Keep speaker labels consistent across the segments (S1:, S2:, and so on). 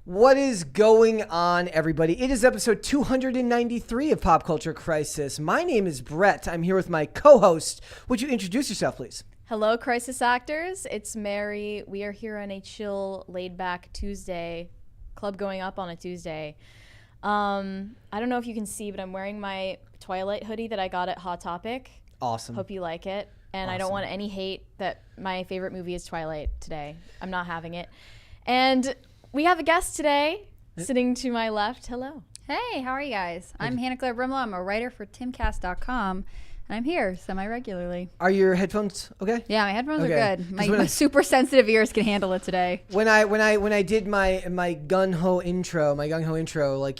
S1: What is going on, everybody? It is episode 293 of Pop Culture Crisis. My name is Brett. I'm here with my co-host. Would you introduce yourself, please?
S2: Hello, Crisis Actors. It's Mary. We are here on a chill, laid-back Tuesday. Club going up on a Tuesday. I don't know if you can see, but I'm wearing my Twilight hoodie that I got at Hot Topic.
S1: Awesome.
S2: Hope you like it. And awesome. I don't want any hate that my favorite movie is Twilight today. I'm not having it. And we have a guest today sitting to my left. Hello.
S3: Hey, how are you guys? I'm Hannah Claire Brimlow. I'm a writer for timcast.com. And I'm here semi-regularly.
S1: Are your headphones okay?
S3: Yeah, my headphones are good. My super sensitive ears can handle it today.
S1: When I did my gung-ho intro, like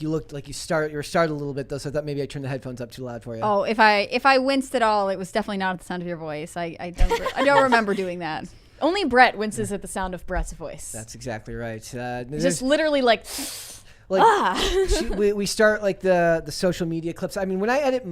S1: you looked like you were startled a little bit though, so I thought maybe I turned the headphones up too loud for you.
S3: Oh, if I winced at all, it was definitely not at the sound of your voice. I don't remember doing that.
S2: Only Brett winces at the sound of Brett's voice.
S1: That's exactly right.
S2: Just literally like
S1: we start like the social media clips. I mean, when I edit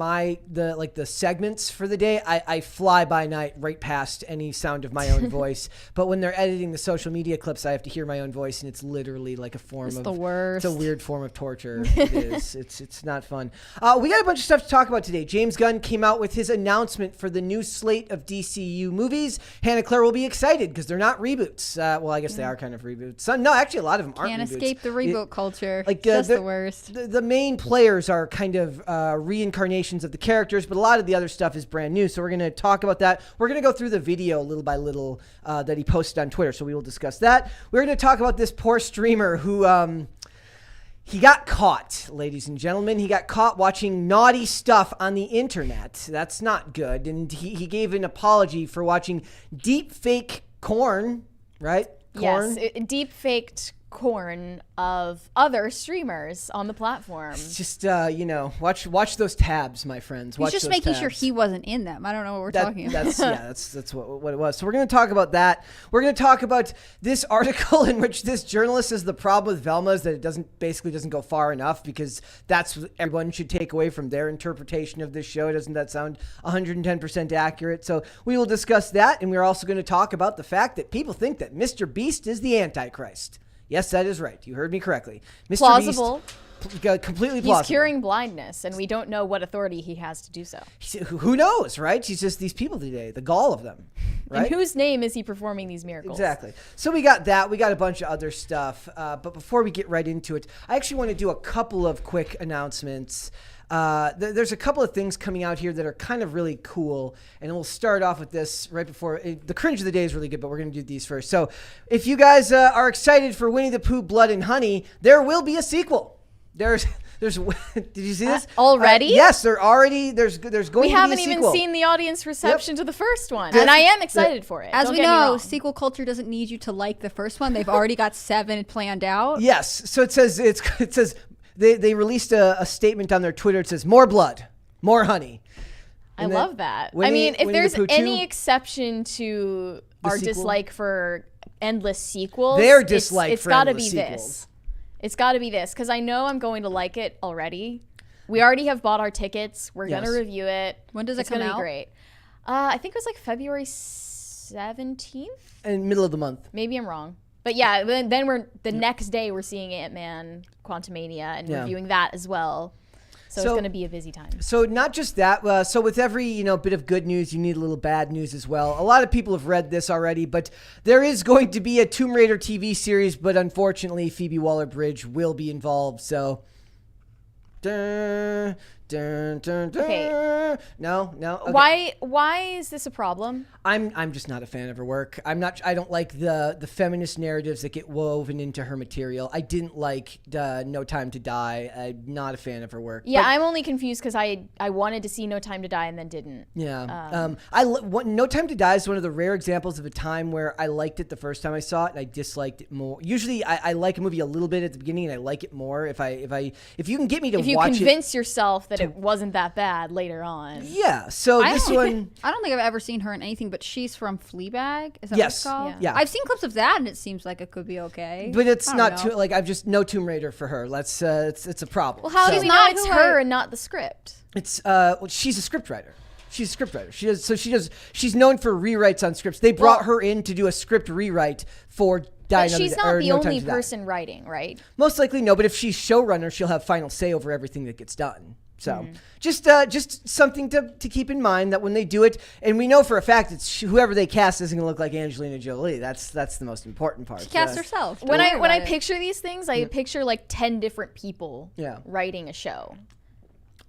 S1: the segments for the day, I fly by night right past any sound of my own voice. But when they're editing the social media clips, I have to hear my own voice, and it's literally like a form
S3: the worst.
S1: It's a weird form of torture. It is. It's not fun. We got a bunch of stuff to talk about today. James Gunn came out with his announcement for the new slate of DCU movies. Hannah Claire will be excited because they're not reboots. Well, I guess they are kind of reboots. No, actually, a lot of them aren't.
S3: Can't
S1: reboots.
S3: Escape the reboot culture.
S1: Like
S3: just the worst.
S1: The main players are kind of reincarnations of the characters, but a lot of the other stuff is brand new. So we're going to talk about that. We're going to go through the video little by little that he posted on Twitter. So we will discuss that. We're going to talk about this poor streamer who he got caught, ladies and gentlemen. He got caught watching naughty stuff on the internet. That's not good. And he gave an apology for watching deepfake corn, right? Corn?
S2: Yes, deep-faked corn of other streamers on the platform.
S1: It's just watch those tabs, my friends.
S3: He's just making sure he wasn't in them. I don't know what we're talking about.
S1: That's what it was. So we're going to talk about that. We're going to talk about this article in which this journalist says the problem with Velma is that it doesn't go far enough, because that's what everyone should take away from their interpretation of this show. Doesn't that sound 110% accurate? So we will discuss that, and we're also going to talk about the fact that people think that Mr. Beast is the Antichrist. Yes, that is right. You heard me correctly. Mr.
S2: Plausible.
S1: Beast, completely plausible.
S2: He's curing blindness, and we don't know what authority he has to do so.
S1: Who knows, right? He's just these people today, the gall of them, right?
S2: In whose name is he performing these miracles?
S1: Exactly. So we got that. We got a bunch of other stuff. But before we get right into it, I actually want to do a couple of quick announcements. There's a couple of things coming out here that are kind of really cool, and we'll start off with this right before the cringe of the day is really good, but we're going to do these first. So if you guys are excited for Winnie the Pooh Blood and Honey, there will be a sequel. There's did you see this
S2: already?
S1: Yes, there's going to be a sequel.
S2: We haven't even seen the audience reception to the first one, and I am excited for it.
S3: As we know, sequel culture doesn't need you to like the first one. They've already got 7 planned out.
S1: Yes, so it says They released a statement on their Twitter. It says, more blood, more honey.
S2: And I love that. If there's any exception to our dislike for endless sequels, it's got to be this. It's got to be this, because I know I'm going to like it already. We already have bought our tickets. We're going to review it.
S3: When does it come out?
S2: It's going to be great. I think it was like February 17th?
S1: In middle of the month.
S2: Maybe I'm wrong. But yeah, then next day we're seeing Ant-Man Quantumania and reviewing that as well. So it's going to be a busy time.
S1: So not just that. So with every bit of good news, you need a little bad news as well. A lot of people have read this already, but there is going to be a Tomb Raider TV series, but unfortunately Phoebe Waller-Bridge will be involved. So. Okay. No. Okay.
S2: Why is this a problem?
S1: I'm just not a fan of her work. I don't like the feminist narratives that get woven into her material. I didn't like No Time to Die. I'm not a fan of her work.
S2: Yeah, I'm only confused because I wanted to see No Time to Die and then didn't.
S1: Yeah. No Time to Die is one of the rare examples of a time where I liked it the first time I saw it and I disliked it more. Usually I like a movie a little bit at the beginning and I like it more if you can get me to watch it.
S2: If you convince yourself that it wasn't that bad later on.
S1: Yeah. So this one,
S3: I don't think I've ever seen her in anything but she's from Fleabag. Is that
S1: yes.
S3: what it's called?
S1: Yeah.
S3: I've seen clips of that and it seems like it could be okay.
S1: But it's not too I've just no Tomb Raider for her. It's a problem.
S2: Well, how do we know it's her and not the script?
S1: It's she's a scriptwriter. She's a scriptwriter. She's known for rewrites on scripts. They brought her in to do a script rewrite for
S2: But she's not the only person writing, right?
S1: Most likely no, but if she's showrunner, she'll have final say over everything that gets done. So just something to keep in mind, that when they do it, and we know for a fact it's whoever they cast isn't going to look like Angelina Jolie. That's the most important part.
S3: She cast herself.
S2: When I picture these things, I picture like 10 different people writing a show.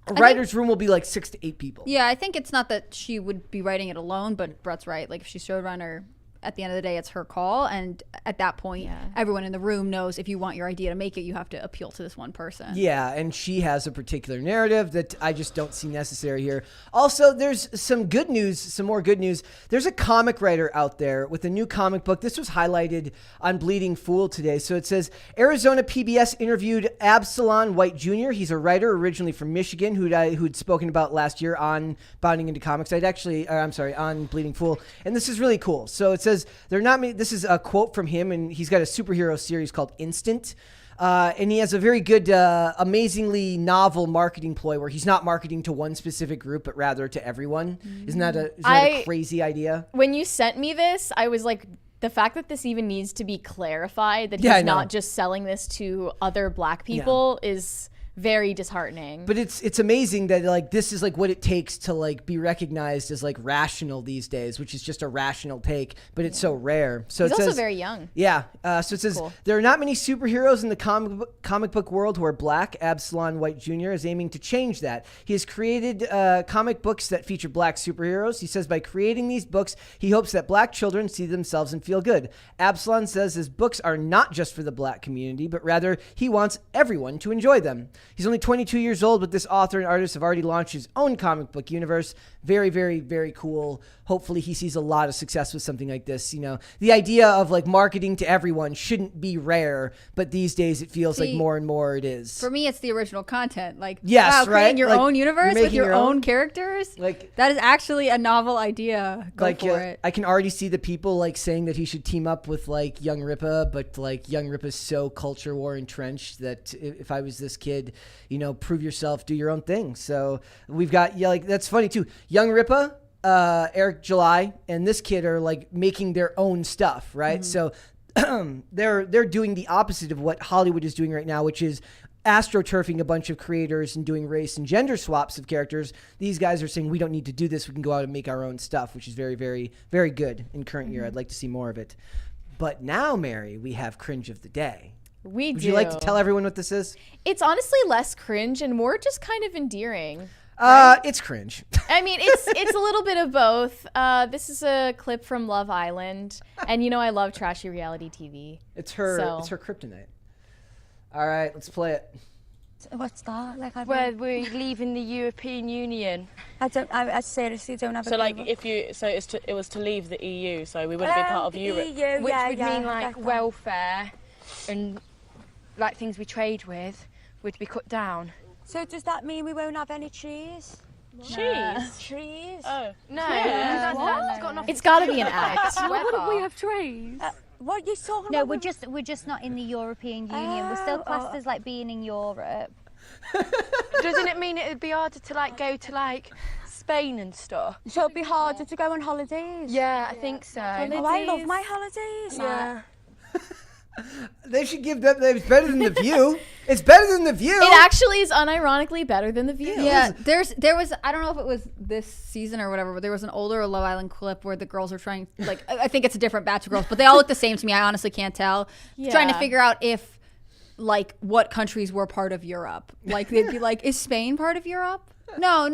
S1: A writer's room will be like 6 to 8 people.
S3: Yeah, I think it's not that she would be writing it alone, but Brett's right. Like if she's showrunner, at the end of the day, it's her call. And at that point, everyone in the room knows if you want your idea to make it, you have to appeal to this one person.
S1: Yeah, and she has a particular narrative that I just don't see necessary here. Also, there's some good news, some more good news. There's a comic writer out there with a new comic book. This was highlighted on Bleeding Fool today. So it says, Arizona PBS interviewed Absalon White Jr. He's a writer originally from Michigan who'd spoken about last year on Bounding into Comics. On Bleeding Fool. And this is really cool. So it says, this is a quote from him, and he's got a superhero series called Instant. And he has a very good, amazingly novel marketing ploy where he's not marketing to one specific group, but rather to everyone. Isn't that a crazy idea?
S2: When you sent me this, I was like, the fact that this even needs to be clarified, that he's not just selling this to other Black people is very disheartening.
S1: But it's amazing that like this is like what it takes to like be recognized as like rational these days, which is just a rational take, but it's so rare. So
S2: he's
S1: it says,
S2: also very young.
S1: Yeah. So it says there are not many superheroes in the comic book world who are Black. Absalon White Jr. is aiming to change that. He has created comic books that feature Black superheroes. He says by creating these books, he hopes that Black children see themselves and feel good. Absalon says his books are not just for the Black community, but rather he wants everyone to enjoy them. He's only 22 years old, but this author and artist have already launched his own comic book universe. Very, very, very cool. Hopefully he sees a lot of success with something like this. You know, the idea of like marketing to everyone shouldn't be rare, but these days it feels like more and more it is.
S3: For me, it's the original content. Like,
S1: Creating
S3: creating your own universe with your own characters. Like that is actually a novel idea. Go for it.
S1: I can already see the people like saying that he should team up with like Young Rippa, but like Young Rippa's so culture war entrenched that if I was this kid, you know, prove yourself, do your own thing. So we've got that's funny too. Young Rippa, Eric July, and this kid are like making their own stuff, right? So they're doing the opposite of what Hollywood is doing right now, which is astroturfing a bunch of creators and doing race and gender swaps of characters. These guys are saying we don't need to do this. We can go out and make our own stuff, which is very, very, very good in current year. I'd like to see more of it. But now, Mary, we have cringe of the day. Would you like to tell everyone what this is?
S2: It's honestly less cringe and more just kind of endearing. Right?
S1: It's cringe.
S2: I mean, it's a little bit of both. This is a clip from Love Island, and you know I love trashy reality TV.
S1: It's her kryptonite. All right, let's play it.
S4: What's that? Like,
S5: where we're leaving the European Union.
S4: I seriously don't have.
S5: So like, it was to leave the EU, so we wouldn't be part of Europe,
S4: EU,
S5: which would mean like welfare and like things we trade with would be cut down.
S4: So does that mean we won't have any trees?
S5: Cheese?
S4: Trees?
S5: Oh. No.
S2: It's got to be an act.
S5: Why wouldn't we have trees?
S4: What are you talking
S6: No,
S4: about?
S6: we're just not in the European Union. We're still classed as like being in Europe.
S5: Doesn't it mean it would be harder to like go to like Spain and stuff?
S4: So it'd be harder to go on holidays?
S5: Yeah, I think so.
S4: Oh, I love my holidays.
S5: Yeah.
S1: They should give them. It's better than The View. It's better than The View.
S2: It actually is unironically better than The View.
S3: Yeah, there was, I don't know if it was this season or whatever, but there was an older Love Island clip where the girls are trying, like, I think it's a different batch of girls, but they all look the same to me. I honestly can't tell. Yeah. Trying to figure out if, like, what countries were part of Europe. Like, they'd be like, is Spain part of Europe? No,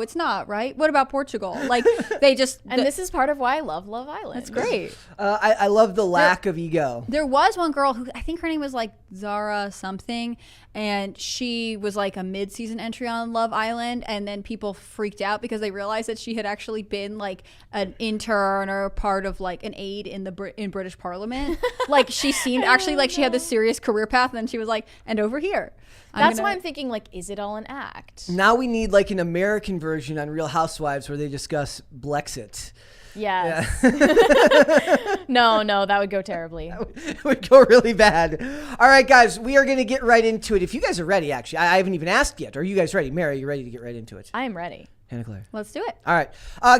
S3: it's not, right? What about Portugal? Like, they just...
S2: And this is part of why I love Love Island.
S3: It's great.
S1: I love the lack of ego.
S3: There was one girl who, I think her name was like Zara something, and she was like a mid-season entry on Love Island, and then people freaked out because they realized that she had actually been like an intern or part of like an aide in British Parliament. Like, she seemed actually like she had this serious career path, and then she was like, and over here.
S2: That's why I'm thinking, like, is it all an act?
S1: Now we need like an American version on Real Housewives where they discuss Blexit.
S2: Yes. Yeah. No, that would go terribly.
S1: It would go really bad. All right, guys, we are going to get right into it. If you guys are ready, actually, I haven't even asked yet. Are you guys ready? Mary, are you ready to get right into it?
S2: I am ready.
S1: Hannah Claire.
S3: Let's do it.
S1: All right.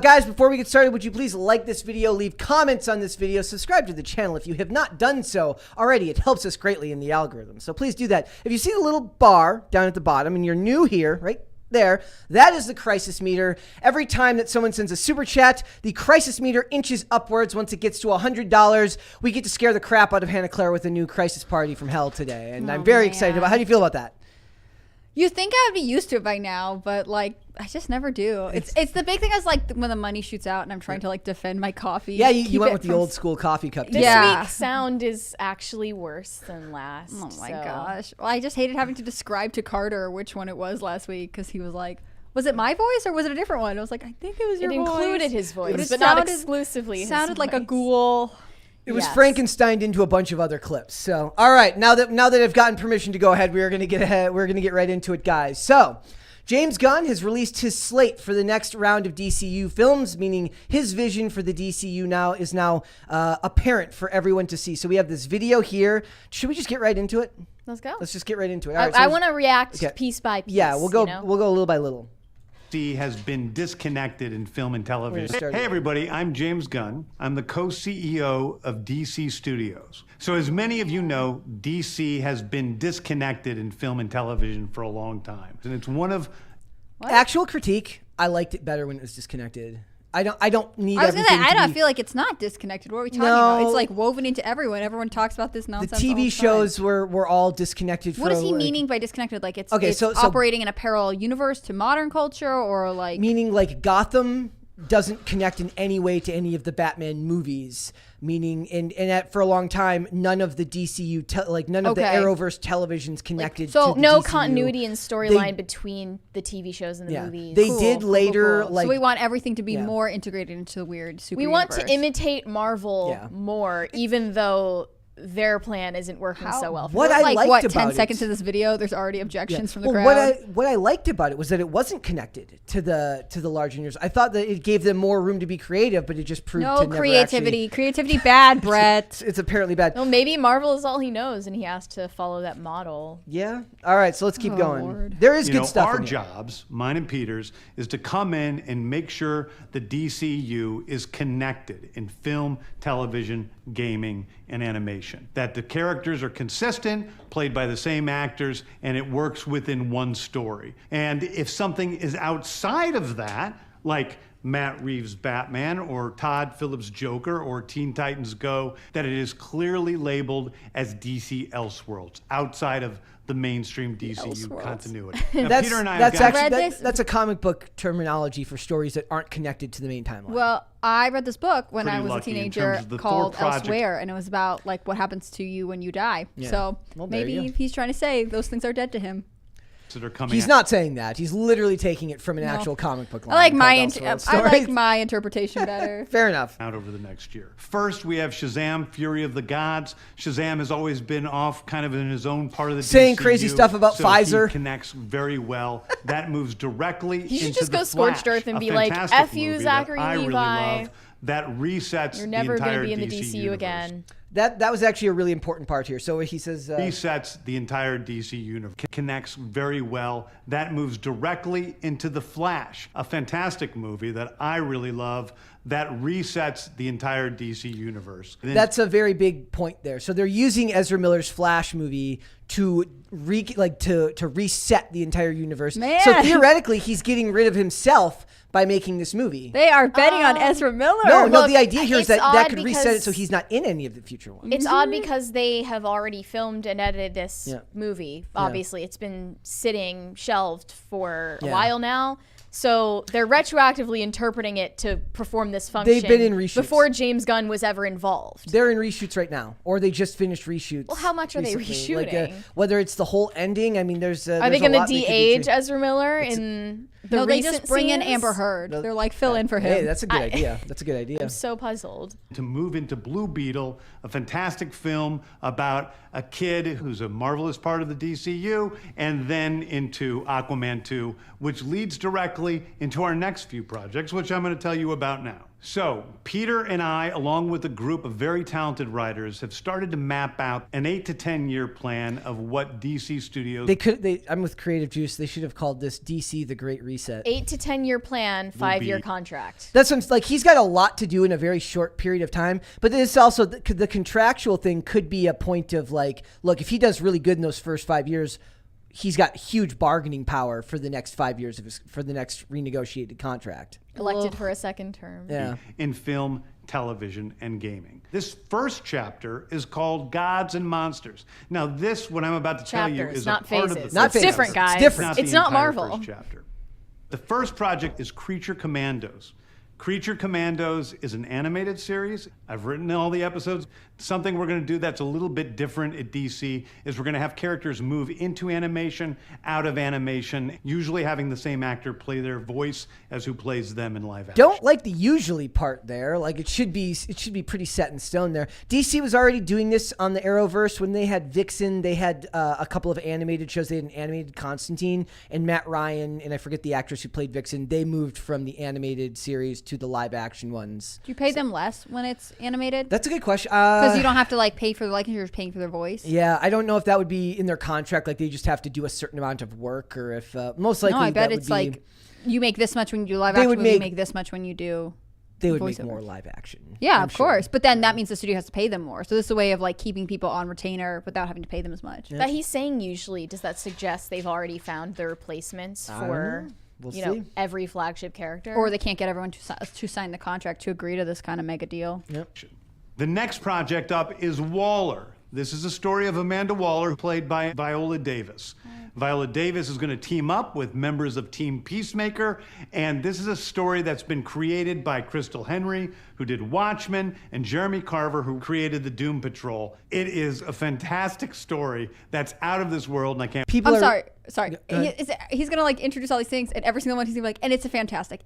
S1: Guys, before we get started, would you please like this video, leave comments on this video, subscribe to the channel if you have not done so already. It helps us greatly in the algorithm. So please do that. If you see the little bar down at the bottom and you're new here, right there, that is the crisis meter. Every time that someone sends a super chat, the crisis meter inches upwards. Once it gets to $100, we get to scare the crap out of Hannah Claire with a new crisis party from hell today. And I'm very excited about it. How do you feel about that?
S3: You think I would be used to it by now, but like I just never do. It's the big thing is like when the money shoots out and I'm trying to like defend my coffee.
S1: Yeah, you went with the old school coffee cup.
S2: This week's sound is actually worse than last.
S3: Oh my gosh. Well, I just hated having to describe to Carter which one it was last week because he was like, was it my voice or was it a different one? I was like, I think it was your voice.
S2: It included his voice, but not exclusively his voice.
S3: Sounded like a ghoul.
S1: It was Frankensteined into a bunch of other clips. So, all right, now that I've gotten permission to go ahead, we're gonna get right into it, guys. So, James Gunn has released his slate for the next round of DCU films, meaning his vision for the DCU is now apparent for everyone to see. So we have this video here. Should we just get right into it?
S2: Let's go.
S1: Let's just get right into it. All right,
S2: I want to react piece by piece.
S1: Yeah, we'll go little by little.
S7: Has been disconnected in film and television. Hey everybody, I'm James Gunn. I'm the co-CEO of DC Studios. So as many of you know, DC has been disconnected in film and television for a long time. And it's one of...
S1: Actual critique, I liked it better when it was disconnected. I don't need.
S3: I was gonna say I don't feel like it's not disconnected. What are we talking about? It's like woven into everyone. Everyone talks about this nonsense.
S1: The TV shows were all disconnected.
S3: What is he meaning by disconnected? Like it's operating in a parallel universe to modern culture, or like
S1: meaning like Gotham doesn't connect in any way to any of the Batman movies. Meaning, and for a long time, none of the DCU, none of the Arrowverse televisions connected.
S2: So
S1: to the
S2: no
S1: DCU.
S2: Continuity and storyline between the TV shows and the movies.
S1: They did later.
S3: Cool. So we want everything to be more integrated into the weird super.
S2: We want to imitate Marvel more, even though their plan isn't working so well.
S1: What I liked about
S3: 10 seconds of this video, there's already objections from the crowd.
S1: What I liked about it was that it wasn't connected to the larger universe. I thought that it gave them more room to be creative, but it just proved to never
S3: creativity. Creativity bad, Brett.
S1: It's apparently bad.
S2: No, maybe Marvel is all he knows, and he has to follow that model.
S1: Yeah. All right. So let's keep going. Lord. There is good stuff.
S7: Our jobs, mine and Peter's, is to come in and make sure the DCU is connected in film, television, gaming, and animation. That the characters are consistent, played by the same actors, and it works within one story. And if something is outside of that, like Matt Reeves' Batman or Todd Phillips' Joker or Teen Titans Go, that it is clearly labeled as DC Elseworlds, outside of the mainstream DCU continuity. Now, Peter and I
S1: that's a comic book terminology for stories that aren't connected to the main timeline.
S3: Well, I read this book when I was a teenager called Elsewhere, and it was about like what happens to you when you die. Yeah. So maybe he's trying to say those things are dead to him.
S7: That are coming
S1: He's not saying that. He's literally taking it from an actual comic book line.
S3: I like my interpretation better.
S1: Fair enough.
S7: Out over the next year. First, we have Shazam, Fury of the Gods. Shazam has always been off kind of in his own part of the
S1: saying
S7: DCU,
S1: crazy stuff about Pfizer.
S7: He connects very well. That moves directly
S2: He should
S7: into
S2: just
S7: the
S2: go
S7: Flash,
S2: scorched earth and be like, F you, Zachary Levi.
S7: Really love. That resets
S2: You're never
S7: the entire
S2: going to be in the
S7: DC
S2: DCU
S7: universe.
S2: again.
S1: That was actually a really important part here. So he says...
S7: resets the entire DC universe. Connects very well. That moves directly into The Flash, a fantastic movie that I really love. That resets the entire DC universe.
S1: That's a very big point there. So they're using Ezra Miller's Flash movie to reset the entire universe.
S3: Man.
S1: So theoretically, he's getting rid of himself by making this movie.
S3: They are betting on Ezra Miller.
S1: No, the idea here is that could reset it so he's not in any of the future ones.
S2: It's odd because they have already filmed and edited this movie. Obviously, it's been sitting shelved for a while now. So they're retroactively interpreting it to perform this function.
S1: They've been in reshoots
S2: before James Gunn was ever involved.
S1: They're in reshoots right now, or they just finished reshoots.
S2: Well, how much are they reshooting?
S1: Whether it's the whole ending, I mean, there's.
S2: Are they going to de-age Ezra Miller in the
S3: No, they
S2: recent
S3: just bring in
S2: scenes?
S3: Amber Heard. They're like, fill in for him.
S1: Hey, that's a good idea. That's a good idea.
S2: I'm so puzzled.
S7: To move into Blue Beetle, a fantastic film about a kid who's a marvelous part of the DCU, and then into Aquaman 2, which leads directly directly into our next few projects, which I'm going to tell you about now. So, Peter and I, along with a group of very talented writers, have started to map out an 8 to 10 year plan of what DC Studios...
S1: I'm with Creative Juice. They should have called this DC The Great Reset.
S2: 8 to 10 year plan, 5-year contract.
S1: That's what, like, he's got a lot to do in a very short period of time. But this also, the contractual thing could be a point of, like, look, if he does really good in those first 5 years, he's got huge bargaining power for the next 5 years for the next renegotiated contract.
S2: Elected for a second term.
S1: Yeah.
S7: In film, television, and gaming. This first chapter is called Gods and Monsters. Now, what I'm about to tell you is
S2: not
S7: a part
S2: phases.
S7: of the...
S1: Not
S2: It's
S1: phases.
S2: different, guys.
S1: It's different.
S2: It's not Marvel.
S7: First chapter. The first project is Creature Commandos. Creature Commandos is an animated series. I've written all the episodes. Something we're going to do that's a little bit different at DC is we're going to have characters move into animation, out of animation, usually having the same actor play their voice as who plays them in live action.
S1: Don't like the usually part there. Like, it should be pretty set in stone there. DC was already doing this on the Arrowverse when they had Vixen. They had a couple of animated shows. They had an animated Constantine, and Matt Ryan, and I forget the actress who played Vixen. They moved from the animated series to the live action ones.
S3: Do you pay them less when it's animated?
S1: That's a good question.
S3: Because you don't have to like pay for the likeness, you're just paying for their voice.
S1: Yeah, I don't know if that would be in their contract. Like, they just have to do a certain amount of work, or if most likely.
S3: No, I bet
S1: that
S3: it's
S1: would be,
S3: like you make this much when you do live action. You make this much when you do.
S1: They would make
S3: voiceover.
S1: more live action.
S3: Yeah, of course. But then that means the studio has to pay them more. So this is a way of like keeping people on retainer without having to pay them as much.
S2: That he's saying usually, does that suggest they've already found their replacements for
S1: We'll see.
S2: every flagship character?
S3: Or they can't get everyone to sign the contract to agree to this kind of mega deal.
S1: Yep.
S7: The next project up is Waller. This is a story of Amanda Waller, played by Viola Davis. Viola Davis is going to team up with members of Team Peacemaker, and this is a story that's been created by Crystal Henry, who did Watchmen, and Jeremy Carver, who created the Doom Patrol. It is a fantastic story that's out of this world, and I can't...
S3: Sorry. He's gonna like introduce all these things, and every single one he's gonna be like, and it's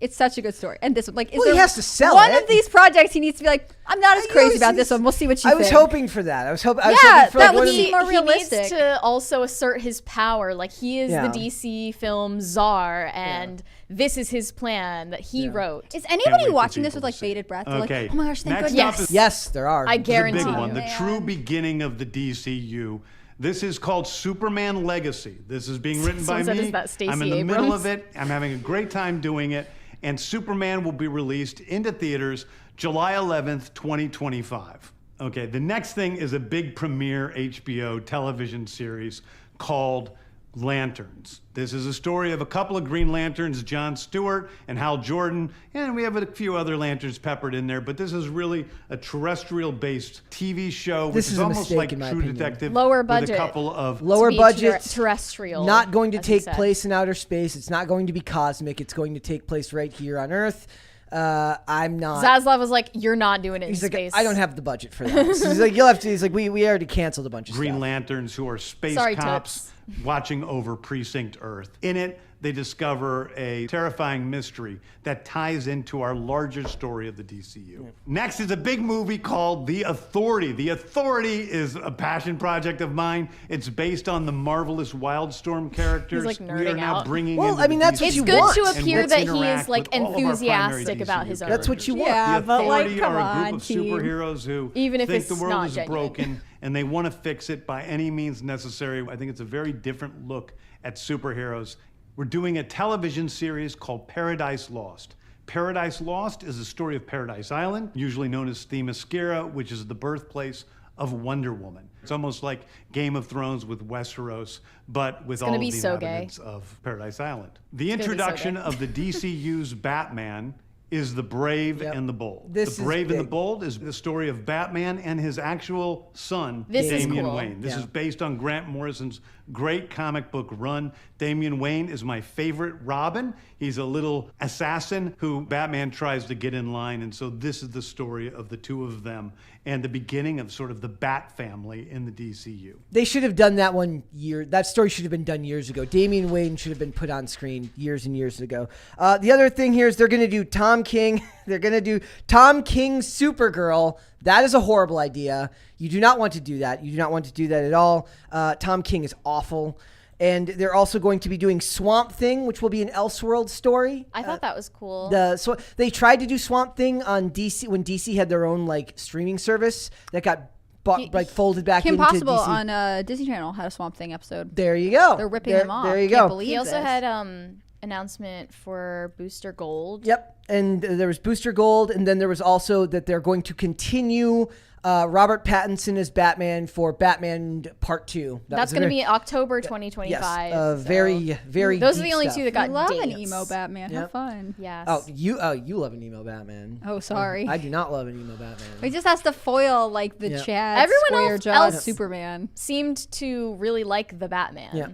S3: it's such a good story. And this one, like,
S1: he has to sell
S3: one
S1: it.
S3: of these projects he needs to be like, I'm not as crazy about this one. We'll see what you think.
S1: I was hoping for that. I was hoping for
S3: that
S1: like
S3: would be more
S2: he
S3: realistic.
S2: needs to also assert his power. Like, he is the DC film czar, and this is his plan that he wrote.
S3: Is anybody watching this with like bated breath? They're like, oh my gosh, thank goodness.
S1: Yes, there are.
S2: I guarantee
S7: the big
S2: you.
S7: one, the true beginning of the DCU. This is called Superman Legacy. This is being written by me. I'm in the middle of it. I'm having a great time doing it. And Superman will be released into theaters July 11th, 2025. Okay, the next thing is a big premiere HBO television series called Lanterns. This is a story of a couple of Green Lanterns, John Stewart and Hal Jordan, and we have a few other Lanterns peppered in there, but this is really a terrestrial-based TV show, which is almost like True Detective.
S2: Lower budget.
S7: With a couple of...
S1: Lower budget.
S2: Terrestrial.
S1: Not going to take place in outer space. It's not going to be cosmic. It's going to take place right here on Earth. I'm not.
S2: Zaslav was like, "You're not doing it in space."
S1: I don't have the budget for that. So he's like, "You'll have to." He's like, "We already canceled a bunch of
S7: Green
S1: stuff."
S7: Lanterns who are space cops watching over Precinct Earth. In it, they discover a terrifying mystery that ties into our larger story of the DCU. Next is a big movie called The Authority. The Authority is a passion project of mine. It's based on the marvelous Wildstorm characters.
S2: He's like nerding
S7: we are now
S2: out.
S7: bringing
S1: Well, I mean, that's what
S2: it's
S1: you
S2: good
S1: want.
S2: to appear
S7: And
S2: that he
S7: interact
S2: is like
S7: with all of our
S2: enthusiastic
S7: primary
S2: about
S7: DCU
S2: his own.
S1: That's what you want.
S3: Yeah,
S7: The
S3: but
S7: Authority
S3: like, come
S7: are a
S3: on,
S7: group of
S3: team.
S7: superheroes who
S2: Even if
S7: think
S2: it's
S7: the world
S2: not
S7: is
S2: genuine.
S7: broken and they want to fix it by any means necessary. I think it's a very different look at superheroes. We're doing a television series called Paradise Lost. Paradise Lost is the story of Paradise Island, usually known as Themyscira, which is the birthplace of Wonder Woman. It's almost like Game of Thrones with Westeros, but with all of the inhabitants of Paradise Island. The introduction of the DCU's Batman is The Brave and the Bold. The Brave and the Bold is the story of Batman and his actual son, Damian Wayne. This is based on Grant Morrison's great comic book run. Damian Wayne is my favorite Robin. He's a little assassin who Batman tries to get in line, and so this is the story of the two of them and the beginning of sort of the Bat family in the DCU.
S1: They should have done that that story should have been done years ago. Damian Wayne should have been put on screen years and years ago. The other thing here is they're going to do Tom King. They're going to do Tom King's Supergirl. That is a horrible idea. You do not want to do that. You do not want to do that at all. Tom King is awful. And they're also going to be doing Swamp Thing, which will be an Elseworld story.
S2: I thought that was cool.
S1: So they tried to do Swamp Thing on DC when DC had their own like streaming service that got folded back
S3: Kim
S1: into
S3: Possible
S1: DC.
S3: On Disney Channel had a Swamp Thing episode.
S1: There you go.
S3: They're ripping him off.
S1: There you
S3: Can't
S1: go.
S3: believe
S2: He also
S3: this.
S2: had announcement for Booster Gold.
S1: Yep. And there was Booster Gold, and then there was also that they're going to continue Robert Pattinson as Batman for Batman Part 2.
S2: That's going to be October 2025.
S1: Yes,
S2: so
S1: very, very
S2: those are
S1: deep
S2: the only
S1: stuff.
S2: two that got
S3: I love
S2: dates.
S3: an emo Batman.
S1: Yep.
S3: Have fun.
S2: Yes.
S1: Oh, you love an emo Batman.
S3: Oh, sorry.
S1: I do not love an emo Batman.
S3: He just has to foil like the Chad
S2: Everyone
S3: square-jawed
S2: else
S3: Superman.
S2: Seemed to really like the Batman.
S1: Yeah.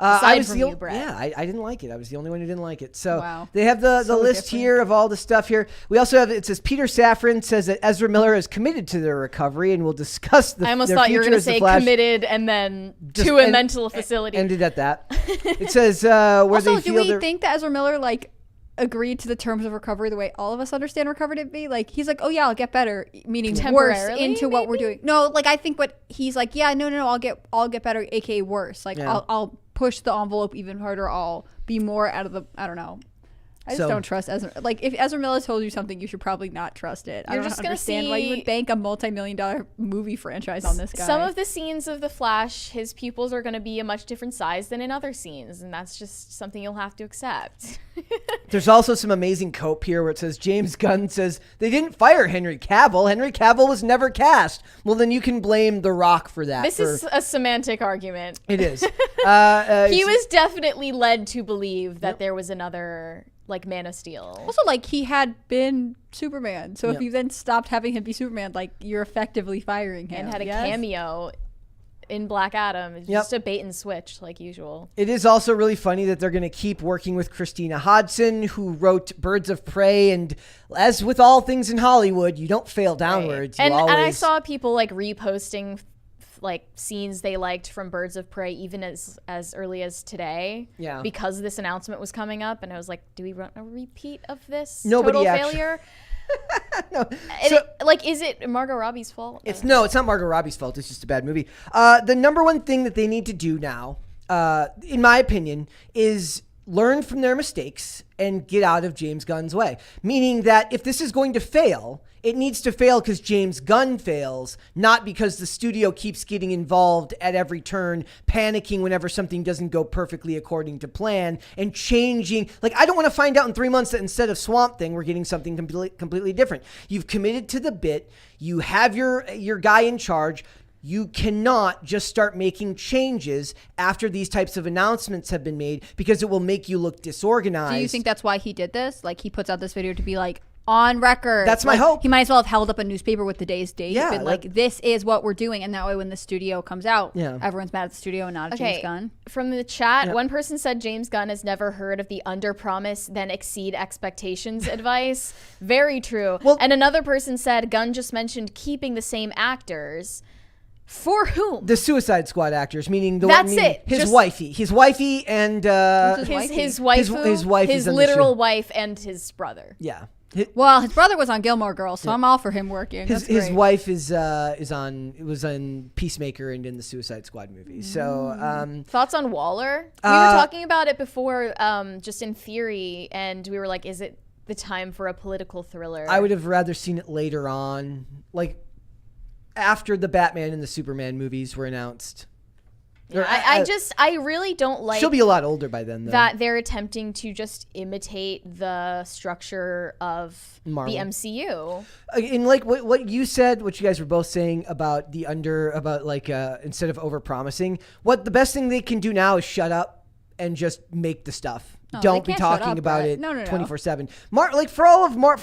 S2: Aside
S1: I was
S2: from
S1: the
S2: you, Brett.
S1: Yeah, I didn't like it. I was the only one who didn't like it. So
S3: Wow.
S1: they have the
S3: So
S1: list
S3: different.
S1: here of all the stuff here. We also have, it says Peter Safran says that Ezra Miller is committed to their recovery and will discuss
S2: I almost
S1: their
S2: thought you were
S1: future
S2: going to
S1: as the
S2: say
S1: Flash.
S2: committed and then
S1: Just
S2: to a
S1: end-
S2: mental facility.
S1: Ended at that. It says where
S3: Also,
S1: they
S3: do
S1: feel
S3: we
S1: they're-
S3: think that Ezra Miller like agreed to the terms of recovery the way all of us understand recovery to be? Like he's like, oh yeah, I'll get better, meaning worse
S2: Temporarily,
S3: into what we're doing. No, like I think what he's like, yeah, no, I'll get better, aka worse. Like
S1: Yeah.
S3: I'll push the envelope even harder. I'll be more out of the. I don't know. I just
S1: So-
S3: don't trust Ezra. Like if Ezra Miller told you something, you should probably not trust it. I
S2: You're
S3: don't
S2: just gonna
S3: understand why you
S2: see-
S3: would bank a multi-million-dollar movie franchise on this guy.
S2: Some of the scenes of the Flash, his pupils are going to be a much different size than in other scenes, and that's just something you'll have to accept.
S1: There's also some amazing cope here where it says James Gunn says they didn't fire Henry Cavill. Henry Cavill was never cast. Well, then you can blame The Rock for that.
S2: This is a semantic argument.
S1: It is.
S2: He was definitely led to believe that there was another, like, Man of Steel.
S3: Also, like he had been Superman, so
S1: Yeah.
S3: if you then stopped having him be Superman, like you're effectively firing him.
S2: And had a
S3: yes?
S2: cameo in Black Adam. It's just a bait and switch, like usual.
S1: It is also really funny that they're going to keep working with Christina Hodson, who wrote Birds of Prey. And as with all things in Hollywood, you don't fail downwards.
S2: Right.
S1: You
S2: And I
S1: always-
S2: saw people like reposting like scenes they liked from Birds of Prey even as early as today.
S1: Yeah.
S2: Because this announcement was coming up, and I was like, do we want a repeat of this
S1: Nobody
S2: total
S1: actually-
S2: failure?
S1: No.
S2: And
S1: So-
S2: is it Margot Robbie's fault?
S1: It's not Margot Robbie's fault. It's just a bad movie. The number one thing that they need to do now, in my opinion, is learn from their mistakes and get out of James Gunn's way. Meaning that if this is going to fail, it needs to fail because James Gunn fails, not because the studio keeps getting involved at every turn, panicking whenever something doesn't go perfectly according to plan, and changing. Like, I don't want to find out in 3 months that instead of Swamp Thing, we're getting something completely different. You've committed to the bit. You have your guy in charge. You cannot just start making changes after these types of announcements have been made because it will make you look disorganized.
S3: Do you think that's why he did this? Like he puts out this video to be like on record.
S1: That's my
S3: Like,
S1: hope.
S3: He might as well have held up a newspaper with the day's date.
S1: Yeah,
S3: Been like this is what we're doing, and that way when the studio comes out,
S1: Yeah.
S3: everyone's mad at the studio and not at James Gunn.
S2: From the chat, one person said James Gunn has never heard of the under promise then exceed expectations advice. Very true.
S1: Well-
S2: and another person said Gunn just mentioned keeping the same actors. For whom?
S1: the Suicide Squad actors, meaning
S2: That's it.
S1: his
S2: Just-
S1: wifey, and
S2: his wife,
S1: his wife is
S2: his
S1: on the
S2: literal
S1: show.
S2: wife, and his brother.
S1: Yeah.
S3: Well, his brother was on Gilmore Girls, so I'm all for him working.
S1: His
S3: That's great.
S1: wife was on Peacemaker and in the Suicide Squad movie. So
S2: Thoughts on Waller? We were talking about it before, just in theory, and we were like, is it the time for a political thriller?
S1: I would have rather seen it later on, like after the Batman and the Superman movies were announced. Or
S2: I really don't like
S1: she'll be a lot older by then, though.
S2: that they're attempting to just imitate the structure of
S1: Marvel.
S2: the MCU.
S1: In like what you said, what you guys were both saying about instead of over promising, what the best thing they can do now is shut up and just make the stuff.
S3: No,
S1: Don't
S3: they
S1: be
S3: can't shut
S1: talking
S3: up,
S1: about
S3: Brett.
S1: it
S3: No.
S1: 24/7. Like for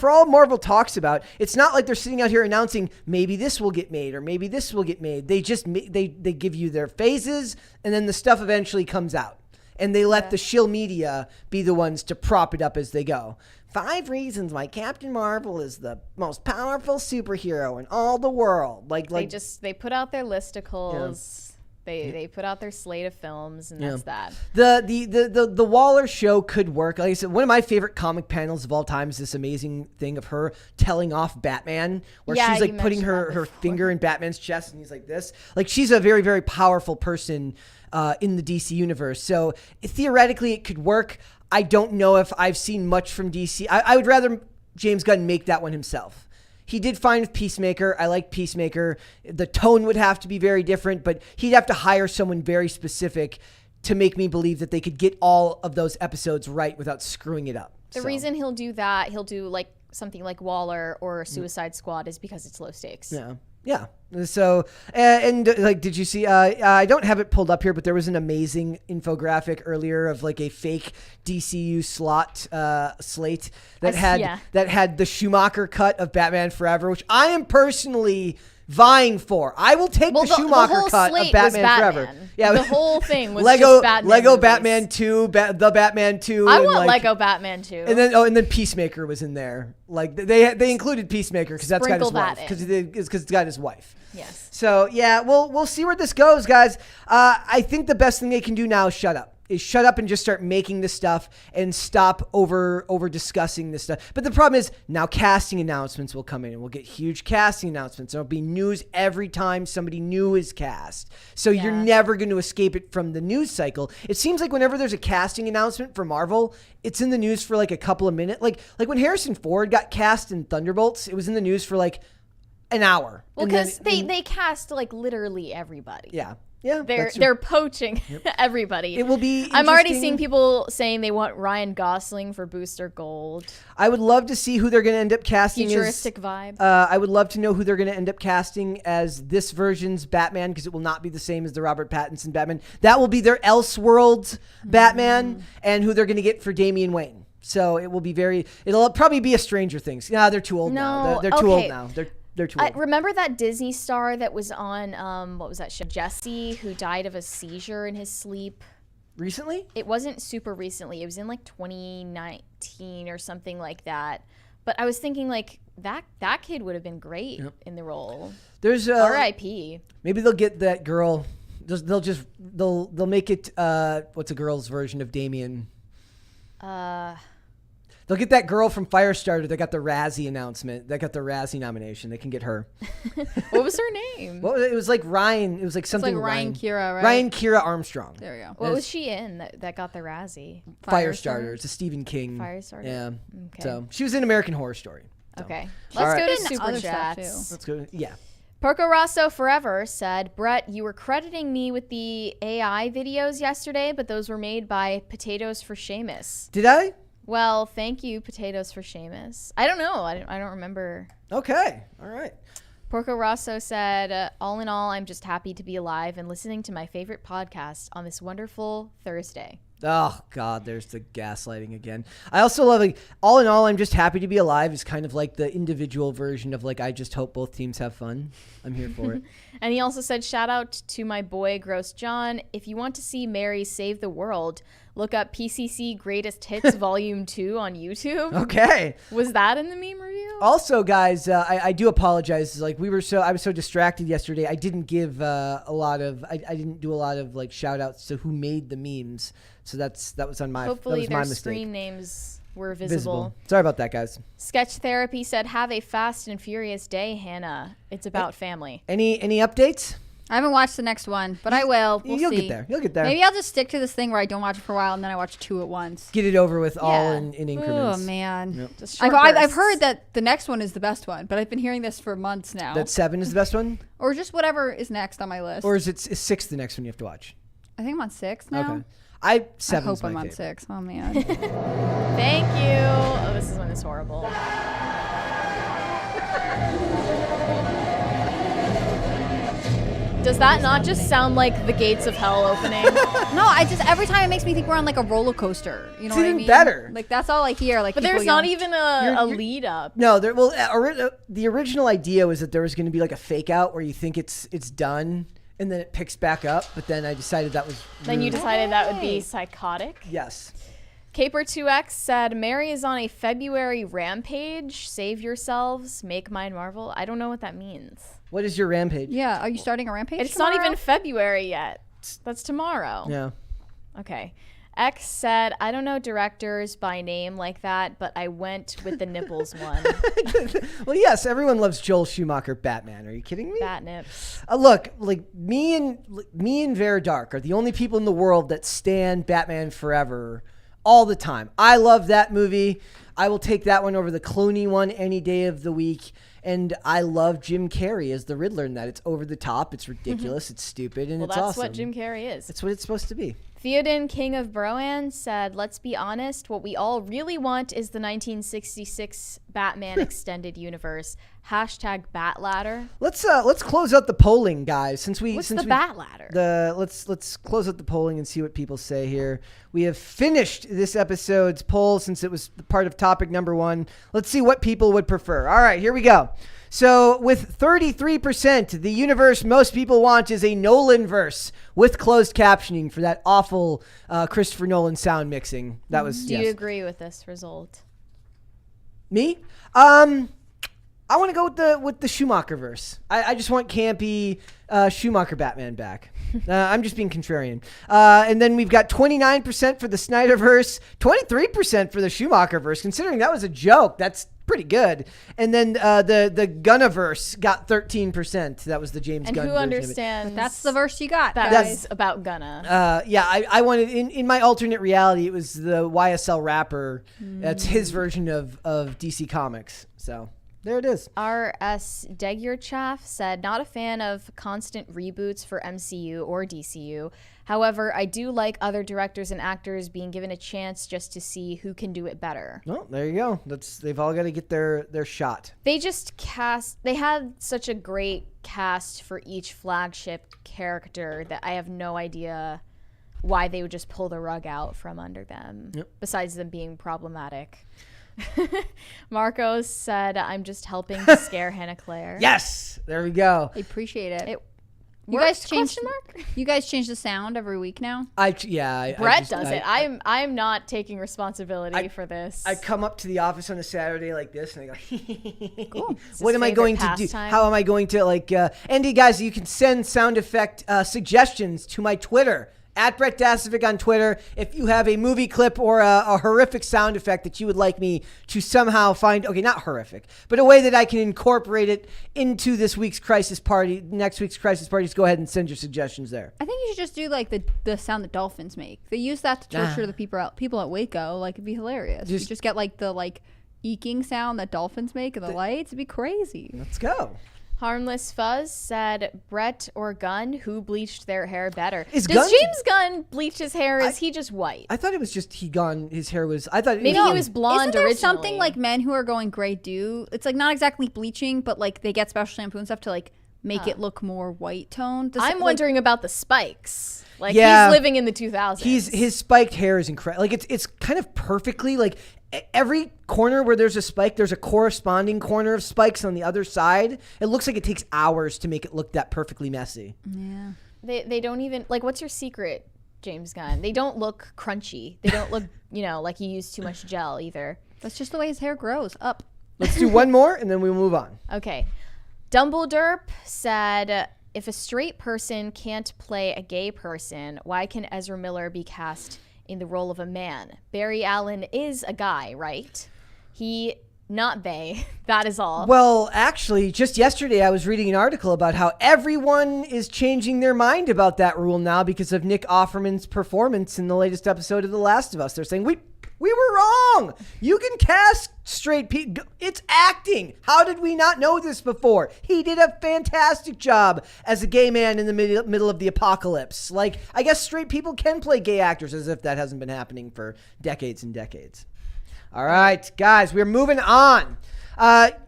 S1: all Marvel talks about, it's not like they're sitting out here announcing maybe this will get made or maybe this will get made. They just they give you their phases and then the stuff eventually comes out. And they let the shill media be the ones to prop it up as they go. 5 reasons why Captain Marvel is the most powerful superhero in all the world. Like
S2: They put out their listicles. They put out their slate of films, and that's that.
S1: The Waller show could work. Like I said, one of my favorite comic panels of all time is this amazing thing of her telling off Batman, where she's like putting her finger in Batman's chest, and he's like this. Like she's a very, very powerful person in the DC universe. So theoretically, it could work. I don't know if I've seen much from DC. I would rather James Gunn make that one himself. He did fine with Peacemaker. I like Peacemaker. The tone would have to be very different, but he'd have to hire someone very specific to make me believe that they could get all of those episodes right without screwing it up.
S2: The reason he'll do that, he'll do like something like Waller or Suicide Squad, is because it's low stakes.
S1: Yeah. So, and like, did you see, I don't have it pulled up here, but there was an amazing infographic earlier of like a fake DCU slate that had the Schumacher cut of Batman Forever, which I am personally vying for. I will take the Schumacher cut of Batman Forever. Yeah,
S2: the whole thing was just Batman
S1: Lego
S2: movies.
S1: Batman 2, the Batman 2.
S2: I want Lego Batman 2.
S1: And then Peacemaker was in there. Like they included Peacemaker because that's got his wife. Because it's got his wife.
S2: Yes.
S1: So yeah, we'll see where this goes, guys. I think the best thing they can do now is shut up. And just start making this stuff and stop over discussing this stuff. But the problem is now casting announcements will come in and we'll get huge casting announcements. There'll be news every time somebody new is cast. So you're never going to escape it from the news cycle. It seems like whenever there's a casting announcement for Marvel, it's in the news for like a couple of minutes. Like when Harrison Ford got cast in Thunderbolts, it was in the news for like an hour.
S2: Well, because they cast like literally everybody.
S1: Yeah.
S2: Yeah, they're poaching everybody.
S1: It will be
S2: I'm already seeing people saying they want Ryan Gosling for Booster Gold.
S1: I would love to see who they're going to end up casting.
S2: Futuristic vibe.
S1: I would love to know who they're going to end up casting as this version's Batman, because it will not be the same as the Robert Pattinson Batman. That will be their Elseworlds Batman, and who they're going to get for Damian Wayne. So it will be it'll probably be a Stranger Things. Yeah, they're too old now. They're too old now. They're too old.
S2: Remember that Disney star that was on, what was that show? Jesse, who died of a seizure in his sleep.
S1: Recently?
S2: It wasn't super recently. It was in like 2019 or something like that. But I was thinking like that kid would have been great in the role.
S1: There's
S2: R.I.P.
S1: Maybe they'll get that girl. They'll make it. What's a girl's version of Damien? They'll get that girl from Firestarter that got the Razzie announcement, that got the Razzie nomination. They can get her.
S2: What was her name?
S1: Well, it was like Ryan. It was like something.
S3: It's like Ryan Kira, right?
S1: Ryan Kira Armstrong.
S3: There we go.
S2: What was she in that got the Razzie?
S1: Firestarter. It's a Stephen King.
S2: Firestarter.
S1: Yeah.
S2: Okay.
S1: So she was in American Horror Story. So.
S2: Okay. Let's go to Super Chats.
S1: Let's go. Yeah.
S2: Porco Rosso Forever said, Brett, you were crediting me with the AI videos yesterday, but those were made by Potatoes for Seamus.
S1: Did I?
S2: Well, thank you, Potatoes for Seamus. I don't know. I don't remember.
S1: Okay. All right.
S2: Porco Rosso said, all in all, I'm just happy to be alive and listening to my favorite podcast on this wonderful Thursday.
S1: Oh, God, there's the gaslighting again. I also love, like, all in all, I'm just happy to be alive is kind of like the individual version of, like, I just hope both teams have fun. I'm here for it.
S2: And he also said, shout out to my boy, Gross John. If you want to see Mary save the world, look up PCC Greatest Hits Volume 2 on YouTube.
S1: Okay.
S2: Was that in the meme review?
S1: Also, guys, I do apologize. Like, I was so distracted yesterday. I didn't give I didn't do a lot of, like, shout outs to who made the memes. So that was on my
S2: Hopefully
S1: that was my
S2: their
S1: mistake.
S2: screen names were visible.
S1: Sorry about that, guys.
S2: Sketch Therapy said, have a fast and furious day, Hannah. It's about family.
S1: Any updates?
S3: I haven't watched the next one, but I will.
S1: You'll
S3: see.
S1: You'll get there.
S3: Maybe I'll just stick to this thing where I don't watch it for a while and then I watch 2 at once.
S1: Get it over with all in increments.
S3: Oh, man.
S1: Yep.
S2: Just
S3: I've heard that the next one is the best one, but I've been hearing this for months now.
S1: That 7 is the best one?
S3: Or just whatever is next on my list.
S1: Or is 6 the next one you have to watch?
S3: I think I'm on 6 now.
S1: Okay. 7
S3: I hope I'm on
S1: favorite.
S3: 6. Oh, man.
S2: Thank you. Oh, this one is horrible. Does that not just sound like the gates of hell opening?
S3: No, every time it makes me think we're on like a roller coaster. You know what I mean?
S1: It's even better.
S3: Like that's all I hear. Like,
S2: but there's not even a lead up.
S1: No, the original idea was that there was going to be like a fake out where you think it's done and then it picks back up. But then I decided that was.
S2: Then you decided that would be psychotic.
S1: Yes.
S2: Caper2X said, Mary is on a February rampage. Save yourselves. Make mine Marvel. I don't know what that means.
S1: What is your rampage?
S3: Yeah, are you starting a rampage
S2: It's
S3: tomorrow?
S2: not even February yet. That's tomorrow.
S1: Yeah.
S2: Okay. X said, I don't know directors by name like that, but I went with the nipples one.
S1: Well, yes, everyone loves Joel Schumacher Batman. Are you kidding me?
S2: Batnips.
S1: Look, like me and Vera Dark are the only people in the world that stand Batman Forever all the time. I love that movie. I will take that one over the Clooney one any day of the week. And I love Jim Carrey as the Riddler in that. It's over the top. It's ridiculous. It's stupid. And it's awesome.
S2: Well, that's what Jim Carrey is.
S1: That's what it's supposed to be.
S2: Theoden, King of Broan, said, let's be honest, what we all really want is the 1966 Batman extended universe. Hashtag Bat Ladder.
S1: Let's close out the polling, guys.
S2: What's the Bat Ladder?
S1: Let's close out the polling and see what people say here. We have finished this episode's poll since it was part of topic number 1. Let's see what people would prefer. All right, here we go. So with 33%, the universe most people want is a Nolan-verse with closed captioning for that awful Christopher Nolan sound mixing. That was.
S2: Do you agree with this result?
S1: Me? I want to go with the Schumacher verse. I just want campy Schumacher Batman back. I'm just being contrarian. And then we've got 29% for the Snyderverse, 23% for the Schumacher verse. Considering that was a joke, that's pretty good. And then the Gunniverse got 13%. That was the James Gunn
S2: version. And who understands?
S3: That's the verse you got.
S2: That's about Gunna.
S1: Yeah, I wanted in my alternate reality. It was the YSL rapper. That's his version of DC Comics. So. There it is.
S2: R.S. Degurchaff said, not a fan of constant reboots for MCU or DCU. However, I do like other directors and actors being given a chance just to see who can do it better.
S1: Well, there you go. They've all got to get their shot.
S2: They had such a great cast for each flagship character that I have no idea why they would just pull the rug out from under them, besides them being problematic. Marcos said, I'm just helping to scare Hannah Claire.
S1: Yes, there we go.
S3: I appreciate it. You
S2: works,
S3: guys change the sound every week now?
S2: Brett does it. I'm not taking responsibility for this.
S1: I come up to the office on a Saturday like this and I go,
S2: cool.
S1: What am I going to do? How am I going to Andy, guys, you can send sound effect suggestions to my Twitter. At Brett Dasovic on Twitter, if you have a movie clip or a horrific sound effect that you would like me to somehow find, okay, not horrific, but a way that I can incorporate it into next week's Crisis Party, just go ahead and send your suggestions there.
S3: I think you should just do like the sound that dolphins make. They use that to torture the people at Waco. Like, it'd be hilarious. You just get like the eking sound that dolphins make and the lights. It'd be crazy.
S1: Let's go.
S2: Harmless Fuzz said, Brett or Gunn, who bleached their hair better?
S1: Does
S2: James Gunn bleach his hair? Is he just white?
S1: I thought it was just his hair was,
S2: maybe he was blonde
S3: Isn't there
S2: originally.
S3: something like men who are going gray do? It's like not exactly bleaching, but like they get special shampoo and stuff to like make it look more white toned.
S2: I'm wondering about the spikes. Like, he's living in the 2000s.
S1: His spiked hair is incredible. Like, it's kind of perfectly, like, every corner where there's a spike, there's a corresponding corner of spikes on the other side. It looks like it takes hours to make it look that perfectly messy.
S2: Yeah. They don't even, like, what's your secret, James Gunn? They don't look crunchy. They don't look, like he used too much gel either.
S3: That's just the way his hair grows up.
S1: Let's do one more and then we'll move on.
S2: Okay. Dumbledore said, if a straight person can't play a gay person, why can Ezra Miller be cast in the role of a man? Barry Allen is a guy, right? Not they. That is all.
S1: Well, actually, just yesterday I was reading an article about how everyone is changing their mind about that rule now because of Nick Offerman's performance in the latest episode of The Last of Us. They're saying, we were wrong. You can cast straight people. It's acting. How did we not know this before? He did a fantastic job as a gay man in the middle of the apocalypse. Like, I guess straight people can play gay actors, as if that hasn't been happening for decades and decades. All right, guys, we're moving on.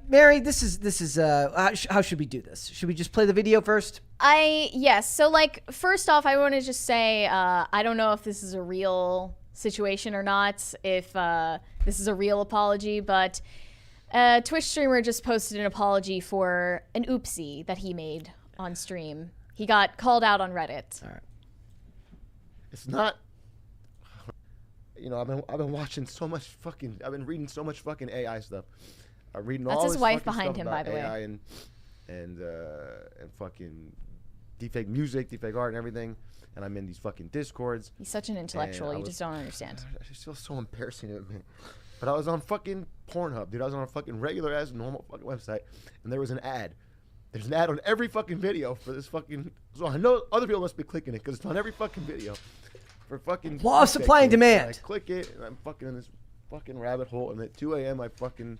S1: Mary, this is how should we do this? Should we just play the video first?
S2: Yes. So, like, first off, I want to just say I don't know if this is a real situation or not, if this is a real apology, but a Twitch streamer just posted an apology for an oopsie that he made on stream. He got called out on Reddit.
S8: All right. It's not. I've been watching so much fucking. I've been reading so much fucking AI stuff. I'm reading all
S2: That's
S8: this
S2: his wife
S8: fucking
S2: behind
S8: stuff
S2: him,
S8: about
S2: by the way.
S8: AI and fucking deepfake music, deepfake art, and everything. And I'm in these fucking discords.
S2: He's such an intellectual. You just don't understand.
S8: I just feel so embarrassing to admit. But I was on fucking Pornhub, dude. I was on a fucking regular ass normal fucking website, and there was an ad. There's an ad on every fucking video for this fucking. So I know other people must be clicking it because it's on every fucking video. For fucking
S1: law of supply and demand.
S8: I click it, and I'm fucking in this fucking rabbit hole, and at 2 a.m. I fucking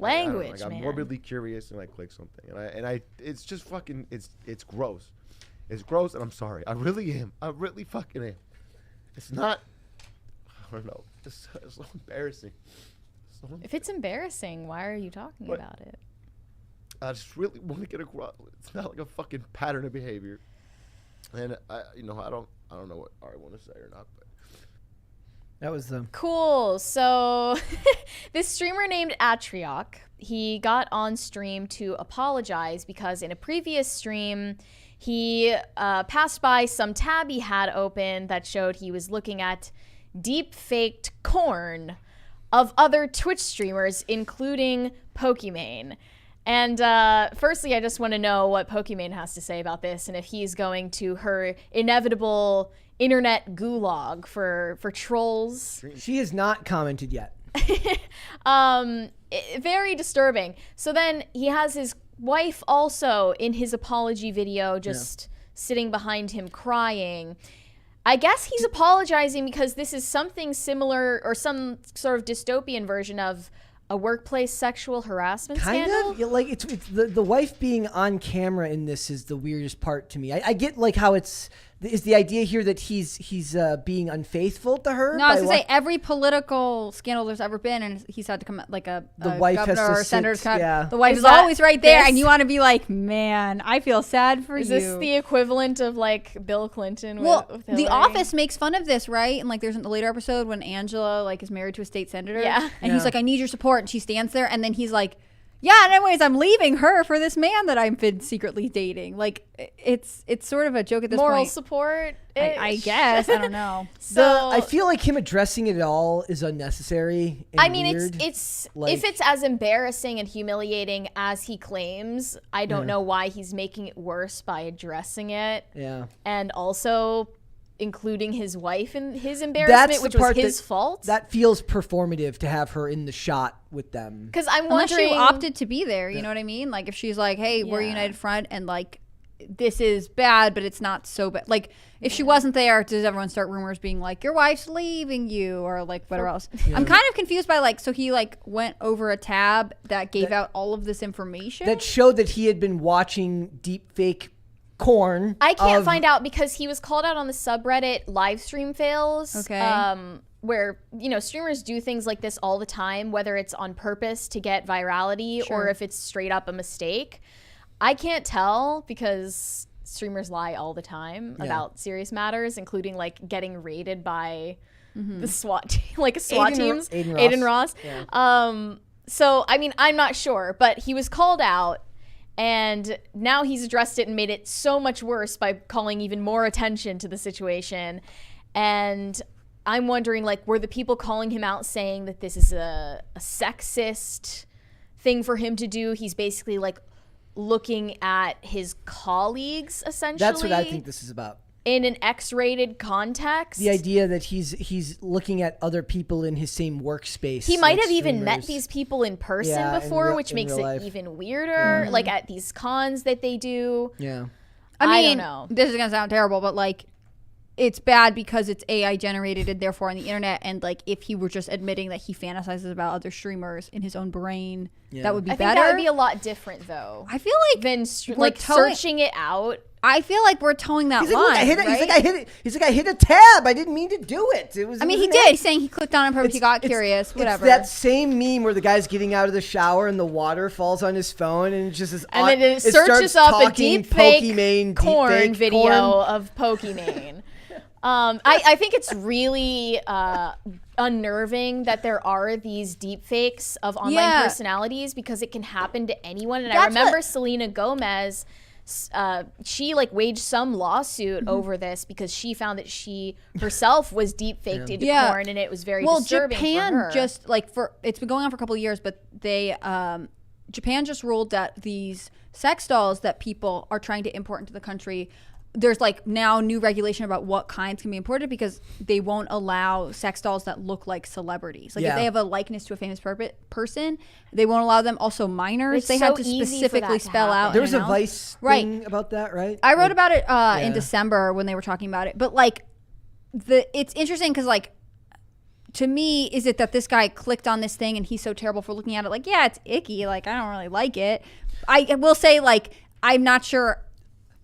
S2: language.
S8: I got morbidly curious, and I click something, and I it's just fucking it's gross. It's gross, and I'm sorry. I really am. I really fucking am. It's not. I don't know. It's so embarrassing.
S2: If it's embarrassing, why are you talking about it?
S8: I just really want to get across. It's not like a fucking pattern of behavior, and I don't know what I want to say or not. But
S1: that was the
S2: cool. So this streamer named Atriok, he got on stream to apologize because in a previous stream, he passed by some tab he had open that showed he was looking at deep-faked corn of other Twitch streamers, including Pokimane. And firstly, I just want to know what Pokimane has to say about this and if he's going to her inevitable internet gulag for trolls.
S1: She has not commented yet.
S2: Very disturbing. So then he has his wife also in his apology video just sitting behind him crying. I guess he's apologizing because this is something similar or some sort of dystopian version of a workplace sexual harassment scandal.
S1: Kind of. Like it's the wife being on camera in this is the weirdest part to me. I get like how is the idea here that he's being unfaithful to her?
S3: No, I was gonna say every political scandal there's ever been, and he's had to come like the
S1: wife
S3: governor
S1: has to
S3: or senator's
S1: sit, yeah.
S3: The wife is always right there, and you want to be like, man, I feel sad for you.
S2: Is this the equivalent of like Bill Clinton?
S3: With The Office makes fun of this, right? And like there's a later episode when Angela like is married to a state senator, and he's like, I need your support, and she stands there, and then he's like, yeah, and anyways, I'm leaving her for this man that I've been secretly dating. Like, it's sort of a joke at this
S2: Moral
S3: point.
S2: support,
S3: I guess. I don't know.
S1: So I feel like him addressing it at all is unnecessary. And
S2: I mean,
S1: weird.
S2: it's if it's as embarrassing and humiliating as he claims, I don't know why he's making it worse by addressing it.
S1: Yeah,
S2: and also including his wife in his embarrassment, which was his fault.
S1: That feels performative to have her in the shot with them.
S2: Because I'm
S3: Unless
S2: wondering,
S3: she opted to be there, you know what I mean? Like if she's like, hey, we're United Front, and like this is bad, but it's not so bad. Like if she wasn't there, does everyone start rumors being like, your wife's leaving you, or like whatever else? I'm kind of confused by like, so he like went over a tab that gave out all of this information
S1: that showed that he had been watching deepfake corn.
S2: I can't find out because he was called out on the subreddit live stream fails.
S3: Okay.
S2: Where, you know, streamers do things like this all the time, whether it's on purpose to get virality or if it's straight up a mistake. I can't tell because streamers lie all the time about serious matters, including like getting raided by the SWAT team, like SWAT teams. Aiden Ross. Yeah. So, I mean, I'm not sure, but he was called out. And now he's addressed it and made it so much worse by calling even more attention to the situation. And I'm wondering, like, were the people calling him out saying that this is a sexist thing for him to do? He's basically, like, looking at his colleagues, essentially.
S1: That's what I think this is about.
S2: In an X-rated context.
S1: The idea that he's looking at other people in his same workspace.
S2: He might have even met these people in person before, which makes it even weirder. Like at these cons that they do.
S1: Yeah.
S3: I mean,
S2: don't know.
S3: This is gonna sound terrible, but like, it's bad because it's AI generated and therefore on the internet. And like, if he were just admitting that he fantasizes about other streamers in his own brain, that would be better.
S2: I think that would be a lot different, though.
S3: I feel like
S2: than searching it out.
S3: I feel like we're towing that line.
S1: Right? He's like, I hit a tab. I didn't mean to do it.
S3: I mean, he did. He's saying he clicked on it because he got curious. Whatever.
S1: It's that same meme where the guy's getting out of the shower and the water falls on his phone, and it's just this.
S2: And then it searches up a deepfake corn video of Pokimane. I think it's really unnerving that there are these deepfakes of online personalities because it can happen to anyone. And I remember Selena Gomez she like waged some lawsuit over this because she found that she herself was deep faked into porn, and it was very disturbing
S3: Japan
S2: for her.
S3: just like it's been going on for a couple of years, but they Japan just ruled that these sex dolls that people are trying to import into the country, there's like now new regulation about what kinds can be imported because they won't allow sex dolls that look like celebrities. Like if they have a likeness to a famous person, they won't allow them. Also minors, they had to specifically spell out.
S1: There was a Vice thing about that, right?
S3: I wrote about it in December when they were talking about it. But like it's interesting because like to me, is it that this guy clicked on this thing and he's so terrible for looking at it? Like, yeah, it's icky. Like, I don't really like it. I will say, like, I'm not sure.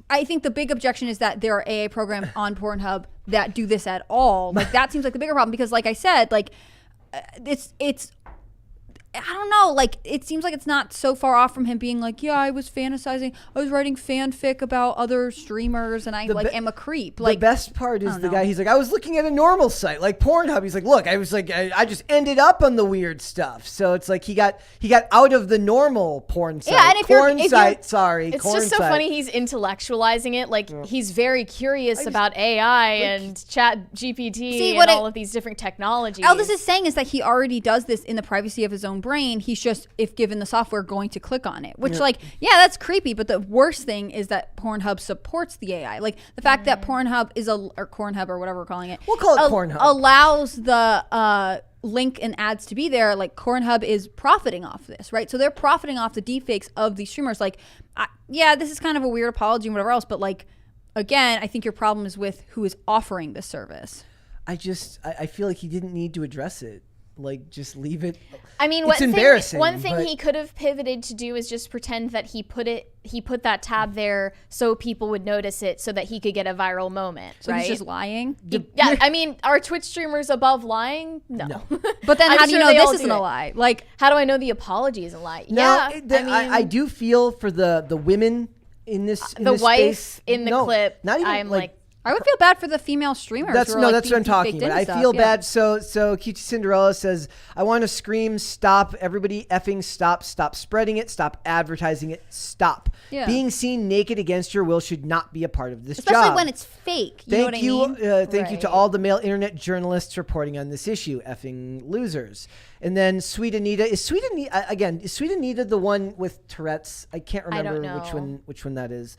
S3: I think the big objection is that there are AA programs on Pornhub that do this at all. Like, that seems like the bigger problem because, like I said, like, it's I don't know, like it seems like it's not so far off from him being like, yeah, I was fantasizing, I was writing fanfic about other streamers and I am a creep. Like
S1: the best part is the guy, he's like, I was looking at a normal site like Pornhub. He's like, look, I was like, I just ended up on the weird stuff. So it's like he got out of the normal porn site.
S2: Yeah, and if
S1: porn
S2: you're,
S1: site, sorry.
S2: It's just so funny he's intellectualizing it. Like he's very curious about AI and Chat GPT and all of these different technologies.
S3: All this is saying is that he already does this in the privacy of his own brain. He's just, if given the software, going to click on it, which that's creepy. But the worst thing is that Pornhub supports the AI. Like the fact that Pornhub is or Cornhub or whatever we're calling it,
S1: we'll call it Pornhub,
S3: allows the link and ads to be there. Like Cornhub is profiting off this, right? So they're profiting off the deepfakes of these streamers. Like, this is kind of a weird apology and whatever else, but like, again, I think your problem is with who is offering this service. I
S1: feel like he didn't need to address it. Like, just leave it.
S2: I mean,
S1: it's embarrassing.
S2: One thing he could have pivoted to do is just pretend that he put that tab there so people would notice it, so that he could get a viral moment.
S3: So
S2: right?
S3: he's just lying.
S2: Yeah, I mean, are Twitch streamers above lying? No.
S3: But then, how do you know this isn't a lie? Like,
S2: how do I know the apology isn't a lie?
S1: No, I do feel for the women in this.
S2: The wife
S1: space.
S2: in the clip.
S1: Not even
S2: I'm like
S3: I would feel bad for the female streamers.
S1: That's what I'm talking about. I feel bad. So Cutie Cinderella says, I want to scream, stop, everybody effing stop spreading it, stop advertising it, stop. Yeah. Being seen naked against your will should not be a part of this job.
S3: Especially when it's fake. You know what I mean?
S1: Thank you to all the male internet journalists reporting on this issue, effing losers. And then Sweet Anita, is Sweet Anita the one with Tourette's? I can't remember which one that is.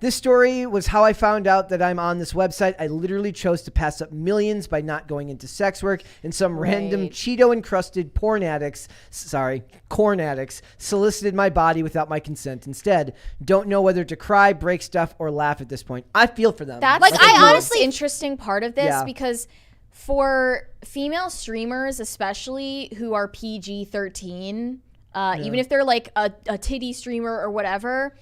S1: This story was how I found out that I'm on this website. I literally chose to pass up millions by not going into sex work, and some random Cheeto-encrusted corn addicts solicited my body without my consent instead. Don't know whether to cry, break stuff, or laugh at this point. I feel for them.
S2: That's I honestly interesting part of this because for female streamers, especially who are PG-13, even if they're like a titty streamer or whatever,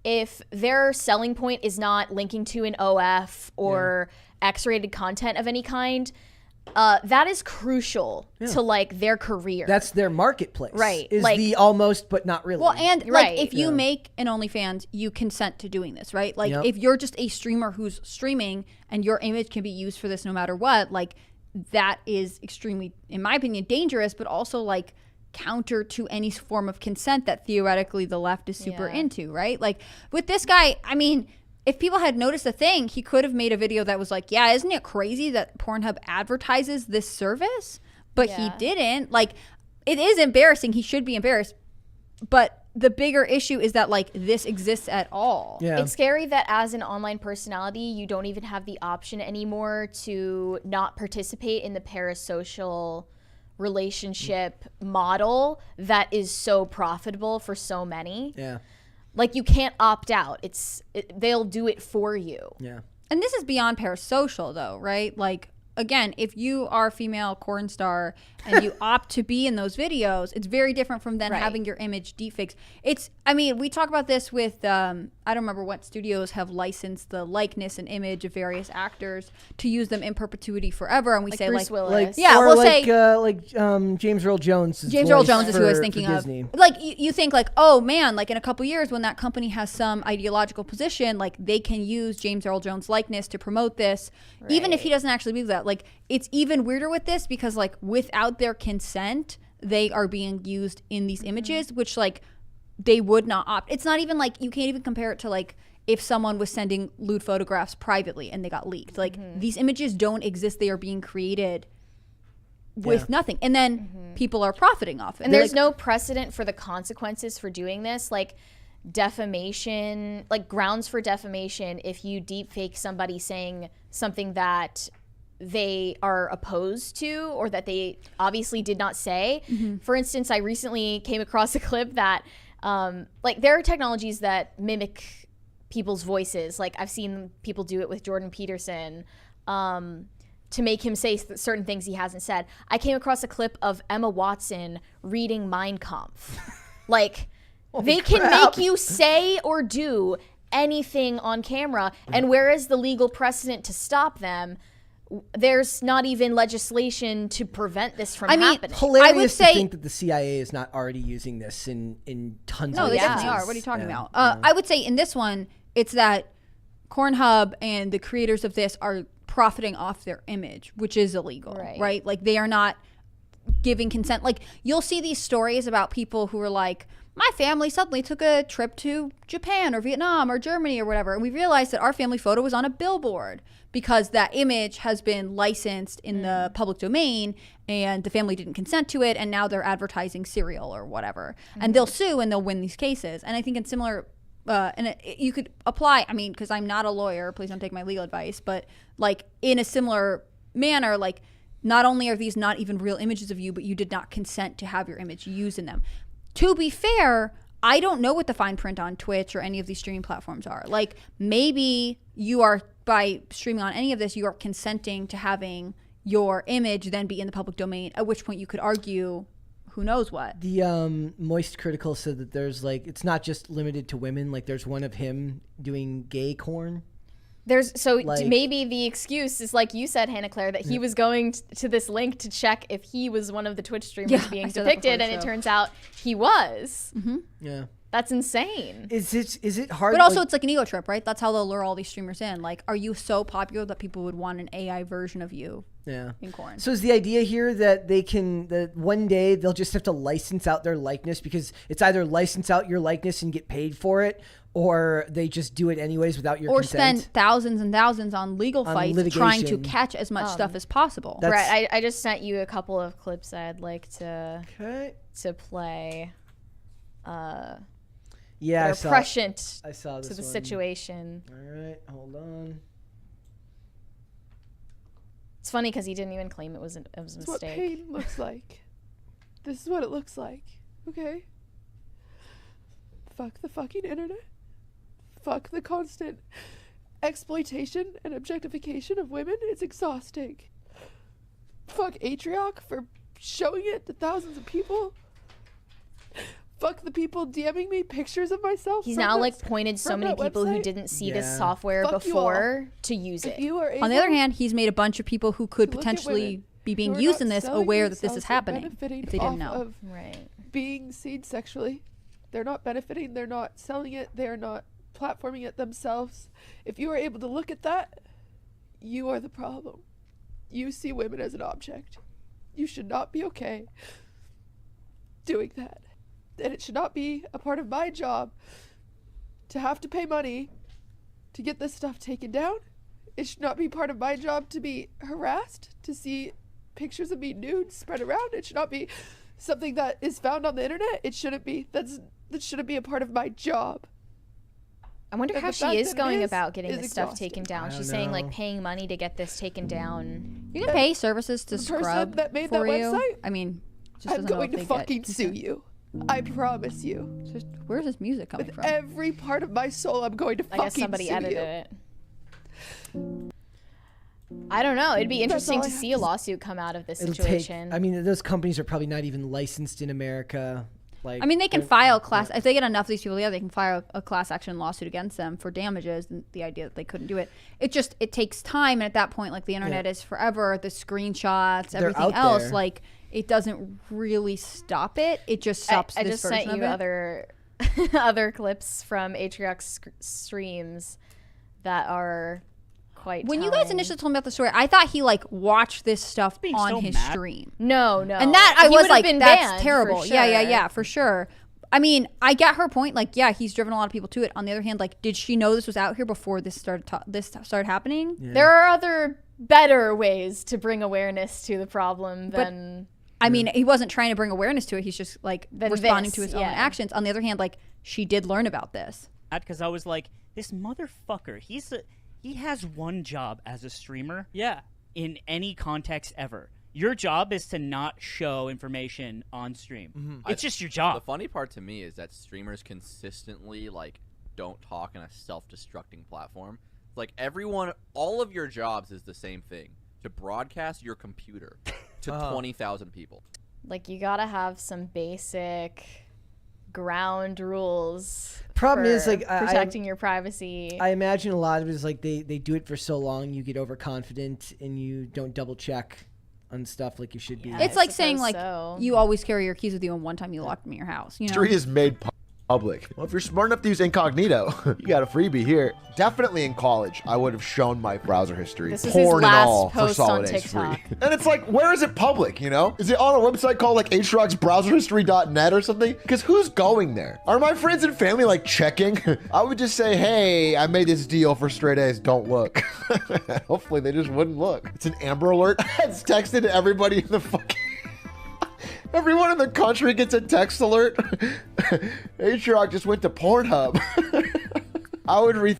S2: if their selling point is not linking to an OF or X-rated content of any kind, that is crucial to like their career.
S1: That's their marketplace,
S2: right?
S1: Is like, the almost, but not really.
S3: Well, and like if you make an OnlyFans, you consent to doing this, right? Like if you're just a streamer who's streaming and your image can be used for this no matter what, like that is extremely, in my opinion, dangerous, but also like counter to any form of consent that theoretically the left is super into, right? Like with this guy, I mean, if people had noticed a thing, he could have made a video that was like, yeah, isn't it crazy that Pornhub advertises this service? But he didn't. Like, it is embarrassing. He should be embarrassed. But the bigger issue is that like this exists at all.
S2: Yeah. It's scary that as an online personality, you don't even have the option anymore to not participate in the parasocial relationship model that is so profitable for so many.
S1: Yeah.
S2: Like you can't opt out. They'll do it for you.
S1: Yeah.
S3: And this is beyond parasocial though, right? Like again, if you are a female porn star and you opt to be in those videos, it's very different from then having your image deepfakes. I mean, we talk about this with, I don't remember what studios have licensed the likeness and image of various actors to use them in perpetuity forever. And we say
S2: Bruce Willis.
S1: James Earl Jones.
S3: James Earl Jones is who I was thinking of.
S1: Disney.
S3: Like you think like, oh man, like in a couple years when that company has some ideological position, like they can use James Earl Jones' likeness to promote this, even if he doesn't actually believe that. Like it's even weirder with this because like without their consent, they are being used in these images, which like they would not opt. It's not even like, you can't even compare it to like if someone was sending lewd photographs privately and they got leaked. Like these images don't exist. They are being created with nothing. And then people are profiting off it.
S2: And there's no precedent for the consequences for doing this. Like defamation, like grounds for defamation if you deepfake somebody saying something that they are opposed to or that they obviously did not say. For instance, I recently came across a clip that like there are technologies that mimic people's voices. Like I've seen people do it with Jordan Peterson to make him say certain things he hasn't said. I came across a clip of Emma Watson reading Mein Kampf. Like they can make you say or do anything on camera, and whereas the legal precedent to stop them, there's not even legislation to prevent this from happening.
S1: Hilarious I would say, to think that the CIA is not already using this in tons of
S3: cases. No, they definitely are. What are you talking about? I would say in this one, it's that Pornhub and the creators of this are profiting off their image, which is illegal, right? Like they are not giving consent. Like you'll see these stories about people who are like, my family suddenly took a trip to Japan or Vietnam or Germany or whatever, and we realized that our family photo was on a billboard because that image has been licensed in the public domain and the family didn't consent to it, and now they're advertising cereal or whatever. And they'll sue and they'll win these cases. And I think in similar, you could apply, I mean, because I'm not a lawyer, please don't take my legal advice, but like in a similar manner, like not only are these not even real images of you, but you did not consent to have your image used in them. To be fair, I don't know what the fine print on Twitch or any of these streaming platforms are. Like maybe you are, by streaming on any of this, you are consenting to having your image then be in the public domain, at which point you could argue who knows what.
S1: The Moist Critical said that there's like, it's not just limited to women. Like there's one of him doing gay corn.
S2: There's maybe the excuse is like you said, Hannah Claire, that he was going to this link to check if he was one of the Twitch streamers being depicted, and it turns out he was.
S1: Yeah,
S2: that's insane.
S1: Is it hard?
S3: But also, it's like an ego trip, right? That's how they'll lure all these streamers in. Like, are you so popular that people would want an AI version of you?
S1: Yeah.
S3: In corn.
S1: So is the idea here that that one day they'll just have to license out their likeness, because it's either license out your likeness and get paid for it, or they just do it anyways without your consent?
S3: Or spend thousands and thousands on legal fights trying to catch as much stuff as possible.
S2: Right. I just sent you a couple of clips I'd like to play.
S1: Yeah,
S2: they're prescient
S1: I saw this
S2: to the
S1: one.
S2: Situation.
S1: All right, hold on.
S2: It's funny because he didn't even claim it was a mistake.
S9: This is what pain looks like. This is what it looks like. Okay? Fuck the fucking internet. Fuck the constant exploitation and objectification of women. It's exhausting. Fuck Atrioc for showing it to thousands of people. Fuck the people DMing me pictures of myself.
S2: He's now like pointed so many people who didn't see this software before to use it.
S3: On the other hand, he's made a bunch of people who could potentially be being used in this aware that this is happening if they didn't know.
S2: Right.
S9: Being seen sexually. They're not benefiting. They're not selling it. They're not platforming it themselves. If you are able to look at that, you are the problem. You see women as an object. You should not be okay doing that. And it should not be a part of my job to have to pay money to get this stuff taken down. It should not be part of my job to be harassed, to see pictures of me nude spread around. It should not be something that is found on the internet. It shouldn't be. That shouldn't be a part of my job.
S2: I wonder how she is going about getting this stuff taken down. She's saying like paying money to get this taken down.
S3: You can pay services to scrub
S9: that made
S3: for
S9: that
S3: you.
S9: Website,
S3: I mean,
S9: I'm going to fucking sue you. I promise you.
S3: Just, where's this music coming
S9: from?
S3: With
S9: every part of my soul, I'm going to fucking sue you.
S2: I guess somebody edited it. I don't know. It'd be interesting to see a lawsuit come out of this situation.
S1: I mean, those companies are probably not even licensed in America. Like,
S3: I mean, they can file class if they get enough of these people. Yeah, they can file a class action lawsuit against them for damages. And the idea that they couldn't do it, it takes time. And at that point, like the internet is forever. The screenshots, everything else, like it doesn't really stop it. It just stops.
S2: I just sent you other clips from Atrioc's streams that are quite.
S3: When you guys initially told me about the story, I thought he like watched this stuff on his stream.
S2: No,
S3: and that I was like, that's terrible.
S2: Sure.
S3: Yeah, for sure. I mean, I get her point. Like, yeah, he's driven a lot of people to it. On the other hand, like, did she know this was out here before this started happening?
S2: Yeah. There are other better ways to bring awareness to the problem than...
S3: I mean, he wasn't trying to bring awareness to it. He's just, like, responding to his own actions. On the other hand, like, she did learn about this.
S10: Because I was like, this motherfucker, he has one job as a streamer.
S11: Yeah.
S10: In any context ever. Your job is to not show information on stream. Mm-hmm. It's just your job.
S12: The funny part to me is that streamers consistently, like, don't talk in a self-destructing platform. Like, all of your jobs is the same thing. To broadcast your computer to 20,000 people.
S2: Like, you gotta have some basic ground rules.
S1: Problem is, like,
S2: protecting your privacy.
S1: I imagine a lot of it is like they do it for so long, you get overconfident and you don't double check on stuff like you should be.
S3: It's like saying, like, you always carry your keys with you, and one time you locked them in your house. You know?
S8: History is made public. Well, if you're smart enough to use incognito, you got a freebie here. Definitely in college, I would have shown my browser history.
S2: This is his last post on TikTok.
S8: And it's like, where is it public, you know? Is it on a website called, like, hrocksbrowserhistory.net or something? Because who's going there? Are my friends and family, like, checking? I would just say, hey, I made this deal for straight A's. Don't look. Hopefully they just wouldn't look. It's an Amber Alert. It's texted to everybody in the fucking... Everyone in the country gets a text alert. H-Rock just went to Pornhub. I would rethink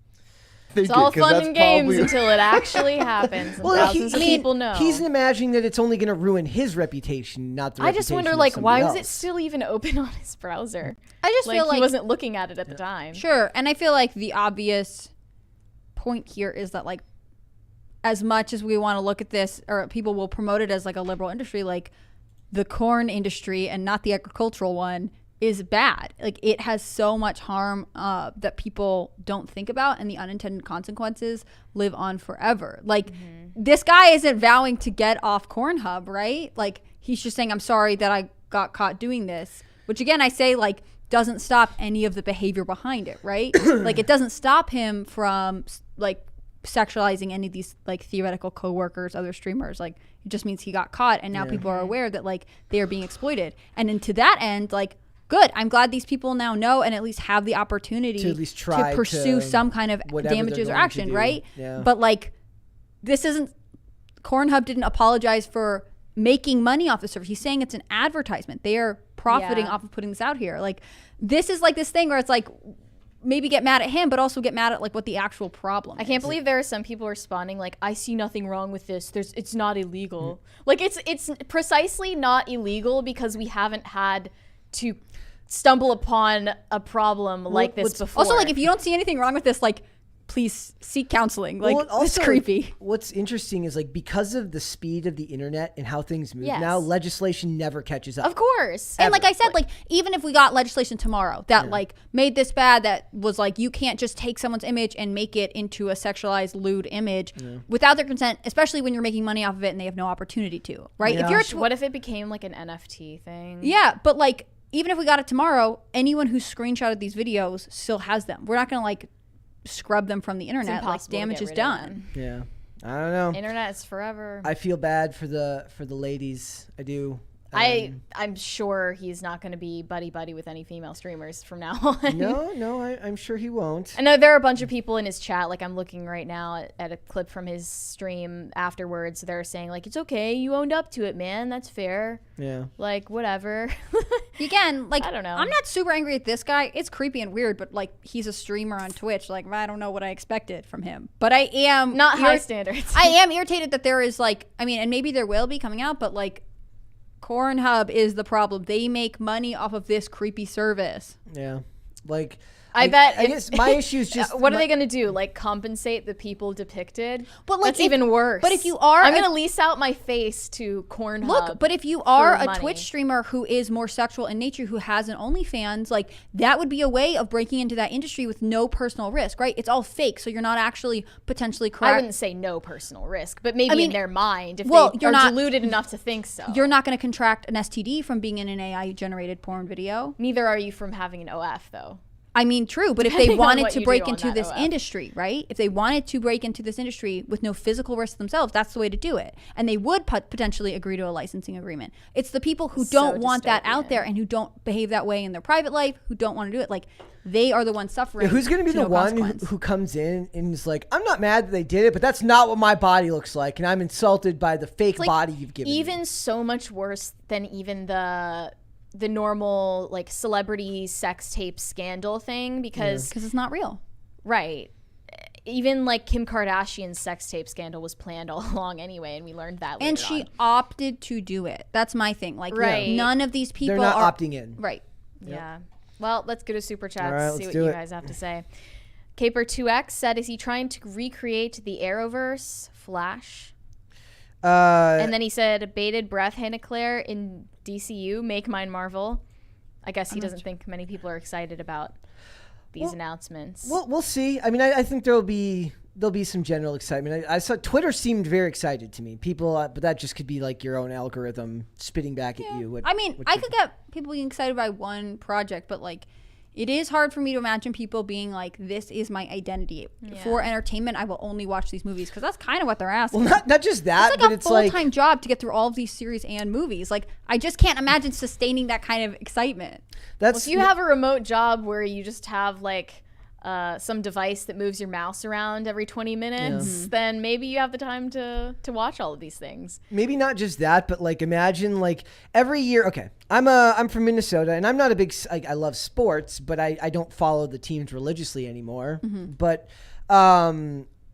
S2: it's all fun and games until it actually happens. And thousands of people know.
S1: He's imagining that it's only going to ruin his reputation, not the reputation.
S2: I just wonder, like, why was it still even open on his browser?
S3: I just feel like
S2: he wasn't looking at it at the time.
S3: Sure, and I feel like the obvious point here is that, like, as much as we want to look at this, or people will promote it as like a liberal industry, like, the corn industry and not the agricultural one is bad. Like, it has so much harm that people don't think about, and the unintended consequences live on forever. Like, this guy isn't vowing to get off Cornhub, right? Like, he's just saying, I'm sorry that I got caught doing this, which again, I say, like, doesn't stop any of the behavior behind it, right? Like, it doesn't stop him from, like, sexualizing any of these, like, theoretical coworkers, other streamers. Like, it just means he got caught, and now people are aware that, like, they are being exploited. And then to that end, like, good, I'm glad these people now know and at least have the opportunity
S1: to at least try
S3: to pursue some kind of damages or action, right? Yeah. But, like, this isn't, Cornhub didn't apologize for making money off the service. He's saying it's an advertisement. They are profiting off of putting this out here. Like, this is like this thing where it's like, maybe get mad at him, but also get mad at, like, what the actual problem is.
S2: I can't believe there are some people responding like, I see nothing wrong with this. It's not illegal. Like, it's precisely not illegal because we haven't had to stumble upon a problem like this before.
S3: Also, like, if you don't see anything wrong with this, like, please seek counseling. Like, it's creepy.
S1: What's interesting is, like, because of the speed of the internet and how things move now, legislation never catches up.
S3: Of course. And like I said, like, even if we got legislation tomorrow that like made this bad, that was like, you can't just take someone's image and make it into a sexualized lewd image without their consent, especially when you're making money off of it and they have no opportunity to, right?
S2: If you're what if it became like an NFT thing?
S3: Yeah, but like, even if we got it tomorrow, anyone who screenshotted these videos still has them. We're not going to, like, scrub them from the internet. Like, damage is done.
S1: Yeah, I don't know.
S2: Internet is forever.
S1: I feel bad for the ladies. I do.
S2: I'm sure he's not going to be buddy with any female streamers from now on.
S1: No, I'm sure he won't.
S2: I know there are a bunch of people in his chat. Like, I'm looking right now at a clip from his stream afterwards. They're saying, like, it's okay, you owned up to it, man. That's fair.
S1: Yeah.
S2: Like, whatever.
S3: Again, like,
S2: I don't know.
S3: I'm not super angry at this guy. It's creepy and weird, but, like, he's a streamer on Twitch. Like, I don't know what I expected from him. But I am
S2: not high standards.
S3: I am irritated that there is, like, I mean, and maybe there will be coming out, but, like, Cornhub is the problem. They make money off of this creepy service.
S1: Yeah. Like,
S2: I bet.
S1: I guess my issue is just
S2: what are they going to do? Like, compensate the people depicted?
S3: But, like,
S2: that's even worse.
S3: But if you are,
S2: I'm going to lease out my face to Cornhub.
S3: Look, but if you are a Twitch streamer who is more sexual in nature, who has an OnlyFans, like, that would be a way of breaking into that industry with no personal risk, right? It's all fake, so you're not actually potentially correct.
S2: I wouldn't say no personal risk, but maybe in their mind, if they are deluded enough to think so.
S3: You're not going to contract an STD from being in an AI-generated porn video.
S2: Neither are you from having an OF, though.
S3: I mean, true, but if they wanted to break into this industry, right? If they wanted to break into this industry with no physical risk themselves, that's the way to do it. And they would potentially agree to a licensing agreement. It's the people who don't want that out there and who don't behave that way in their private life, who don't want to do it. Like, they are the ones suffering.
S1: Yeah, who's going to be the one who comes in and is like, I'm not mad that they did it, but that's not what my body looks like, and I'm insulted by the fake body you've given me.
S2: Even so much worse than even the normal like celebrity sex tape scandal thing, because
S3: it's not real.
S2: Right. Even like Kim Kardashian's sex tape scandal was planned all along anyway, and we learned that later
S3: and she opted to do it. That's my thing. Like, none of these people
S1: they're not opting in.
S3: Right.
S2: Yeah. Well, let's go to Super Chats,
S1: right,
S2: see what you guys have to say. Caper2X said, is he trying to recreate the Arrowverse Flash? And then he said, bated breath, Hannah Claire in DCU, make mine Marvel. I guess he doesn't think many people are excited about these announcements.
S1: We'll see. I mean, I think there'll be some general excitement. I saw Twitter seemed very excited to me. People, but that just could be like your own algorithm spitting back at you.
S3: I could get people being excited by one project, but like, it is hard for me to imagine people being like, this is my identity. For entertainment, I will only watch these movies, because that's kind of what they're asking.
S1: Well, not just that,
S3: but it's like a full-time job to get through all of these series and movies. Like, I just can't imagine sustaining that kind of excitement.
S2: If you have a remote job where you just have like some device that moves your mouse around every 20 minutes, then maybe you have the time to watch all of these things.
S1: Maybe not just that, but like, imagine like every year. Okay, I'm from Minnesota, and I'm not a big, like, I love sports, but I don't follow the teams religiously anymore. But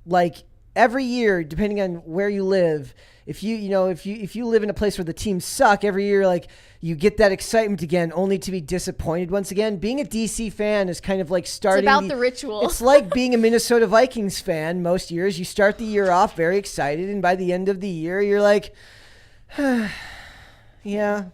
S1: like every year, depending on where you live, if you live in a place where the teams suck, every year, like, you get that excitement again, only to be disappointed once again. Being a DC fan is kind of like starting.
S2: It's about the ritual.
S1: It's like being a Minnesota Vikings fan. Most years, you start the year off very excited, and by the end of the year, you're like, yeah.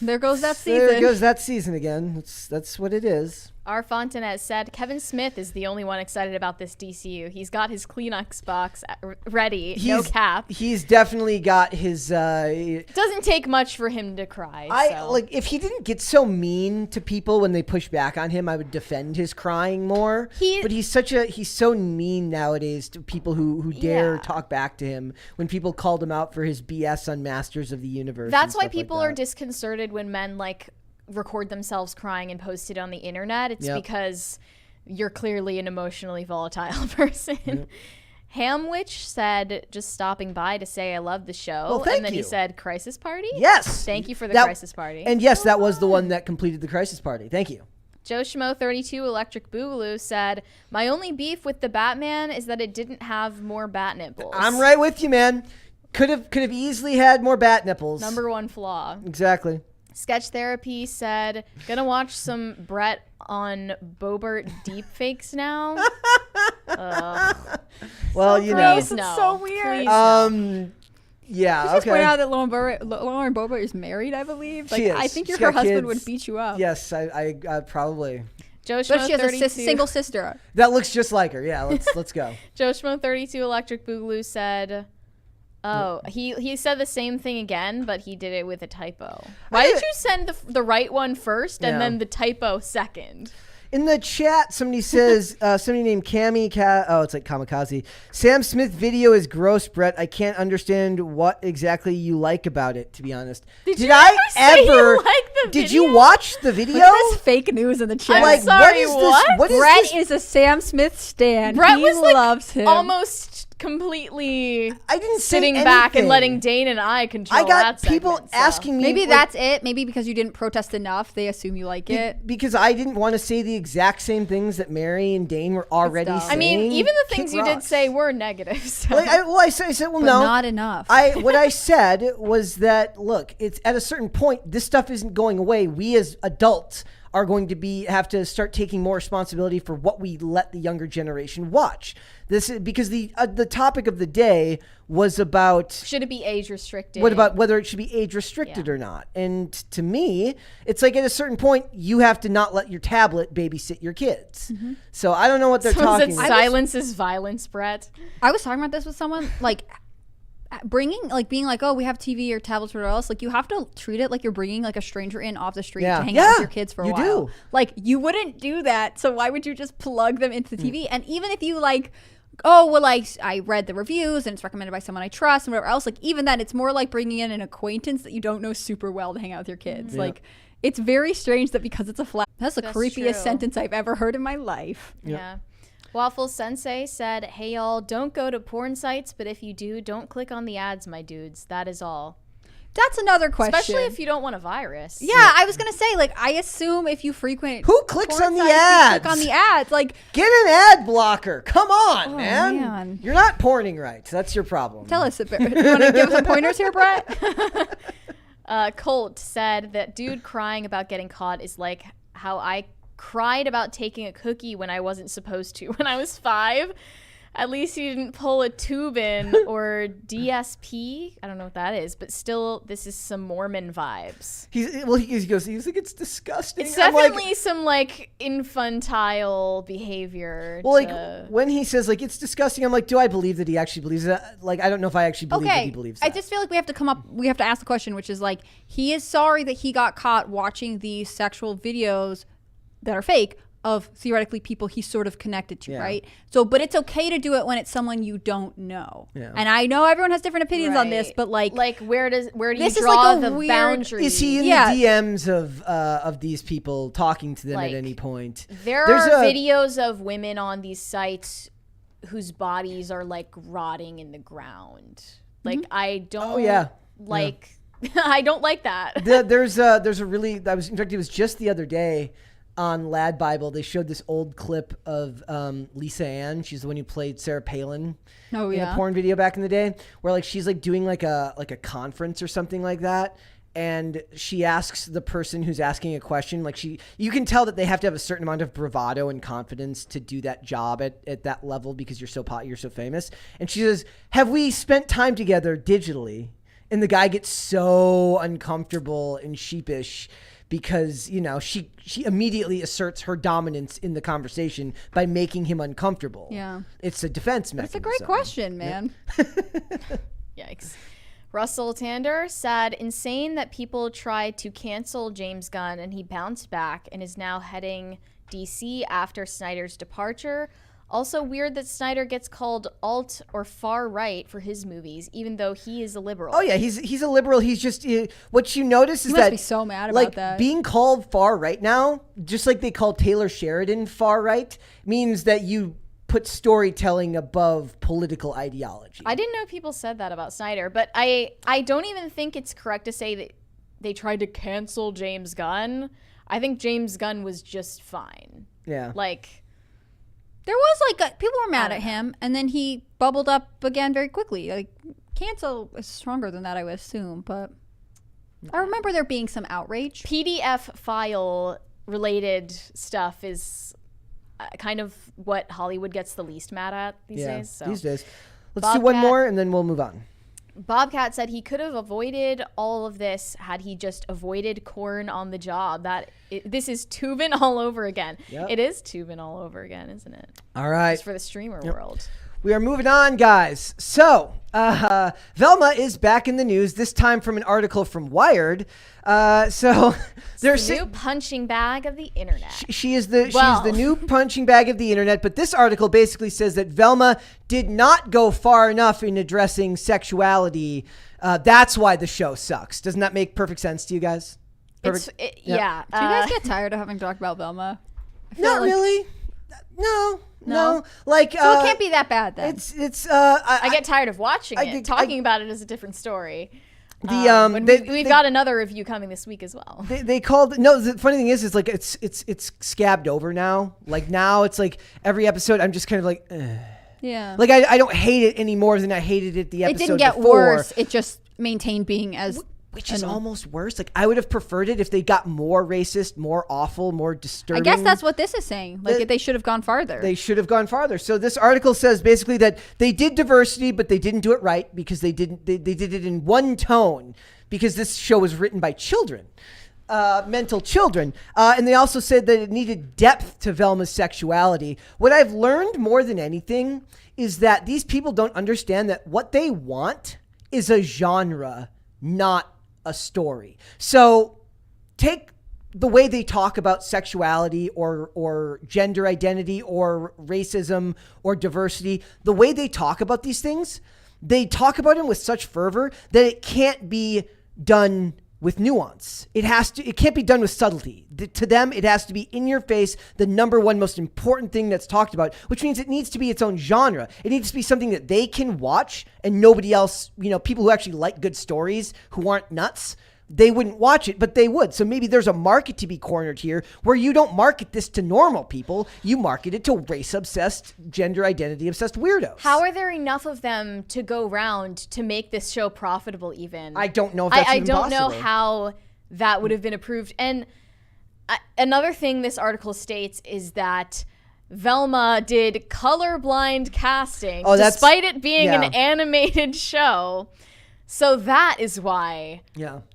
S3: There goes that season.
S1: There goes that season again. That's what it is.
S2: Our Fontanet said, Kevin Smith is the only one excited about this DCU. He's got his Kleenex box ready, no cap.
S1: He's definitely got his...
S2: Doesn't take much for him to cry.
S1: Like, if he didn't get so mean to people when they push back on him, I would defend his crying more. But he's so mean nowadays to people who dare talk back to him when people called him out for his BS on Masters of the Universe.
S2: That's why people are disconcerted when men, like, record themselves crying and post it on the internet. It's because you're clearly an emotionally volatile person. Hamwich said, just stopping by to say I love the show.
S1: Well, thank
S2: and then
S1: you.
S2: He said, Crisis Party?
S1: Yes.
S2: Thank you for the Crisis Party.
S1: And yes, that was the one that completed the Crisis Party. Thank you.
S2: Joe Schmo 32 Electric Boogaloo said, my only beef with the Batman is that it didn't have more bat nipples.
S1: I'm right with you, man. Could have easily had more bat nipples.
S2: Number one flaw.
S1: Exactly.
S2: Sketch Therapy said, gonna watch some Brett on Bobert Deepfakes now.
S1: Well,
S3: so gross. It's so weird.
S1: Yeah,
S3: just point out that Lauren Bobert is married, I believe. Like, I think her husband would beat you up.
S1: Yes, I probably.
S2: Joe Schmo
S3: but she has a single sister.
S1: That looks just like her. Yeah, let's go.
S2: Joe Schmo 32 Electric Boogaloo said, oh, he said the same thing again, but he did it with a typo. Why did you send the right one first and then the typo second?
S1: In the chat, somebody says, somebody named it's like Kamikaze. Sam Smith video is gross, Brett. I can't understand what exactly you like about it, to be honest.
S2: Did I ever like the
S1: Did
S2: video?
S1: You watch the video?
S3: Look at this fake news in the chat.
S2: I'm sorry, what?
S3: Brett is a Sam Smith stan.
S2: Brett
S3: he
S2: was
S3: loves him.
S2: Almost completely
S1: I didn't
S2: sitting
S1: say
S2: back and
S1: anything.
S2: letting Dane and I control
S1: I got
S2: that
S1: people
S2: segment,
S1: asking me.
S3: Maybe that's it. Maybe because you didn't protest enough, they assume you like it.
S1: Because I didn't want to say the exact same things that Mary and Dane were already saying.
S2: I mean, even the things you did say were negative. So.
S1: I said, well,
S3: but
S1: no.
S3: not enough.
S1: What I said was that, look, it's at a certain point, this stuff isn't going away. We as adults are going to have to start taking more responsibility for what we let the younger generation watch. This is because the topic of the day was about
S2: should it be age restricted?
S1: What about whether it should be age restricted or not? And to me, it's like at a certain point you have to not let your tablet babysit your kids. Mm-hmm. So I don't know what they're talking about.
S2: Silence is violence, Brett.
S3: I was talking about this with someone like being like, oh, we have TV or tablets or whatever else. Like, you have to treat it like you're bringing like a stranger in off the street to hang out with your kids for a while. You do. Like, you wouldn't do that. So why would you just plug them into the TV? And even if you like, oh, well, I read the reviews and it's recommended by someone I trust and whatever else. Like, even then, it's more like bringing in an acquaintance that you don't know super well to hang out with your kids. Like, it's very strange that because it's a flat. That's the creepiest sentence I've ever heard in my life.
S2: Yeah. Waffle Sensei said, hey, y'all, don't go to porn sites, but if you do, don't click on the ads, my dudes. That is all.
S3: That's another question.
S2: Especially if you don't want a virus.
S3: Yeah, I was going to say, like, I assume if you frequent
S1: who clicks on the
S3: sites,
S1: ads?
S3: click on the ads. Like,
S1: get an ad blocker. Come on, man. You're not porning right. That's your problem.
S3: Tell us. You want to give us some pointers here, Brett?
S2: Colt said that dude crying about getting caught is like how I cried about taking a cookie when I wasn't supposed to when I was 5. At least he didn't pull a tube-in or DSP. I don't know what that is, but still, this is some Mormon vibes.
S1: He goes, he's like, it's disgusting.
S2: It's definitely some, like, infantile behavior.
S1: Well, like, when he says, like, it's disgusting, I'm like, do I believe that he actually believes that? Like, I don't know if I actually believe that he believes that.
S3: I just feel like we have to ask the question, which is, like, he is sorry that he got caught watching these sexual videos that are fake of theoretically people he's sort of connected to, right? So, but it's okay to do it when it's someone you don't know. Yeah. And I know everyone has different opinions on this, but like
S2: where do you draw the boundary?
S1: Is he in the DMs of these people talking to them at any point?
S2: There are videos of women on these sites whose bodies are like rotting in the ground. Like I don't I don't like that.
S1: There's a really in fact it was just the other day on Lad Bible, they showed this old clip of Lisa Ann. She's the one who played Sarah Palin in a porn video back in the day, where like she's like doing like a conference or something like that, and she asks the person who's asking a question, like you can tell that they have to have a certain amount of bravado and confidence to do that job at that level because you're so famous. And she says, "Have we spent time together digitally?" And the guy gets so uncomfortable and sheepish, because, you know, she immediately asserts her dominance in the conversation by making him uncomfortable. Yeah. It's a defense mechanism.
S3: That's a great question, man.
S2: Yikes. Russell Tander said, insane that people tried to cancel James Gunn and he bounced back and is now heading DC after Snyder's departure. Also weird that Snyder gets called alt or far right for his movies, even though he is a liberal.
S1: Oh yeah, he's a liberal. He's just what you notice is
S3: he
S1: that
S3: must be so mad about that.
S1: Being called far right now, just like they called Taylor Sheridan far right, means that you put storytelling above political ideology.
S2: I didn't know people said that about Snyder, but I don't even think it's correct to say that they tried to cancel James Gunn. I think James Gunn was just fine.
S1: Yeah.
S2: Like,
S3: there was like people were mad at him, and then he bubbled up again very quickly. Like, cancel is stronger than that, I would assume, but I remember there being some outrage.
S2: PDF file related stuff is kind of what Hollywood gets the least mad at these days. So
S1: these days. Let's do one more and then we'll move on.
S2: Bobcat said he could have avoided all of this had he just avoided corn on the job. This is Tubin all over again. Yep. It is Tubin all over again, isn't it?
S1: All right.
S2: It's for the streamer world.
S1: We are moving on, guys. So, Velma is back in the news, this time from an article from Wired. There's
S2: the new punching bag of the internet.
S1: She's the new punching bag of the internet, but this article basically says that Velma did not go far enough in addressing sexuality. That's why the show sucks. Doesn't that make perfect sense to you guys?
S2: Yeah.
S3: Do you guys get tired of having talked about Velma?
S1: Not really. No. Like,
S3: so it can't be that bad then.
S2: I get tired of watching it. Talking about it is a different story. We've got another review coming this week as well.
S1: They called the funny thing is like it's scabbed over now. Like now it's like every episode I'm just kind of like
S3: yeah.
S1: Like I don't hate it any more than I hated it the episode before.
S3: It didn't get worse. It just maintained being as
S1: which is almost worse. Like I would have preferred it if they got more racist, more awful, more disturbing.
S3: I guess that's what this is saying. Like they should have gone farther.
S1: They should have gone farther. So this article says basically that they did diversity, but they didn't do it right because they did it in one tone because this show was written by children. Mental children. And they also said that it needed depth to Velma's sexuality. What I've learned more than anything is that these people don't understand that what they want is a genre, not a story. So take the way they talk about sexuality or gender identity or racism or diversity, the way they talk about these things, they talk about them with such fervor that it can't be done with nuance. It can't be done with subtlety. To them, it has to be in your face, the number one most important thing that's talked about, which means it needs to be its own genre. It needs to be something that they can watch and nobody else, people who actually like good stories, who aren't nuts, they wouldn't watch it, but they would. So maybe there's a market to be cornered here where you don't market this to normal people. You market it to race-obsessed, gender identity-obsessed weirdos.
S2: How are there enough of them to go round to make this show profitable even?
S1: I don't know if that's even possible.
S2: I don't know how that would have been approved. And another thing this article states is that Velma did colorblind casting despite it being an animated show. So that is why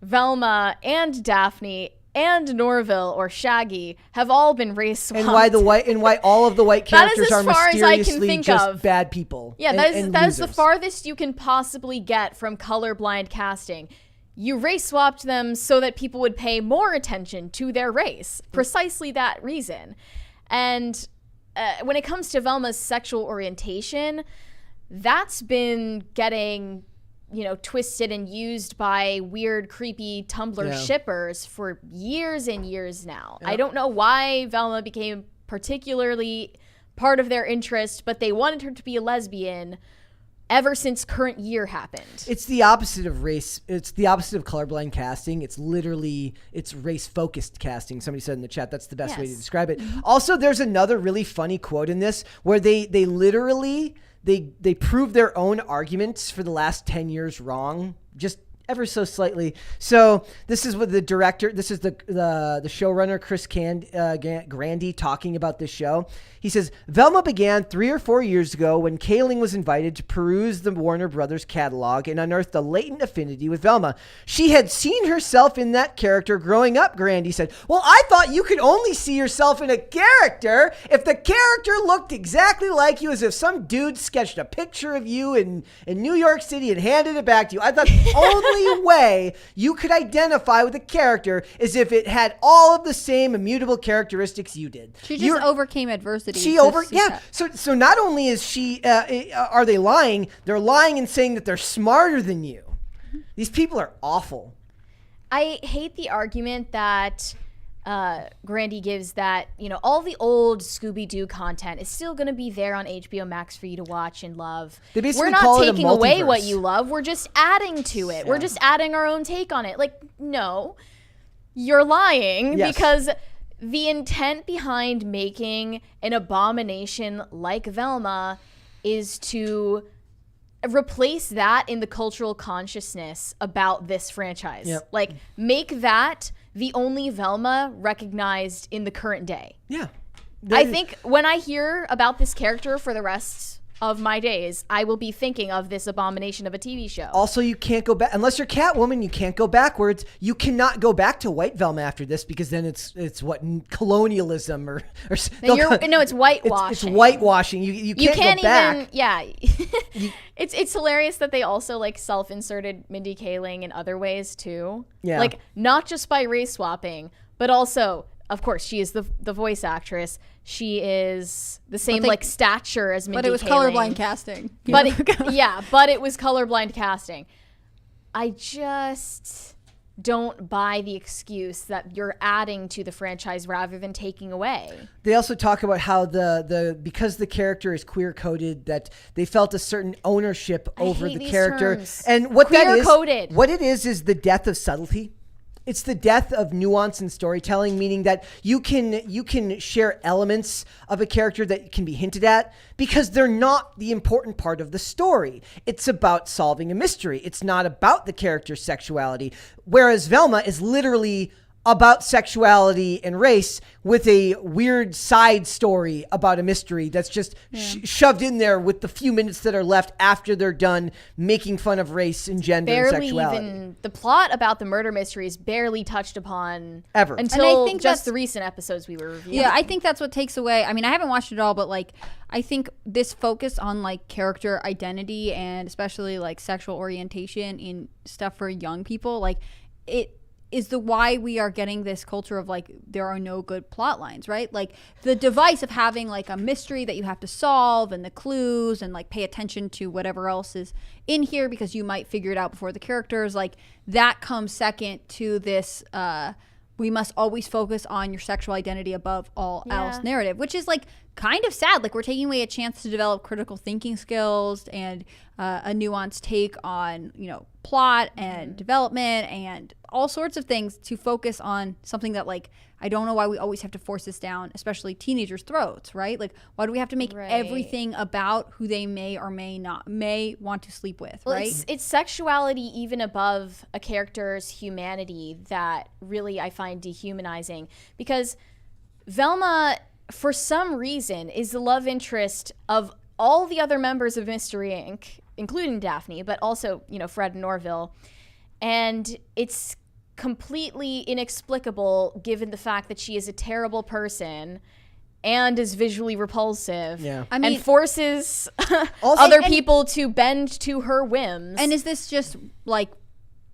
S2: Velma and Daphne and Norville or Shaggy have all been race swapped.
S1: And why all of the white characters are mysteriously just bad people.
S2: Yeah, that is the farthest you can possibly get from colorblind casting. You race swapped them so that people would pay more attention to their race. Precisely that reason. And when it comes to Velma's sexual orientation, that's been getting twisted and used by weird, creepy Tumblr shippers for years and years now. I don't know why Velma became particularly part of their interest, but they wanted her to be a lesbian ever since Current Year happened.
S1: It's the opposite of race. It's the opposite of colorblind casting. It's race-focused casting. Somebody said in the chat, that's the best way to describe it. Also, there's another really funny quote in this where they literally... They prove their own arguments for the last 10 years wrong, just ever so slightly. So this is what the director, this is the showrunner, Chris Grandy, talking about this show. He says, Velma began 3 or 4 years ago when Kaling was invited to peruse the Warner Brothers catalog and unearthed a latent affinity with Velma. She had seen herself in that character growing up, Grandy said. Well, I thought you could only see yourself in a character if the character looked exactly like you, as if some dude sketched a picture of you in New York City and handed it back to you. I thought the only way you could identify with a character is if it had all of the same immutable characteristics you did.
S3: She just overcame adversity.
S1: So not only is she are they lying, they're lying and saying that they're smarter than you. These people are awful.
S2: I hate the argument that Grandy gives that all the old Scooby-Doo content is still going to be there on HBO Max for you to watch and love. We're not taking away what you love, we're just adding to it. We're just adding our own take on it. Like, no, you're lying because the intent behind making an abomination like Velma is to replace that in the cultural consciousness about this franchise. Like, make that the only Velma recognized in the current day. I think when I hear about this character for the rest of my days, I will be thinking of this abomination of a TV show.
S1: Also, you can't go back unless you're Catwoman. You can't go backwards. You cannot go back to white Velma after this because then it's what, colonialism or
S2: it's whitewashing.
S1: It's whitewashing. You can't go back.
S2: It's hilarious that they also like self-inserted Mindy Kaling in other ways too. Like, not just by race swapping, but also, of course, she is the voice actress. She is the same stature as Mindy Kaling.
S3: But it was colorblind casting.
S2: But it was colorblind casting. I just don't buy the excuse that you're adding to the franchise rather than taking away.
S1: They also talk about how because the character is queer coded, that they felt a certain ownership over the character.
S2: Terms.
S1: And what
S2: Queer-coded.
S1: What it is the death of subtlety. It's the death of nuance and storytelling, meaning that you can share elements of a character that can be hinted at because they're not the important part of the story. It's about solving a mystery. It's not about the character's sexuality. Whereas Velma is literally about sexuality and race with a weird side story about a mystery that's just shoved in there with the few minutes that are left after they're done making fun of race and gender and sexuality.
S2: Even the plot about the murder mystery is barely touched upon
S1: ever
S2: until just the recent episodes we were reviewing.
S3: Yeah, I think that's what takes away. I mean, I haven't watched it all, but like I think this focus on like character identity and especially like sexual orientation in stuff for young people, like it is the why we are getting this culture of like there are no good plot lines, right? Like the device of having like a mystery that you have to solve and the clues and like pay attention to whatever else is in here because you might figure it out before the characters, like that comes second to this we must always focus on your sexual identity above all else narrative, which is like kind of sad. Like we're taking away a chance to develop critical thinking skills and a nuanced take on, you know, plot and development and all sorts of things to focus on something that like, I don't know why we always have to force this down, especially teenagers' throats, right? Like, why do we have to make everything about who they may or may want to sleep with, right?
S2: It's sexuality even above a character's humanity that really I find dehumanizing, because Velma, for some reason, is the love interest of all the other members of Mystery Inc., including Daphne, but also, you know, Fred and Norville. And it's completely inexplicable given the fact that she is a terrible person and is visually repulsive and forces other people to bend to her whims.
S3: And is this just like,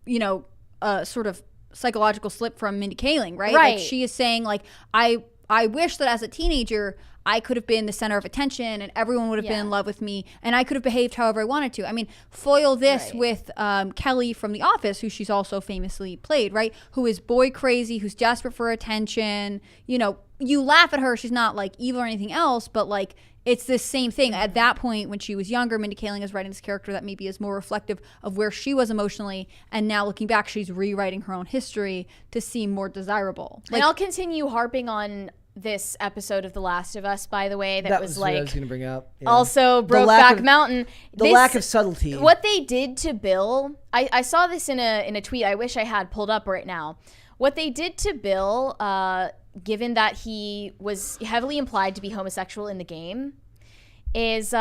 S3: you know, a sort of psychological slip from Mindy Kaling, right? Like she is saying like, I wish that as a teenager I could have been the center of attention and everyone would have been in love with me and I could have behaved however I wanted to. I mean, foil this with Kelly from The Office, who she's also famously played, right? Who is boy crazy, who's desperate for attention. You know, you laugh at her. She's not like evil or anything else, but like it's this same thing. At that point, when she was younger, Mindy Kaling is writing this character that maybe is more reflective of where she was emotionally. And now looking back, she's rewriting her own history to seem more desirable.
S2: Like, and I'll continue harping on this episode of The Last of Us, by the way, that was like,
S1: what I was going to bring up. Yeah.
S2: Also Brokeback Mountain.
S1: The lack of subtlety.
S2: What they did to Bill, I saw this in a tweet I wish I had pulled up right now. What they did to Bill, given that he was heavily implied to be homosexual in the game, is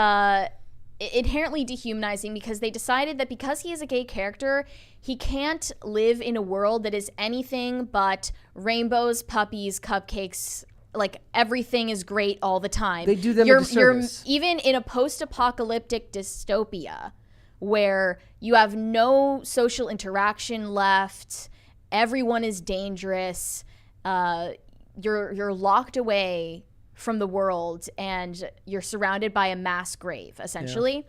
S2: inherently dehumanizing, because they decided that because he is a gay character, he can't live in a world that is anything but rainbows, puppies, cupcakes. Like everything is great all the time.
S1: They do them a disservice.
S2: You're even in a post-apocalyptic dystopia where you have no social interaction left. Everyone is dangerous. You're locked away from the world and you're surrounded by a mass grave, essentially.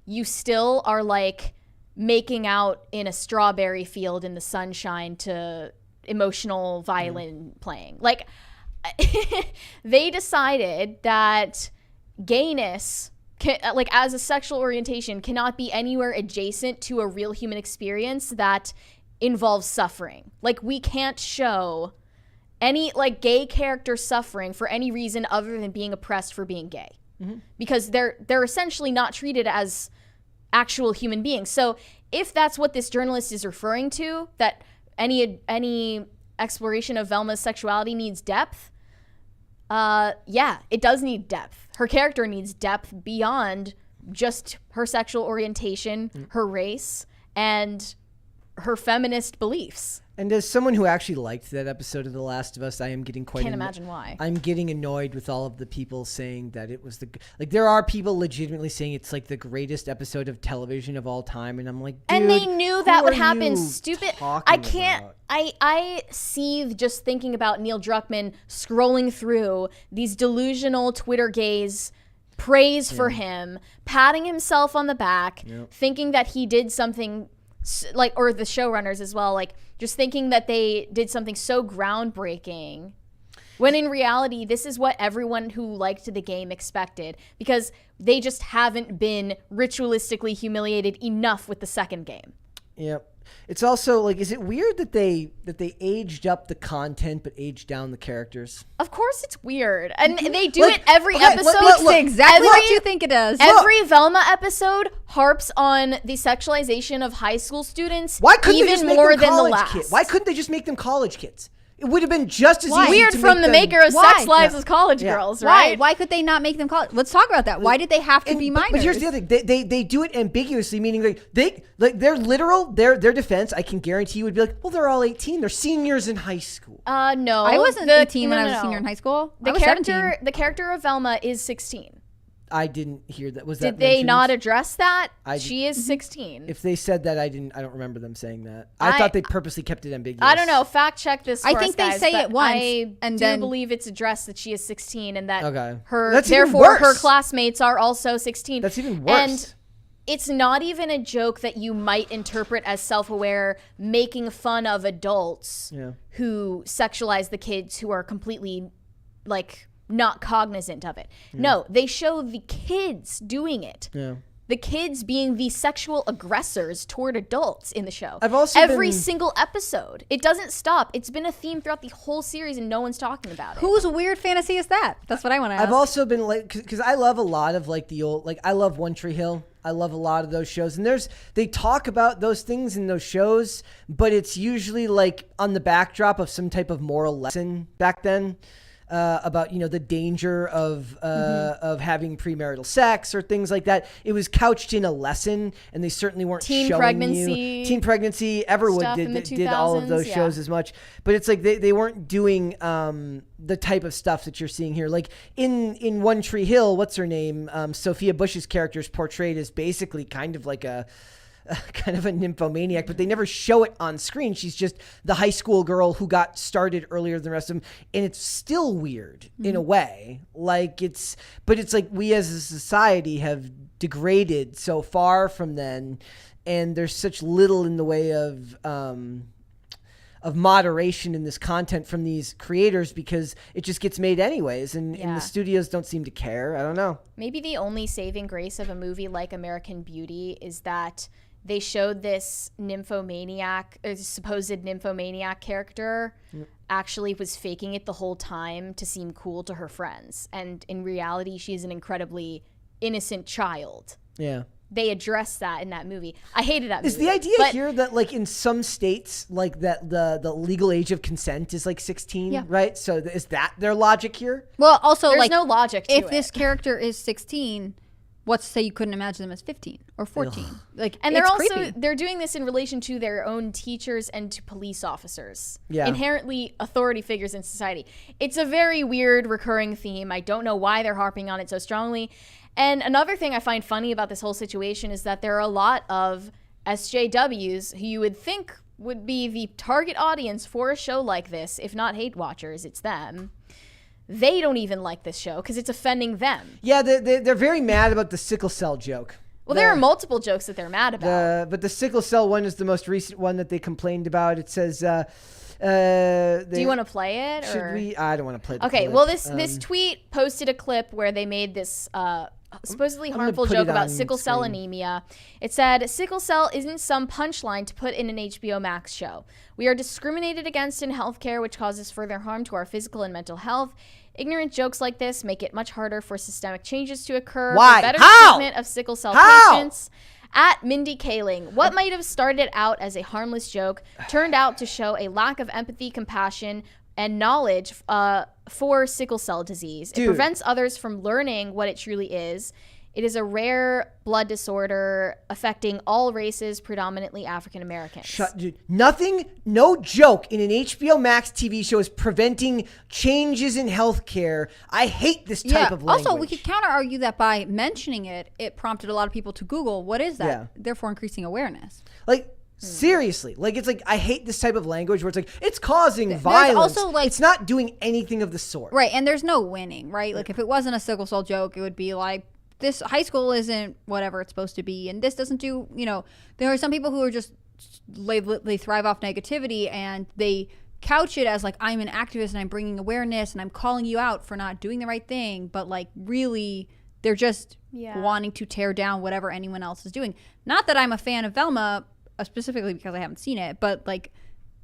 S2: You still are like making out in a strawberry field in the sunshine to emotional violin playing. Like, they decided that gayness, like as a sexual orientation, cannot be anywhere adjacent to a real human experience that involves suffering. Like, we can't show any like gay character suffering for any reason other than being oppressed for being gay, because they're essentially not treated as actual human beings. So if that's what this journalist is referring to, that any exploration of Velma's sexuality needs depth, it does need depth. Her character needs depth beyond just her sexual orientation, her race, and her feminist beliefs.
S1: And as someone who actually liked that episode of The Last of Us, I am getting
S2: Can't imagine why.
S1: I'm getting annoyed with all of the people saying that it was there are people legitimately saying it's like the greatest episode of television of all time, and I'm like, dude,
S2: and they knew that would happen. Stupid. I can't. I seethe just thinking about Neil Druckmann scrolling through these delusional Twitter gays praise for him, patting himself on the back, thinking that he did something like, or the showrunners as well, like just thinking that they did something so groundbreaking, when in reality, this is what everyone who liked the game expected, because they just haven't been ritualistically humiliated enough with the second game.
S1: Yep. It's also like, is it weird that they aged up the content but aged down the characters?
S2: Of course it's weird. And they do it every episode.
S3: Look, exactly what you think it does.
S2: Every Velma episode harps on the sexualization of high school students.
S1: Why couldn't
S2: even
S1: they just make
S2: more
S1: them
S2: than the
S1: college
S2: last?
S1: Kids? Why couldn't they just make them college kids? It would have been just as easy
S2: weird
S1: to
S2: from the maker of Sex Lives
S1: Yeah.
S2: as College Girls, right?
S3: Why could they not make them college? Let's talk about that. Why did they have to be minors?
S1: But here's the other thing: they do it ambiguously, meaning they're literal. Their defense, I can guarantee you, would be like, well, they're all 18. They're seniors in high school.
S2: No,
S3: I wasn't 18 when I was a senior in high school. I was 17.
S2: The character of Velma is 16.
S1: I didn't hear that.
S2: Did they not address that? She is 16.
S1: If they said that, I don't remember them saying that. I thought they purposely kept it ambiguous.
S2: I don't know. Fact check this.
S3: I think they say it once,
S2: and then believe it's addressed that she is 16 and that
S1: therefore
S2: her classmates are also 16.
S1: That's even worse.
S2: And it's not even a joke that you might interpret as self-aware, making fun of adults who sexualize the kids who are completely not cognizant of it. No, they show the kids doing it. Yeah. The kids being the sexual aggressors toward adults in the show.
S1: I've also
S2: every single episode. It doesn't stop. It's been a theme throughout the whole series and no one's talking about it.
S3: Whose weird fantasy is that? That's what I want to ask.
S1: I've also been because I love a lot of the old, I love One Tree Hill. I love a lot of those shows, and they talk about those things in those shows, but it's usually on the backdrop of some type of moral lesson back then. About the danger of having premarital sex or things like that. It was couched in a lesson, and they certainly weren't showing you teen pregnancy. Everwood did all of those shows as much, but it's they weren't doing the type of stuff that you're seeing here. In One Tree Hill, what's her name? Sophia Bush's character is portrayed as basically kind of like a nymphomaniac, but they never show it on screen. She's just the high school girl who got started earlier than the rest of them, and it's still weird in a way. But it's we as a society have degraded so far from then, and there's such little in the way of moderation in this content from these creators because it just gets made anyways, and the studios don't seem to care. I don't know.
S2: Maybe the only saving grace of a movie like American Beauty is that they showed this supposed nymphomaniac character actually was faking it the whole time to seem cool to her friends. And in reality, she's an incredibly innocent child. Yeah. They addressed that in that movie. I hated that movie.
S1: Is the idea here that in some states, that the legal age of consent is 16, right? So is that their logic here?
S3: Well, also
S2: there's no logic to
S3: if this character is 16, what's to say you couldn't imagine them as 15 or 14?
S2: And they're doing this in relation to their own teachers and to police officers. Yeah. Inherently authority figures in society. It's a very weird recurring theme. I don't know why they're harping on it so strongly. And another thing I find funny about this whole situation is that there are a lot of SJWs who you would think would be the target audience for a show like this. If not hate watchers, it's them. They don't even like this show because it's offending them.
S1: Yeah, they're very mad about the sickle cell joke.
S2: Well, there are multiple jokes that they're mad about.
S1: But the sickle cell one is the most recent one that they complained about. It says... do
S2: you want to play it?
S1: Should we? I don't want to play the
S2: Okay,
S1: clip.
S2: well, this tweet posted a clip where they made this... supposedly harmful joke about sickle cell anemia. It said, sickle cell isn't some punchline to put in an HBO Max show. We are discriminated against in healthcare, which causes further harm to our physical and mental health. Ignorant jokes like this make it much harder for systemic changes to occur.
S1: Why?
S2: For better
S1: How?
S2: treatment of sickle cell patients. At Mindy Kaling, what might have started out as a harmless joke turned out to show a lack of empathy, compassion, and knowledge for sickle cell disease. It prevents others from learning what it truly is. It is a rare blood disorder affecting all races, predominantly African Americans.
S1: No joke in an HBO Max TV show is preventing changes in healthcare. I hate this type of language.
S3: Also, we could counter argue that by mentioning it, it prompted a lot of people to Google, what is that? Yeah. Therefore increasing awareness.
S1: Seriously, I hate this type of language where it's causing violence. Also, it's not doing anything of the sort.
S3: Right, and there's no winning, right? If it wasn't a sickle cell joke, it would be this high school isn't whatever it's supposed to be, and this doesn't do, there are some people who are just, they thrive off negativity, and they couch it as I'm an activist and I'm bringing awareness and I'm calling you out for not doing the right thing, but really they're just wanting to tear down whatever anyone else is doing. Not that I'm a fan of Velma, specifically because I haven't seen it, but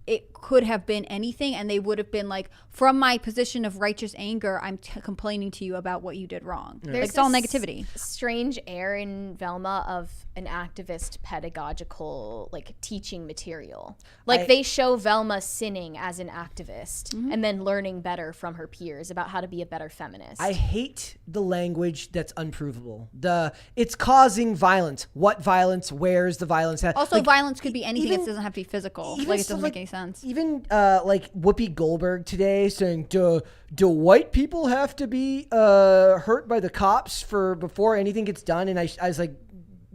S3: it could have been anything, and they would have been like, from my position of righteous anger, I'm complaining to you about what you did wrong.
S2: There's
S3: like, it's all negativity.
S2: Strange air in Velma of an activist pedagogical like teaching material. Like they show Velma sinning as an activist and then learning better from her peers about how to be a better feminist.
S1: I hate the language that's unprovable. It's causing violence. What violence? Where's the violence?
S3: Also, like, violence could be anything. It doesn't have to be physical. Like, it doesn't make any sense.
S1: Even like Whoopi Goldberg today saying, do white people have to be hurt by the cops before anything gets done? And I was like,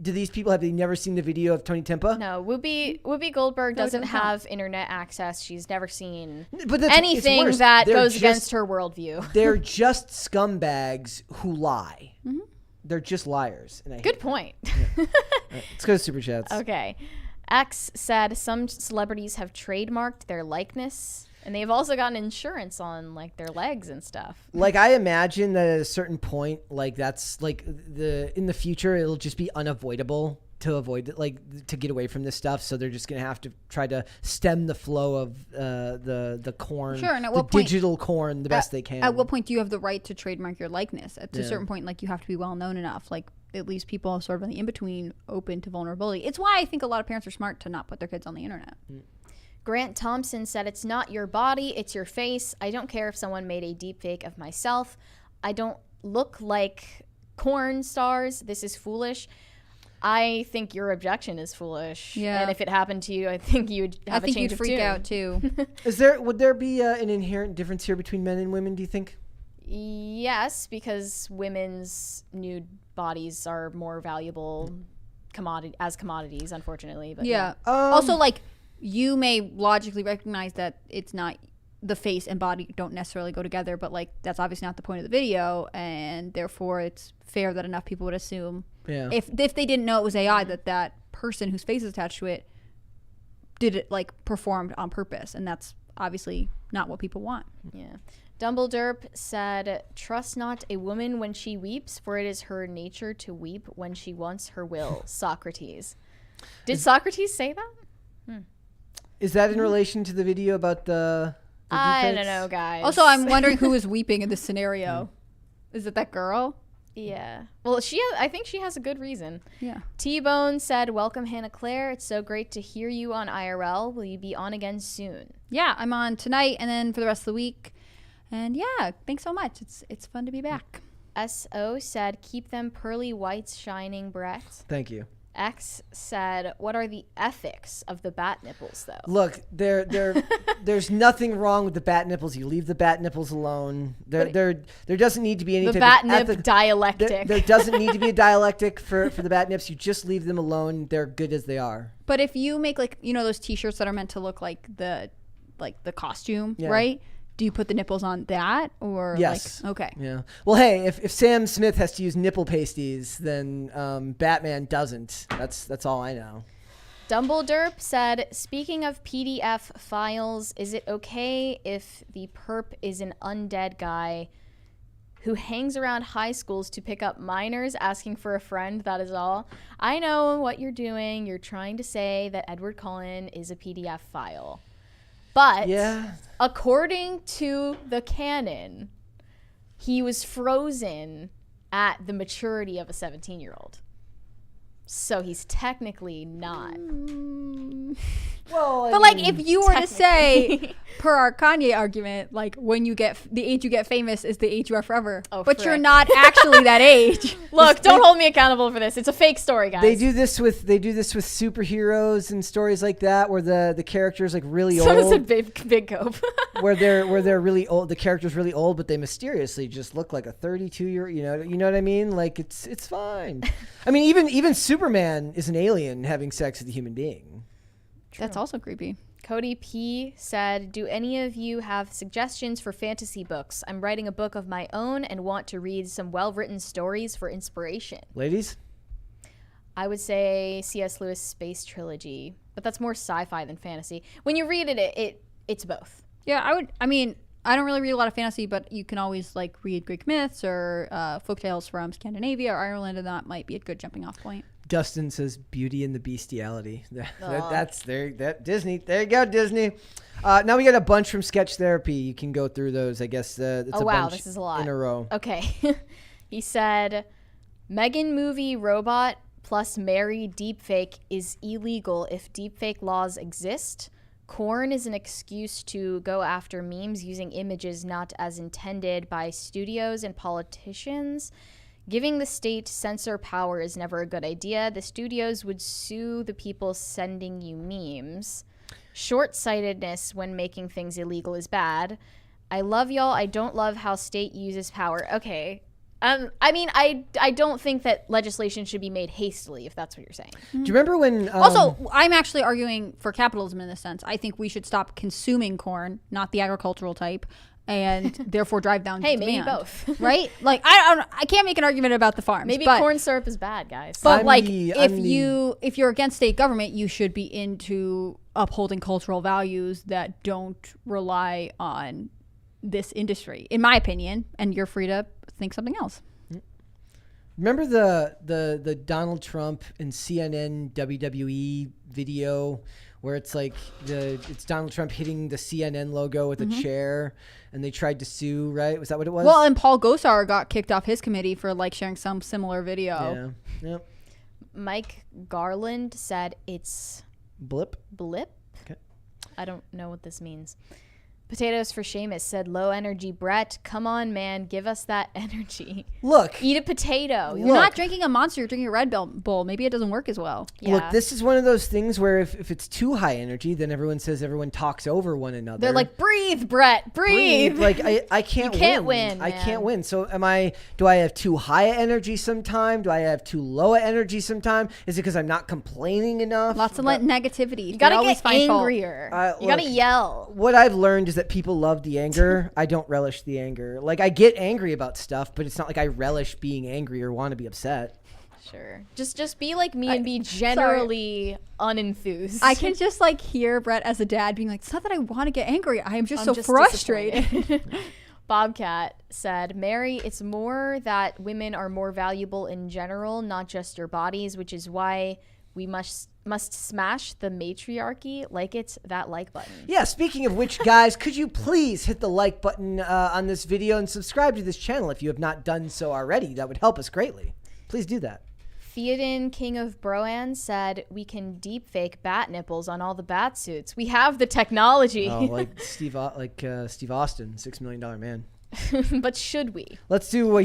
S1: do these people have they never seen the video of Tony Timpa?
S2: No, Whoopi Goldberg doesn't have internet access. She's never seen
S1: but
S2: anything that goes against her worldview.
S1: They're just scumbags who lie. They're just liars. And
S2: Good point.
S1: Yeah. Right, let's go to Super Chats.
S2: Okay. X said some celebrities have trademarked their likeness, and they've also gotten insurance on like their legs and stuff.
S1: Like I imagine that at a certain point, like that's like in the future, it'll just be unavoidable to avoid to get away from this stuff. So they're just gonna have to try to stem the flow of the corn,
S3: sure, and at
S1: the
S3: what point,
S1: digital corn, the best they can.
S3: At what point do you have the right to trademark your likeness? At a certain point, like you have to be well known enough, like. At least people are sort of in the in-between open to vulnerability. It's why I think a lot of parents are smart to not put their kids on the internet.
S2: Grant Thompson said, it's not your body, it's your face. I don't care if someone made a deepfake of myself. I don't look like porn stars. This is foolish. I think your objection is foolish.
S3: Yeah.
S2: And if it happened to you, I think you'd have a change of tune.
S3: I think you'd freak
S2: out
S3: too.
S1: Would there be an inherent difference here between men and women, do you think?
S2: Yes, because women's nude bodies are more valuable commodities, unfortunately. But
S3: yeah. Also, like, you may logically recognize that it's not the face and body don't necessarily go together, but like that's obviously not the point of the video, and therefore it's fair that enough people would assume if they didn't know it was AI that person whose face is attached to it did it like performed on purpose, and that's obviously not what people want.
S2: Yeah. Dumbledore said, trust not a woman when she weeps, for it is her nature to weep when she wants her will. Socrates. Did Socrates say that?
S1: Is that in relation to the video about the
S2: I don't know, guys.
S3: Also, I'm wondering who is weeping in this scenario. Is it that girl?
S2: Yeah. Well, I think she has a good reason.
S3: Yeah.
S2: T-Bone said, welcome, Hannah Claire. It's so great to hear you on IRL. Will you be on again soon?
S3: Yeah, I'm on tonight and then for the rest of the week. And yeah, thanks so much. It's fun to be back.
S2: S.O. said, keep them pearly whites shining, Brett.
S1: Thank you.
S2: X said, what are the ethics of the bat nipples, though?
S1: Look, there's nothing wrong with the bat nipples. You leave the bat nipples alone. There doesn't need to be any
S2: the bat nip dialectic.
S1: There doesn't need to be a dialectic for the bat nips. You just leave them alone. They're good as they are.
S3: But if you make like, you know, those T-shirts that are meant to look like the costume, right? Do you put the nipples on that or
S1: yes?
S3: Like, okay.
S1: Yeah. Well, hey, if Sam Smith has to use nipple pasties, then Batman doesn't. That's all I know.
S2: Dumbledore said, speaking of PDF files, is it okay if the perp is an undead guy who hangs around high schools to pick up minors asking for a friend? That is all. I know what you're doing. You're trying to say that Edward Cullen is a PDF file. But according to the canon, he was frozen at the maturity of a 17-year-old. So he's technically not.
S3: Well, but like if you were to say, per our Kanye argument, like when you get the age you get famous is the age you are forever.
S2: Oh,
S3: but you're not actually that age.
S2: Look, don't hold me accountable for this. It's a fake story, guys.
S1: They do this with superheroes and stories like that, where the character is like really old.
S2: Someone said big cope.
S1: where they're really old. The character's really old, but they mysteriously just look like a 32-year. You know what I mean? Like it's fine. I mean, even Superman is an alien having sex with a human being.
S3: True. That's also creepy.
S2: Cody P said, do any of you have suggestions for fantasy books? I'm writing a book of my own and want to read some well-written stories for inspiration.
S1: Ladies?
S2: I would say C.S. Lewis' Space Trilogy, but that's more sci-fi than fantasy. When you read it's both.
S3: Yeah, I don't really read a lot of fantasy, but you can always like read Greek myths or folktales from Scandinavia or Ireland, and that might be a good jumping off point.
S1: Dustin says Beauty and the Bestiality. That's there. That Disney. There you go, Disney. Now we got a bunch from Sketch Therapy. You can go through those. I guess it's a bunch
S2: this is a lot
S1: in a row.
S2: Okay. He said, Megan movie robot plus Mary deepfake is illegal if deepfake laws exist. Corn is an excuse to go after memes using images not as intended by studios and politicians. Giving the state censor power is never a good idea. The studios would sue the people sending you memes. Short-sightedness when making things illegal is bad. I love y'all. I don't love how state uses power. Okay. I mean, I don't think that legislation should be made hastily, if that's what you're saying.
S1: Do you remember when...
S3: also, I'm actually arguing for capitalism in this sense. I think we should stop consuming corn, not the agricultural type, and therefore drive down demand.
S2: Maybe both.
S3: Right? Like, I can't make an argument about the farms.
S2: Maybe corn syrup is bad, guys.
S3: But if you're against state government, you should be into upholding cultural values that don't rely on this industry, in my opinion, and you're free to think something else.
S1: Remember the Donald Trump and CNN WWE video where it's like it's Donald Trump hitting the CNN logo with a chair, and they tried to sue, right? Was that what it was?
S3: Well, and Paul Gosar got kicked off his committee for like sharing some similar video.
S1: Yeah. Yep.
S2: Mike Garland said it's
S1: blip.
S2: Okay. I don't know what this means. Potatoes for Seamus said, low energy Brett. Come on, man. Give us that energy.
S1: Look.
S2: Eat a potato.
S3: You're not drinking a Monster. You're drinking a Red Bull. Maybe it doesn't work as well.
S1: Yeah. Look, this is one of those things where if it's too high energy, then everyone says everyone talks over one another.
S2: They're like, breathe, Brett. Breathe.
S1: Like, I can't win.
S2: You can't win,
S1: I can't win. So do I have too high energy sometime? Do I have too low energy sometime? Is it because I'm not complaining enough?
S3: Lots of negativity.
S2: You got to get angrier. You got to yell.
S1: What I've learned is that people love the anger. I don't relish the anger. Like, I get angry about stuff, but it's not like I relish being angry or want to be upset.
S2: Sure. Just be like me and be generally unenthused.
S3: I can just like hear Brett as a dad being like, it's not that I want to get angry. I am just so frustrated.
S2: Bobcat said, Mary, it's more that women are more valuable in general, not just your bodies, which is why we must smash the matriarchy like it's that like button.
S1: Yeah, speaking of which, guys, could you please hit the like button on this video and subscribe to this channel if you have not done so already? That would help us greatly. Please do that.
S2: Theoden, King of Broan, said we can deepfake bat nipples on all the bat suits. We have the technology.
S1: Oh, like Steve Austin, $6 Million Man.
S2: But should we?
S1: Let's do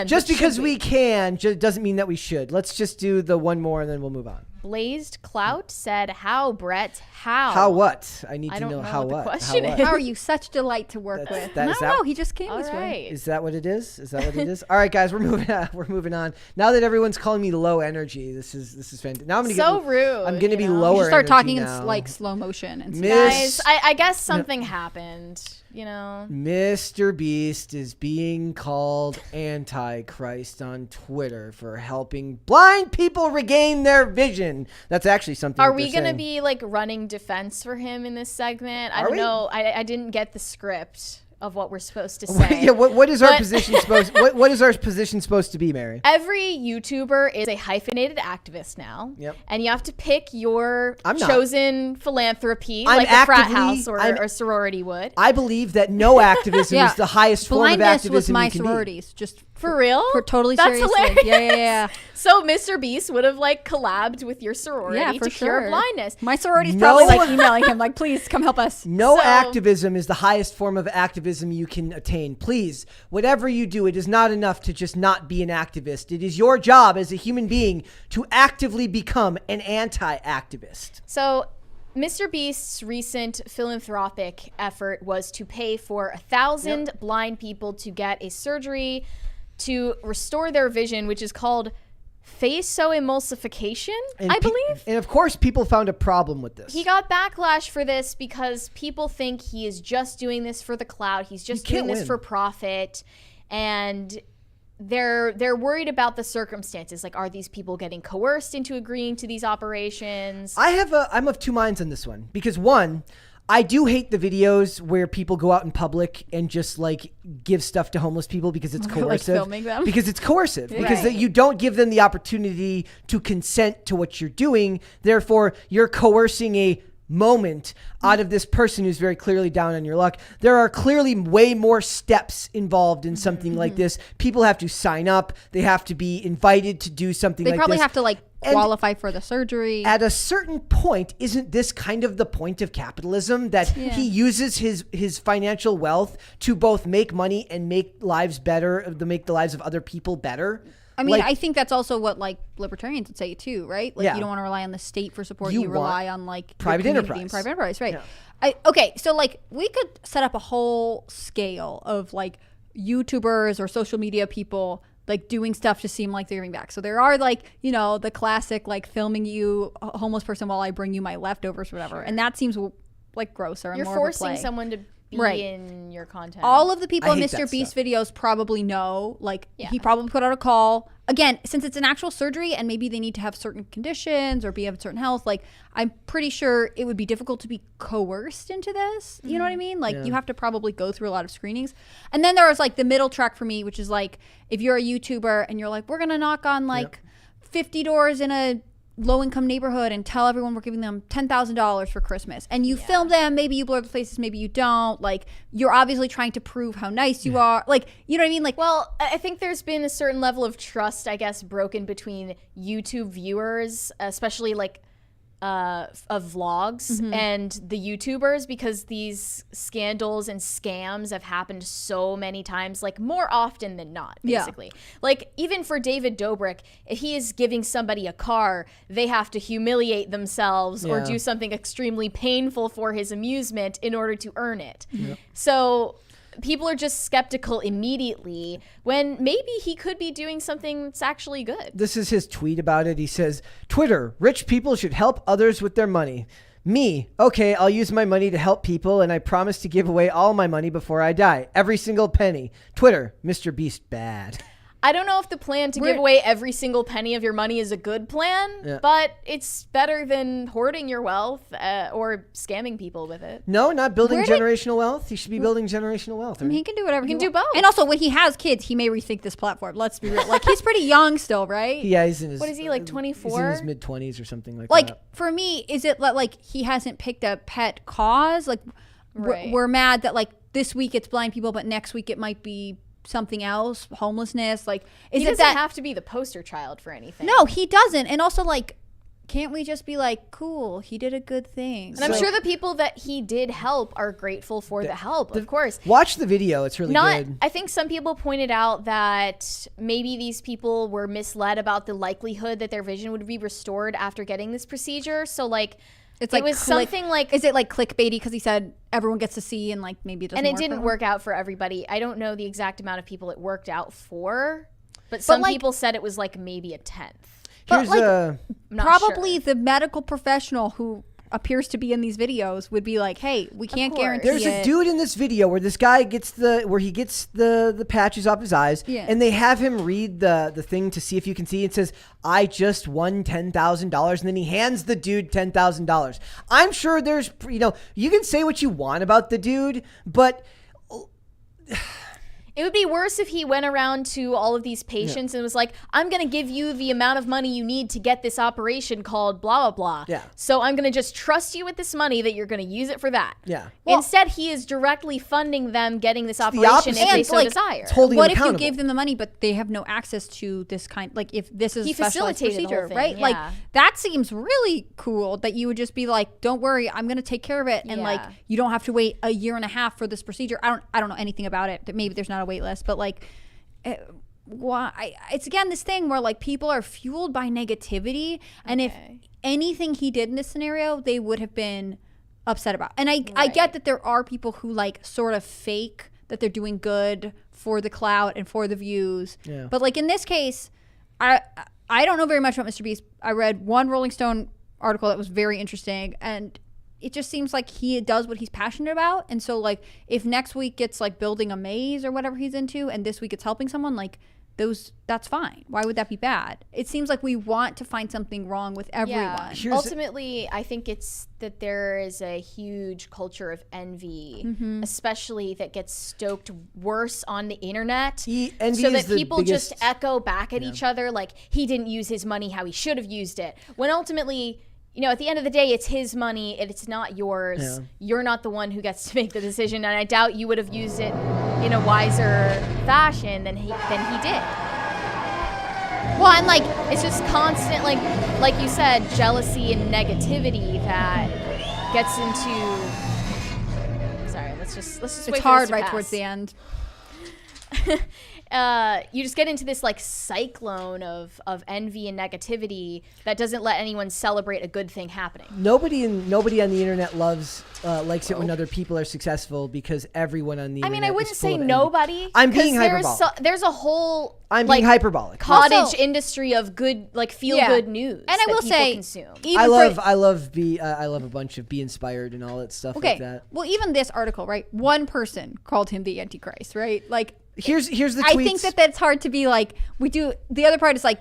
S1: just because we can doesn't mean that we should. Let's just do the one more and then we'll move on.
S2: Blazed Clout said, how, Brett? How?
S1: How what? I need to know how what.
S2: Question
S3: how are you such delight to work with? I don't know. He just came this way.
S1: Is that what it is? Is that what it is? All right, guys, we're moving on. Now that everyone's calling me low energy, this is fantastic. Now I'm gonna
S2: rude.
S1: I'm gonna be lower.
S3: You start talking
S1: now.
S3: in like slow motion and
S2: guys. I guess something happened. You know,
S1: Mr. Beast is being called Antichrist on Twitter for helping blind people regain their vision. That's actually something.
S2: Are we going to be like running defense for him in this segment? I don't know. I didn't get the script of what we're supposed to say.
S1: Yeah, what is our position supposed? What is our position supposed to be, Mary?
S2: Every YouTuber is a hyphenated activist now.
S1: Yep.
S2: And you have to pick your chosen philanthropy, like a frat house or sorority would.
S1: I believe that no activism is the highest form of activism.
S3: Blindness was my
S1: you can
S3: sororities.
S1: Be.
S3: Just
S2: for real?
S3: Totally
S2: That's
S3: seriously.
S2: Hilarious.
S3: Yeah.
S2: So Mr. Beast would have like collabed with your sorority to cure blindness.
S3: My sorority's probably like emailing him like, please come help us.
S1: No activism is the highest form of activism you can attain. Please, whatever you do, it is not enough to just not be an activist. It is your job as a human being to actively become an anti-activist.
S2: So Mr. Beast's recent philanthropic effort was to pay for 1,000 blind people to get a surgery to restore their vision, which is called phacoemulsification, I believe.
S1: And of course, people found a problem with this.
S2: He got backlash for this because people think he is just doing this for the clout. He's just doing this for profit. And they're worried about the circumstances. Like, are these people getting coerced into agreeing to these operations?
S1: I'm of two minds on this one. Because one, I do hate the videos where people go out in public and just like give stuff to homeless people because it's coercive.
S3: Like filming them?
S1: Because it's coercive. Because
S2: Right.
S1: you don't give them the opportunity to consent to what you're doing. Therefore, you're coercing a moment out of this person who's very clearly down on your luck. There are clearly way more steps involved in something like this. People have to sign up. They have to be invited to do something like this.
S3: They probably have to like
S1: And
S3: qualify for the surgery.
S1: at a certain point, isn't this kind of the point of capitalism, that he uses his financial wealth to both make money and make lives better, to make the lives of other people better?
S3: I mean,
S1: Like,
S3: I think that's also what like libertarians would say too, right? Like you don't want to rely on the state for support.
S1: You
S3: You rely on like
S1: private
S3: your community
S1: enterprise.
S3: and private enterprise, right?
S1: Yeah.
S3: Okay, so like we could set up a whole scale of like YouTubers or social media people like doing stuff to seem like they're giving back. So there are like, you know, the classic like filming you a homeless person while I bring you my leftovers or whatever. And that seems like grosser and
S2: You're
S3: more
S2: forcing
S3: of a play.
S2: someone to be
S3: Right.
S2: in your content.
S3: All of the people
S1: I
S3: in
S1: hate
S3: Mr.
S1: that
S3: Beast
S1: stuff.
S3: videos probably know, like,
S2: Yeah.
S3: he probably put out a call. Again, since it's an actual surgery and maybe they need to have certain conditions or be of certain health, like, I'm pretty sure it would be difficult to be coerced into this. You know what I mean? Like, you have to probably go through a lot of screenings. And then there was, like, the middle track for me, which is, like, if you're a YouTuber and you're like, we're going to knock on, like, 50 doors in a low-income neighborhood and tell everyone we're giving them $10,000 for Christmas, and you film them, maybe you blur the faces, maybe you don't, like, you're obviously trying to prove how nice you are, like, you know what I mean? Like,
S2: well, I think there's been a certain level of trust, I guess, broken between YouTube viewers, especially like of vlogs, and the YouTubers, because these scandals and scams have happened so many times, like more often than not, basically. Like even for David Dobrik, if he is giving somebody a car, they have to humiliate themselves or do something extremely painful for his amusement in order to earn it. So people are just skeptical immediately when maybe he could be doing something that's actually good.
S1: This is his tweet about it. He says, Twitter, rich people should help others with their money. Me, okay, I'll use my money to help people, and I promise to give away all my money before I die. Every single penny. Twitter, Mr. Beast bad.
S2: I don't know if the plan to give away every single penny of your money is a good plan, but it's better than hoarding your wealth or scamming people with it.
S1: No, not building generational wealth. He should be building generational wealth.
S3: I mean, he can do whatever
S2: he can do both.
S3: And also, when he has kids, he may rethink this platform. Let's be real. Like, he's pretty young still, right?
S1: Yeah, he's in his...
S2: What is he, like 24?
S1: He's in his mid-20s or something like that.
S3: Like, for me, is it like he hasn't picked a pet cause? Like, we're mad that, like, this week it's blind people, but next week it might be something else, homelessness. Like, is
S2: he
S3: it
S2: doesn't
S3: that
S2: have to be the poster child for anything.
S3: No, he doesn't. And also, like, can't we just be like, cool, he did a good thing?
S2: And I'm sure the people that he did help are grateful for the help, of course.
S1: Watch the video. It's really good.
S2: I think some people pointed out that maybe these people were misled about the likelihood that their vision would be restored after getting this procedure. So, like,
S3: It's like
S2: it was something like...
S3: Is it like clickbaity because he said everyone gets to see and like maybe it doesn't
S2: And it
S3: work
S2: didn't
S3: for
S2: work out for everybody. I don't know the exact amount of people it worked out for, but some
S3: like,
S2: people said it was like maybe a 10th.
S3: But
S1: Here's
S3: like,
S2: not
S3: probably
S2: sure.
S3: the medical professional who appears to be in these videos would be like, hey, we can't guarantee
S1: There's a dude in this video where this guy gets the patches off his eyes, and they have him read the thing to see if you can see. It says, I just won $10,000, and then he hands the dude $10,000. I'm sure there's, you can say what you want about the dude, but
S2: it would be worse if he went around to all of these patients and was like, I'm going to give you the amount of money you need to get this operation called blah, blah, blah.
S1: Yeah.
S2: So I'm going to just trust you with this money that you're going to use it for that.
S1: Yeah.
S2: Instead, he is directly funding them getting this operation if they so desire.
S3: What if you gave them the money, but they have no access to this kind, like if this is
S2: He
S3: a specialized
S2: facilitated the whole
S3: procedure,
S2: thing,
S3: right?
S2: yeah.
S3: Like that seems really cool that you would just be like, don't worry, I'm going to take care of it. And like, you don't have to wait a year and a half for this procedure. I don't know anything about it. Maybe there's not a wait list, but like, why it's again this thing where like people are fueled by negativity, and if anything he did in this scenario they would have been upset about. And I get that there are people who like sort of fake that they're doing good for the clout and for the views, but like in this case I don't know very much about Mr. Beast. I read one Rolling Stone article that was very interesting, and it just seems like he does what he's passionate about. And so like if next week it's like building a maze or whatever he's into, and this week it's helping someone, like that's fine. Why would that be bad? It seems like we want to find something wrong with everyone.
S2: Ultimately, I think it's that there is a huge culture of envy, especially that gets stoked worse on the internet, so that people just echo back at each other like he didn't use his money how he should have used it, when ultimately, you know, at the end of the day, it's his money and it's not yours. Yeah. You're not the one who gets to make the decision, and I doubt you would have used it in a wiser fashion than he did. Well, and like it's just constant, like you said, jealousy and negativity that gets into. Sorry, let's just
S3: it's
S2: wait
S3: hard
S2: for this to
S3: right
S2: pass.
S3: towards the end.
S2: You just get into this like cyclone of envy and negativity that doesn't let anyone celebrate a good thing happening.
S1: Nobody on the internet likes it when other people are successful, because everyone on the internet.
S2: I wouldn't say nobody.
S1: I'm being hyperbolic.
S2: There's a whole
S1: being hyperbolic.
S2: Cottage industry of good, like feel good news.
S3: And I will say,
S2: consume.
S1: I love a bunch of be inspired and all that stuff like that.
S3: Well, even this article, right? One person called him the Antichrist, right? Like.
S1: Here's the tweets.
S3: I think that's hard to be like, we do. The other part is like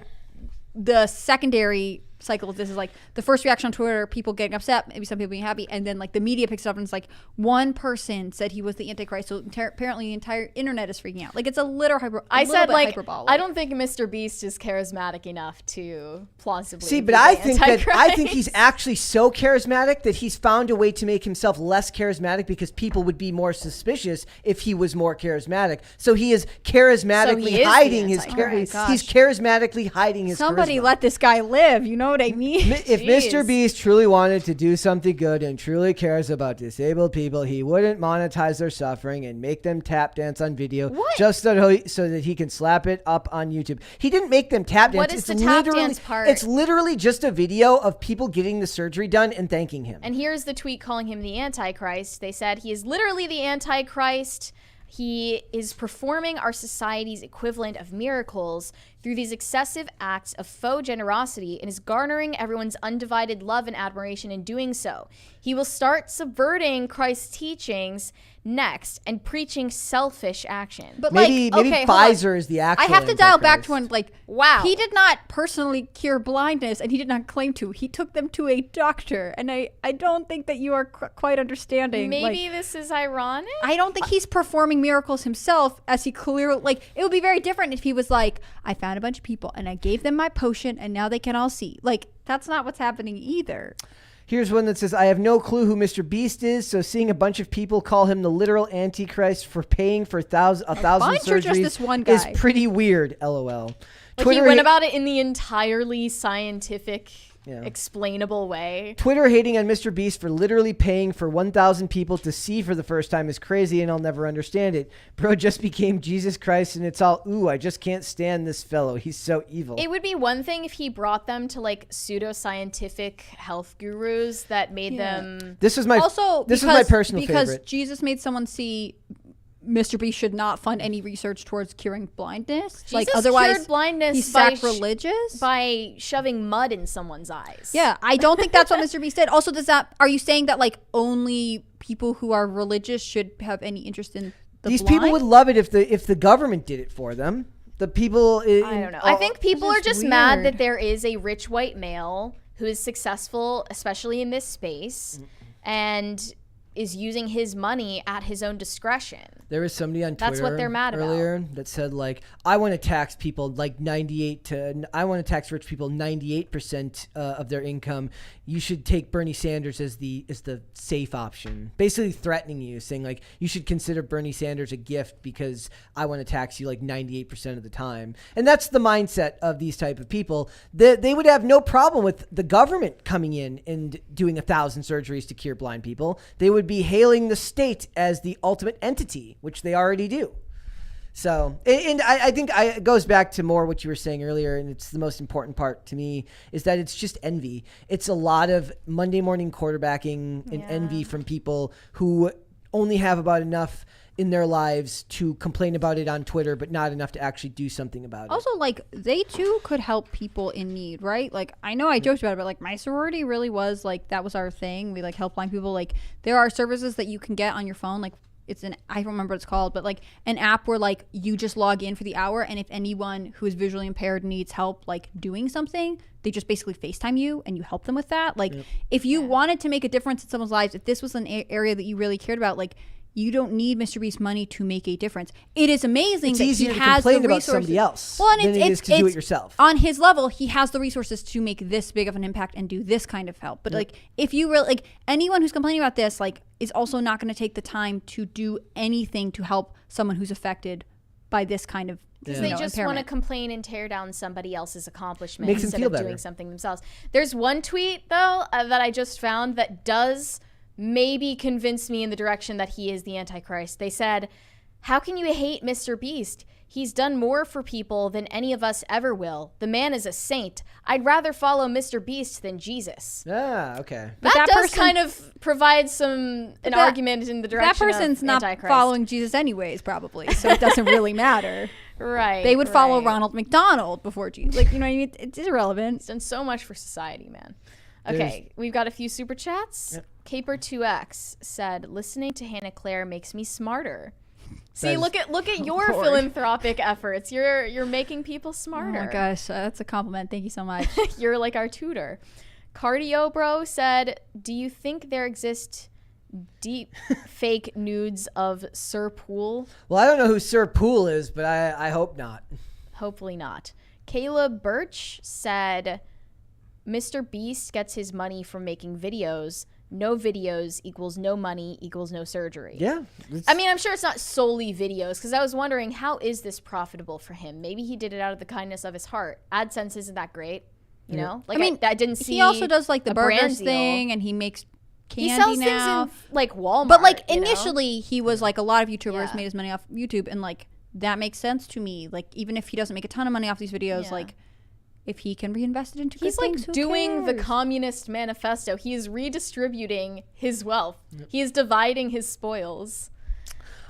S3: the secondary cycle of this is like the first reaction on Twitter, people getting upset, maybe some people being happy, and then like the media picks it up and it's like one person said he was the Antichrist, so apparently the entire internet is freaking out. Like it's a little hyperbolic.
S2: I don't think Mr. Beast is charismatic enough to plausibly.
S1: See, but I think he's actually so charismatic that he's found a way to make himself less charismatic, because people would be more suspicious if he was more charismatic. So he is charismatically hiding his charisma. He's charismatically hiding his
S3: Somebody
S1: charisma.
S3: let this guy live. You know what I mean?
S1: If Mr. Beast truly wanted to do something good and truly cares about disabled people, he wouldn't monetize their suffering and make them tap dance on video just so that he can slap it up on YouTube. He didn't make them tap dance.
S2: What is the tap dance part?
S1: It's literally just a video of people getting the surgery done and thanking him.
S2: And here's the tweet calling him the Antichrist. They said he is literally the Antichrist. He is performing our society's equivalent of miracles through these excessive acts of faux generosity, and is garnering everyone's undivided love and admiration in doing so. He will start subverting Christ's teachings next and preaching selfish action.
S3: But
S1: maybe Pfizer is the actual.
S3: I have to dial back to when
S2: wow,
S3: he did not personally cure blindness, and he did not claim to. He took them to a doctor, and I don't think that you are quite understanding.
S2: Maybe this is ironic.
S3: I don't think he's performing miracles himself, as he clearly it would be very different if he was like, I found a bunch of people and I gave them my potion and now they can all see. That's not what's happening either.
S1: Here's one that says, I have no clue who Mr. Beast is, so seeing a bunch of people call him the literal Antichrist for paying for 1,000 surgeries
S3: just this one guy?
S1: Is pretty weird, LOL.
S2: He went about it in the entirely scientific, explainable way.
S1: Twitter hating on Mr. Beast for literally paying for 1,000 people to see for the first time is crazy, and I'll never understand it. Bro just became Jesus Christ, and it's all, ooh, I just can't stand this fellow. He's so evil.
S2: It would be one thing if he brought them to pseudo-scientific health gurus that made them.
S1: This is my personal favorite.
S3: Because Jesus made someone see Mr. Beast should not fund any research towards curing blindness.
S2: Jesus
S3: otherwise,
S2: cured blindness
S3: he's sacrilegious
S2: by shoving mud in someone's eyes.
S3: Yeah, I don't think that's what Mr. Beast did. Also, are you saying that only people who are religious should have any interest in
S1: these blind? People would love it if the government did it for them. The people,
S2: I don't know. I think people are just mad that there is a rich white male who is successful, especially in this space, and is using his money at his own discretion.
S1: There was somebody on Twitter
S2: that's what they're mad
S1: earlier that said I want to tax people I want to tax rich people 98% of their income. You should take Bernie Sanders as the safe option. Basically threatening you, saying you should consider Bernie Sanders a gift because I want to tax you 98% of the time. And that's the mindset of these type of people. They would have no problem with the government coming in and doing 1,000 surgeries to cure blind people. They would be hailing the state as the ultimate entity, which they already do. So, and I think it goes back to more what you were saying earlier, and it's the most important part to me, is that it's just envy. It's a lot of Monday morning quarterbacking and envy from people who only have about enough in their lives to complain about it on Twitter, but not enough to actually do something about it.
S3: Also, they too could help people in need, right? I know I joked about it, but my sorority really was that was our thing. We help blind people. There are services that you can get on your phone, I don't remember what it's called, but like an app where like you just log in for the hour, and if anyone who is visually impaired needs help like doing something, they just basically FaceTime you and you help them with that. Like if you wanted to make a difference in someone's lives, if this was an area that you really cared about, like you don't need Mr. Beast's money to make a difference. It is amazing that he has the resources. About somebody else
S1: than it is to do it yourself.
S3: On his level, he has the resources to make this big of an impact and do this kind of help. But like, if you really like anyone who's complaining about this, like, is also not going to take the time to do anything to help someone who's affected by this kind of.
S2: Because they just want to complain and tear down somebody else's accomplishment
S1: Makes
S2: instead
S1: them
S2: of
S1: feel
S2: doing
S1: better.
S2: something themselves. There's one tweet though that I just found that does maybe convince me in the direction that he is the Antichrist. They said, "How can you hate Mr. Beast? He's done more for people than any of us ever will. The man is a saint. I'd rather follow Mr. Beast than Jesus."
S1: Okay.
S2: But that does kind of provide an argument in the direction
S3: that person's
S2: of
S3: not
S2: Antichrist.
S3: following Jesus anyways, probably, so it doesn't really matter.
S2: Right.
S3: They would follow Ronald McDonald before Jesus. Like, you know what I mean? It's irrelevant.
S2: He's done so much for society, man. Okay, we've got a few super chats. Yep. Caper2X said, "Listening to Hannah Claire makes me smarter." See, look at your philanthropic efforts. You're making people smarter.
S3: Oh my gosh, that's a compliment. Thank you so much.
S2: You're like our tutor. Cardio Bro said, "Do you think there exist deep fake nudes of Sir Poole?"
S1: Well, I don't know who Sir Poole is, but I hope not.
S2: Hopefully not. Caleb Birch said, "Mr. Beast gets his money from making videos. No videos equals no money equals no surgery."
S1: Yeah.
S2: I mean, I'm sure it's not solely videos, because I was wondering, how is this profitable for him? Maybe he did it out of the kindness of his heart. AdSense isn't that great, you know? Like, I mean, I didn't see.
S3: He also does like the burgers
S2: deal.
S3: thing, and he makes candy
S2: he sells
S3: now.
S2: things in like Walmart.
S3: But like initially, he was like a lot of YouTubers made his money off YouTube, and like that makes sense to me. Like even if he doesn't make a ton of money off these videos, like. If he can reinvest it into good things,
S2: like doing the Communist Manifesto. He is redistributing his wealth. He is dividing his spoils.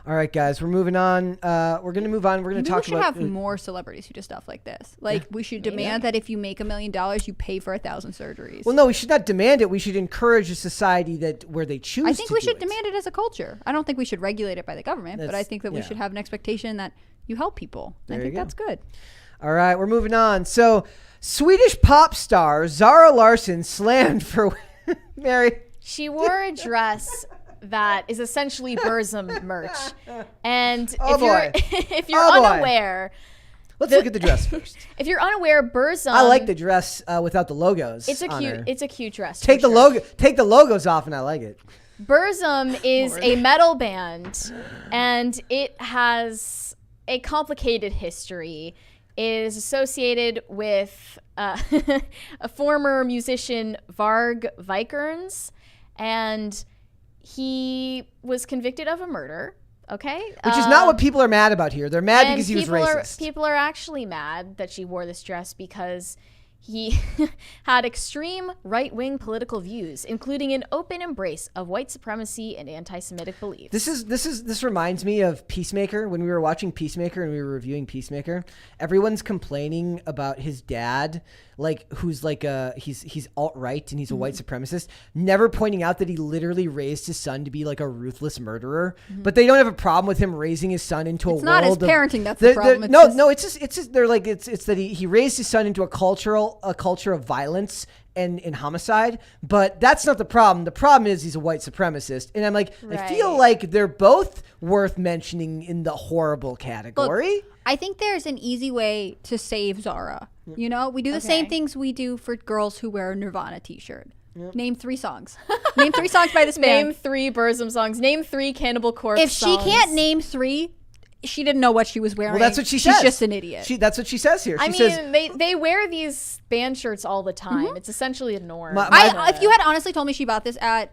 S1: All right, guys, we're moving on. We're going to move on. We're going to talk about...
S3: We should have more celebrities who do stuff like this. Like, we should demand that if you make $1 million, you pay for 1,000 surgeries.
S1: Well, no, we should not demand it. We should encourage a society where they choose to
S3: I think we should demand it as a culture. I don't think we should regulate it by the government, but I think that we should have an expectation that you help people. I think that's good.
S1: All right, we're moving on. So, Swedish pop star Zara Larsson slammed for... Mary.
S2: She wore a dress that is essentially Burzum merch. And if you're unaware...
S1: Let's look at the dress first.
S2: If you're unaware, Burzum...
S1: I like the dress without the logos.
S2: It's a cute dress.
S1: Take the logos off and I like it.
S2: Burzum is a metal band, and it has a complicated history. It is associated with a former musician, Varg Vikernes, and he was convicted of a murder. Okay,
S1: which is not what people are mad about here. They're mad because he was racist.
S2: People are actually mad that she wore this dress because he had extreme right-wing political views, including an open embrace of white supremacy and anti-Semitic beliefs.
S1: This reminds me of Peacemaker. When we were watching Peacemaker and we were reviewing Peacemaker, everyone's complaining about his dad, like who's like he's alt-right and he's a white supremacist, never pointing out that he literally raised his son to be like a ruthless murderer. But they don't have a problem with him raising his son into
S3: it's not his parenting that's the problem.
S1: It's just they're like it's that he raised his son into a culture of violence and homicide, but that's not the problem. The problem is he's a white supremacist, and I'm like, I feel like they're both worth mentioning in the horrible category.
S3: Look, I think there's an easy way to save Zara. You know, we do the same things we do for girls who wear a Nirvana t-shirt. Name 3 songs. Name 3 songs by this band.
S2: Name 3 Burzum songs. Name 3 Cannibal Corpse
S3: songs. If she can't name 3, she didn't know what she was wearing.
S1: Well, that's what she says.
S3: She's just an idiot.
S1: That's what she says here.
S2: She says, they wear these band shirts all the time. It's essentially a norm.
S3: If you had honestly told me she bought this at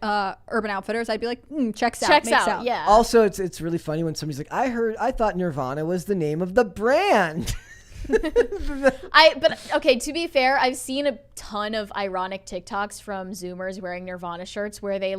S3: Urban Outfitters, I'd be like, checks out.
S2: Yeah.
S1: Also, it's really funny when somebody's like, I thought Nirvana was the name of the brand.
S2: But okay, to be fair, I've seen a ton of ironic TikToks from Zoomers wearing Nirvana shirts where they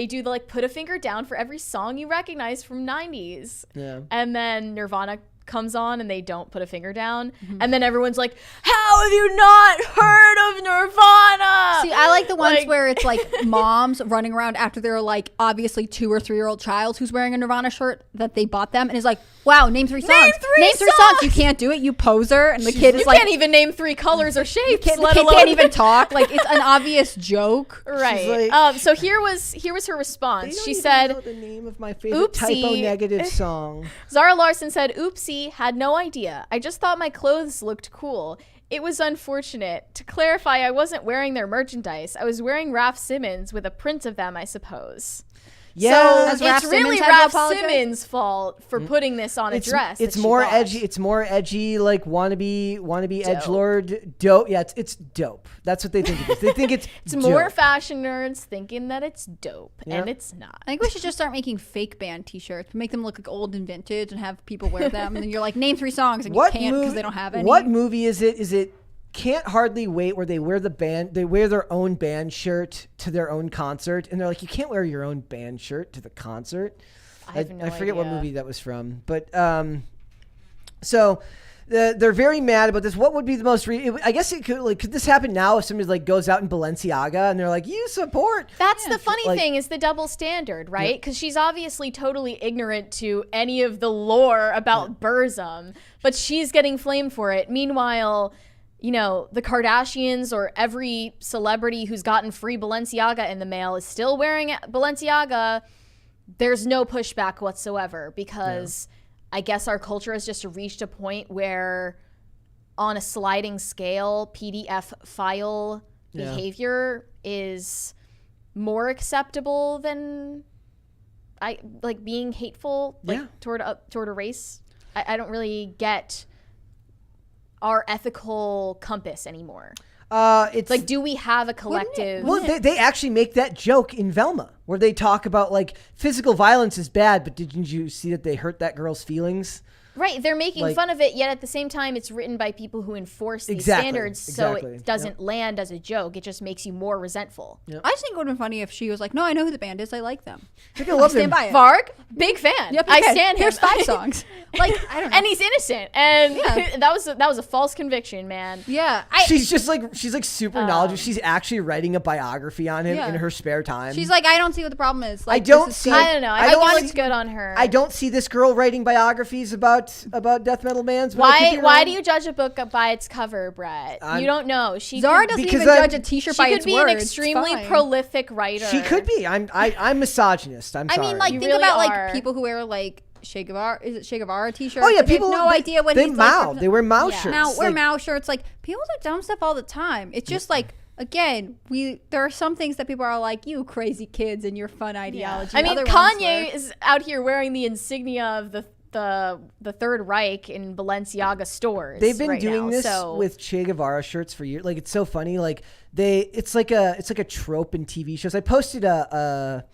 S2: do the put a finger down for every song you recognize from 90s.
S1: Yeah.
S2: And then Nirvana comes on and they don't put a finger down, and then everyone's like, how have you not heard of Nirvana?
S3: See, I like the ones where it's like moms running around after their like obviously 2 or 3 year old child who's wearing a Nirvana shirt that they bought them and is like, wow, name 3 songs. Name 3 songs. You can't do it, you poser. And the kid is like,
S2: you can't even name 3 colors or shapes.
S3: The kid can't even talk. Like, it's an obvious joke.
S2: Right.
S1: Like,
S2: so here was her response. She said,
S1: know the name of my favorite typo negative song.
S2: Zara Larsson said, oopsie, had no idea. I just thought my clothes looked cool. It was unfortunate. To clarify, I wasn't wearing their merchandise. I was wearing Raf Simons with a print of them, I suppose.
S1: Yeah,
S2: so it's really Raf Simons' fault for putting this on a dress.
S1: It's more edgy. It's more edgy, like wannabe edgelord dope. Yeah, it's dope. That's what they think it is. They think it's
S2: more fashion nerds thinking that it's dope, and it's not.
S3: I think we should just start making fake band T-shirts, make them look like old and vintage, and have people wear them. And then you're like, name 3 songs, and you can't because they don't have any.
S1: What movie is it? Is it Can't Hardly Wait, where they wear their own band shirt to their own concert, and they're like, you can't wear your own band shirt to the concert. I forget what movie that was from, but so they're very mad about this. What would be the most I guess it could this happen now if somebody like goes out in Balenciaga and they're like, you support.
S2: That's the funny thing, is the double standard, right? Because she's obviously totally ignorant to any of the lore about Burzum, but she's getting flamed for it. Meanwhile, you know, the Kardashians or every celebrity who's gotten free Balenciaga in the mail is still wearing Balenciaga. There's no pushback whatsoever because I guess our culture has just reached a point where on a sliding scale, PDF file behavior is more acceptable than being hateful toward a race. I don't really get our ethical compass anymore. It's like, do we have a collective?
S1: Well, they actually make that joke in Velma where they talk about like physical violence is bad, but didn't you see that they hurt that girl's feelings?
S2: Right, they're making fun of it, yet at the same time, it's written by people who enforce these standards, so it doesn't land as a joke. It just makes you more resentful.
S3: I just think it would have been funny if she was like, no, I know who the band is. I like them.
S1: I love
S3: stand by it.
S2: Varg, big fan.
S3: Yep,
S2: I stand him.
S3: Here's 5 songs. Like, I don't know.
S2: And he's innocent. And that was a false conviction, man.
S3: Yeah.
S1: She's super knowledgeable. She's actually writing a biography on him in her spare time.
S3: She's like, I don't see what the problem is. Like,
S2: I don't know. I think it looks good on her.
S1: I don't see this girl writing biographies about death metal bands.
S2: Why do you judge a book by its cover, Brett? You don't know.
S3: Zara doesn't even judge a T-shirt by its words.
S2: She could be an extremely prolific writer.
S1: She could be. I'm misogynist. I'm sorry.
S3: I mean, like, think about like people who wear like Che Guevara. Is it Che Guevara T-shirts?
S1: Oh yeah,
S3: people have no idea what he's like.
S1: They wear Mao shirts.
S3: Wear Mao shirts. Like, people do dumb stuff all the time. It's just like, again, there are some things that people are like, you crazy kids and your fun ideology.
S2: I mean, Kanye is out here wearing the insignia of the Third Reich in Balenciaga stores.
S1: They've been doing this with Che Guevara shirts for years. Like, it's so funny. Like, it's like a trope in TV shows. I posted a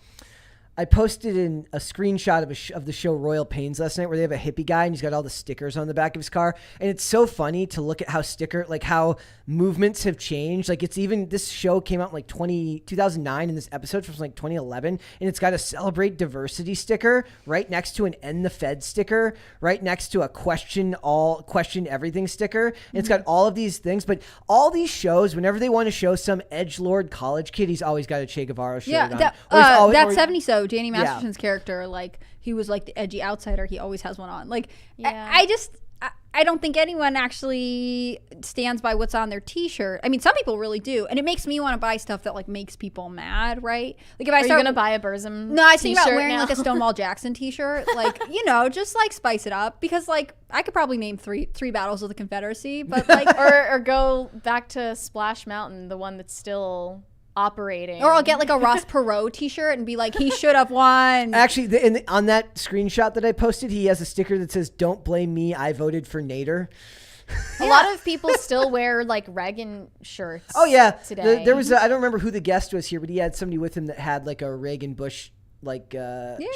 S1: screenshot of the show Royal Pains last night, where they have a hippie guy and he's got all the stickers on the back of his car, and it's so funny to look at how movements have changed. Like, this show came out in like 2009, and this episode from like 2011, and it's got a celebrate diversity sticker right next to an end the Fed sticker, right next to a question everything sticker, and it's got all of these things. But all these shows, whenever they want to show some edgelord college kid, he's always got a Che Guevara shirt on.
S3: That's 70 so Danny Masterson's character, like, he was like the edgy outsider. He always has one on. Like, I don't think anyone actually stands by what's on their T-shirt. I mean, some people really do, and it makes me want to buy stuff that like makes people mad, right? Like, if I start
S2: gonna buy a Burzum,
S3: no, I think about wearing like a Stonewall Jackson T-shirt, like, you know, just like spice it up, because like I could probably name three battles of the Confederacy, but like,
S2: or go back to Splash Mountain, the one that's still operating.
S3: Or I'll get like a Ross Perot T-shirt and be like, he should have won.
S1: Actually, on that screenshot that I posted, he has a sticker that says, "Don't blame me, I voted for Nader."
S2: A lot of people still wear like Reagan shirts.
S1: Oh yeah,
S2: today.
S1: There was I don't remember who the guest was here, but he had somebody with him that had like a Reagan Bush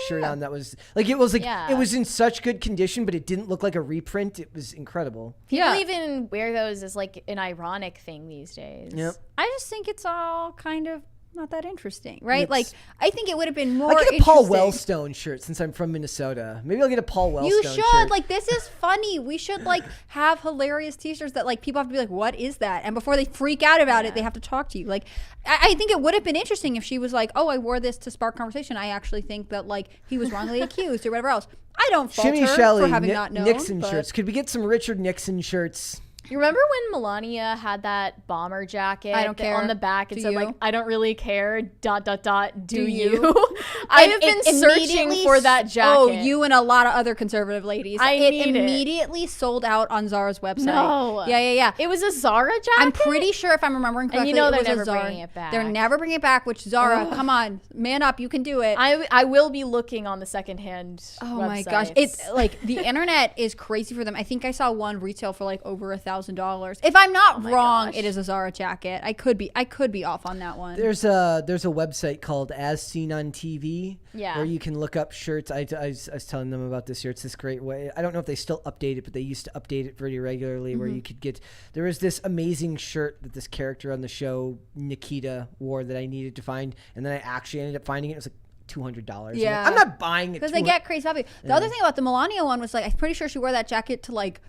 S1: shirt on that was like, it was like it was in such good condition, but it didn't look like a reprint. It was incredible.
S2: People even wear those as like an ironic thing these days.
S1: Yep.
S3: I just think it's all kind of not that interesting, right? Like, I think it would have been more
S1: I get a Paul Wellstone shirt since I'm from Minnesota. Maybe I'll get a Paul Wellstone shirt.
S3: You should. Like, this is funny. We should, like, have hilarious t-shirts that, like, people have to be like, what is that? And before they freak out about it, they have to talk to you. Like, I think it would have been interesting if she was like, oh, I wore this to spark conversation. I actually think that, like, he was wrongly accused or whatever else. I don't fault her for having not known.
S1: Nixon shirts. Could we get some Richard Nixon shirts?
S2: You remember when Melania had that bomber jacket on the back? It said, like, I don't really care, ... do you? I have been searching for that jacket.
S3: Oh, you and a lot of other conservative ladies. It immediately sold out on Zara's website.
S2: No.
S3: Yeah.
S2: It was a Zara jacket?
S3: I'm pretty sure, if I'm remembering correctly,
S2: and you know
S3: it
S2: they're
S3: was
S2: never
S3: a Zara.
S2: bringing it back.
S3: They're never bringing it back, which Zara, come on, man up, you can do it.
S2: I will be looking on the secondhand websites.
S3: My gosh. It's like, the internet is crazy for them. I think I saw one retail for like over $1,000. If I'm not wrong, it is a Zara jacket. I could be off on that one.
S1: There's a website called As Seen on TV where you can look up shirts. I was telling them about this year. It's this great way. I don't know if they still update it, but they used to update it pretty regularly where you could get, there was this amazing shirt that this character on the show, Nikita, wore that I needed to find. And then I actually ended up finding it. It was like $200.
S3: Yeah.
S1: I'm not buying it.
S3: Because they get crazy popular. The other thing about the Melania one was, like, I'm pretty sure she wore that jacket to, like,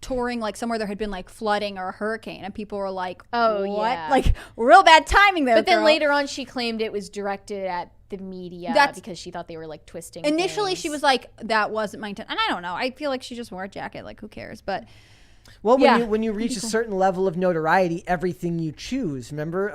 S3: touring like somewhere there had been like flooding or a hurricane, and people were like, oh, what? Yeah. Like, real bad timing there.
S2: But then later on she claimed it was directed at the media because she thought they were like twisting
S3: initially
S2: things.
S3: She was like, that wasn't my intent. And I don't know, I feel like she just wore a jacket, like, who cares? But
S1: well, when you reach a certain level of notoriety, everything you choose. Remember,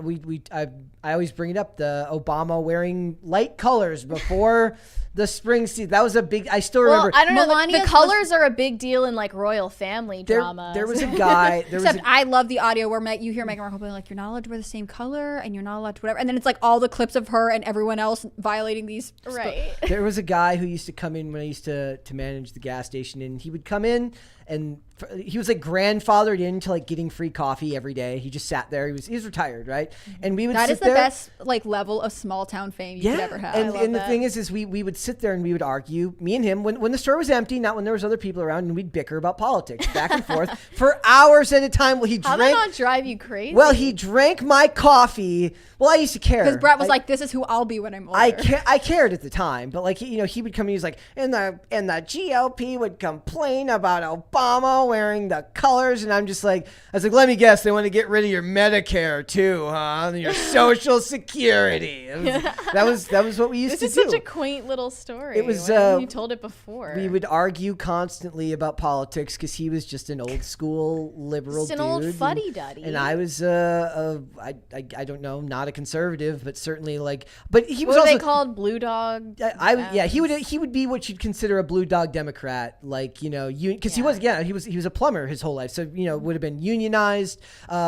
S1: I always bring it up, the Obama wearing light colors before the spring season. That was a big. I still remember.
S2: I don't know. The colors are a big deal in like royal family drama.
S1: There was a guy.
S3: I love the audio where you hear Meghan Markle being like, "You're not allowed to wear the same color, and you're not allowed to whatever." And then it's like all the clips of her and everyone else violating these.
S2: Right.
S1: There was a guy who used to come in when I used to manage the gas station, and he would come in and he was like grandfathered into like getting free coffee every day. He just sat there. He was retired, right? And we would
S3: that
S1: sit
S3: is the
S1: there.
S3: Best like level of small town fame you could ever have.
S1: And the thing is we would sit there and we would argue, me and him, when the store was empty, not when there was other people around, and we'd bicker about politics back and forth for hours at a time. Well,
S2: How did that not drive you crazy?
S1: Well, he drank my coffee. Well, I used to care
S3: because Brett was like, "This is who I'll be when I'm older."
S1: I cared at the time, but like he would come and he was like, and the GOP would complain about Obama wearing the colors, and I was like, let me guess, they want to get rid of your Medicare too, huh? And your Social Security. That was what we used to do.
S2: This is such a quaint little story.
S1: It was.
S2: You told it before.
S1: We would argue constantly about politics because he was just an old school liberal dude.
S2: Just an old fuddy-duddy.
S1: And I was I don't know, not a conservative, but certainly like. But he was
S2: what
S1: also.
S2: What are they called? Blue dog.
S1: He would be what you'd consider a blue dog Democrat, like because he was a plumber his whole life, so would have been unionized,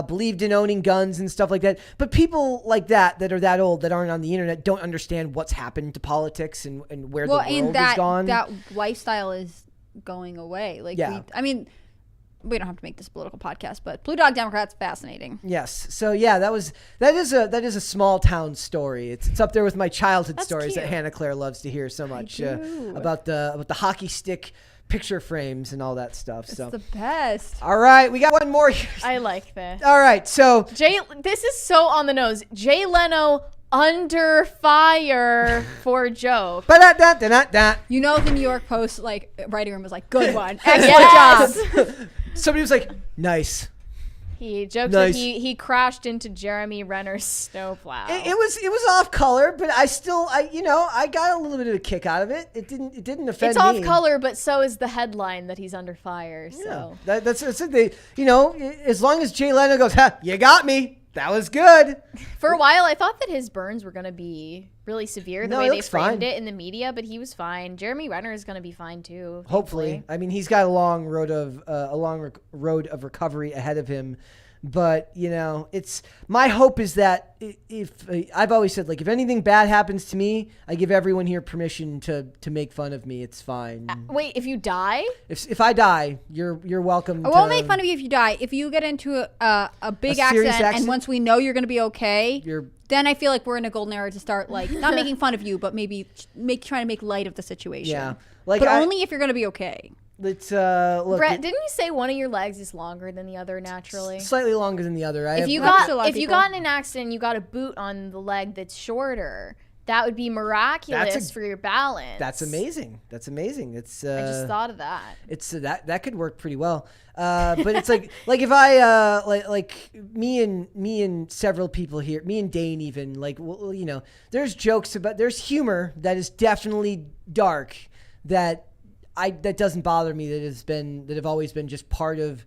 S1: believed in owning guns and stuff like that. But people like that are that old, that aren't on the internet, don't understand what's happened to politics and where the world has gone.
S3: That lifestyle is going away. Like, we don't have to make this a political podcast, but Blue Dog Democrats, fascinating.
S1: Yes. So yeah, that is a small town story. It's up there with my childhood stories that Hannah Claire loves to hear so much about the hockey stick picture frames and all that stuff.
S3: It's
S1: so
S3: the best.
S1: All right, we got one more here.
S2: I like this.
S1: All right, so
S2: this is so on the nose. Jay Leno under fire for joke.
S3: The New York Post writing room was like, good one, excellent job.
S1: Somebody was like, nice.
S2: He joked that he crashed into Jeremy Renner's snowplow.
S1: It was off color, but I got a little bit of a kick out of it. It didn't offend me.
S2: It's off color, but so is the headline that he's under fire. So
S1: that's it. As long as Jay Leno goes, ha, you got me. That was good.
S2: For a while, I thought that his burns were going to be really severe the way they framed it in the media, but he was fine. Jeremy Renner is going to be fine too.
S1: Hopefully. I mean, he's got a long road of recovery ahead of him. But it's my hope is that if I've always said, like, if anything bad happens to me, I give everyone here permission to make fun of me. It's fine.
S2: Wait, if you die?
S1: If I die, you're welcome.
S3: I won't make fun of you if you die. If you get into a big accident, and once we know you're going to be okay, then I feel like we're in a golden era to start not making fun of you, but maybe trying to make light of the situation.
S1: Yeah,
S3: but only if you're going to be okay.
S1: Let's look.
S2: Brett, didn't you say one of your legs is longer than the other naturally?
S1: Slightly longer than the other.
S2: If you got in an accident, and you got a boot on the leg that's shorter. That would be miraculous for your balance.
S1: That's amazing. It's
S2: I just thought of that.
S1: It's that could work pretty well. But it's like if I like me and several people here, me and Dane even, like, well, you know, there's there's humor that is definitely dark that doesn't bother me, that have always been just part of.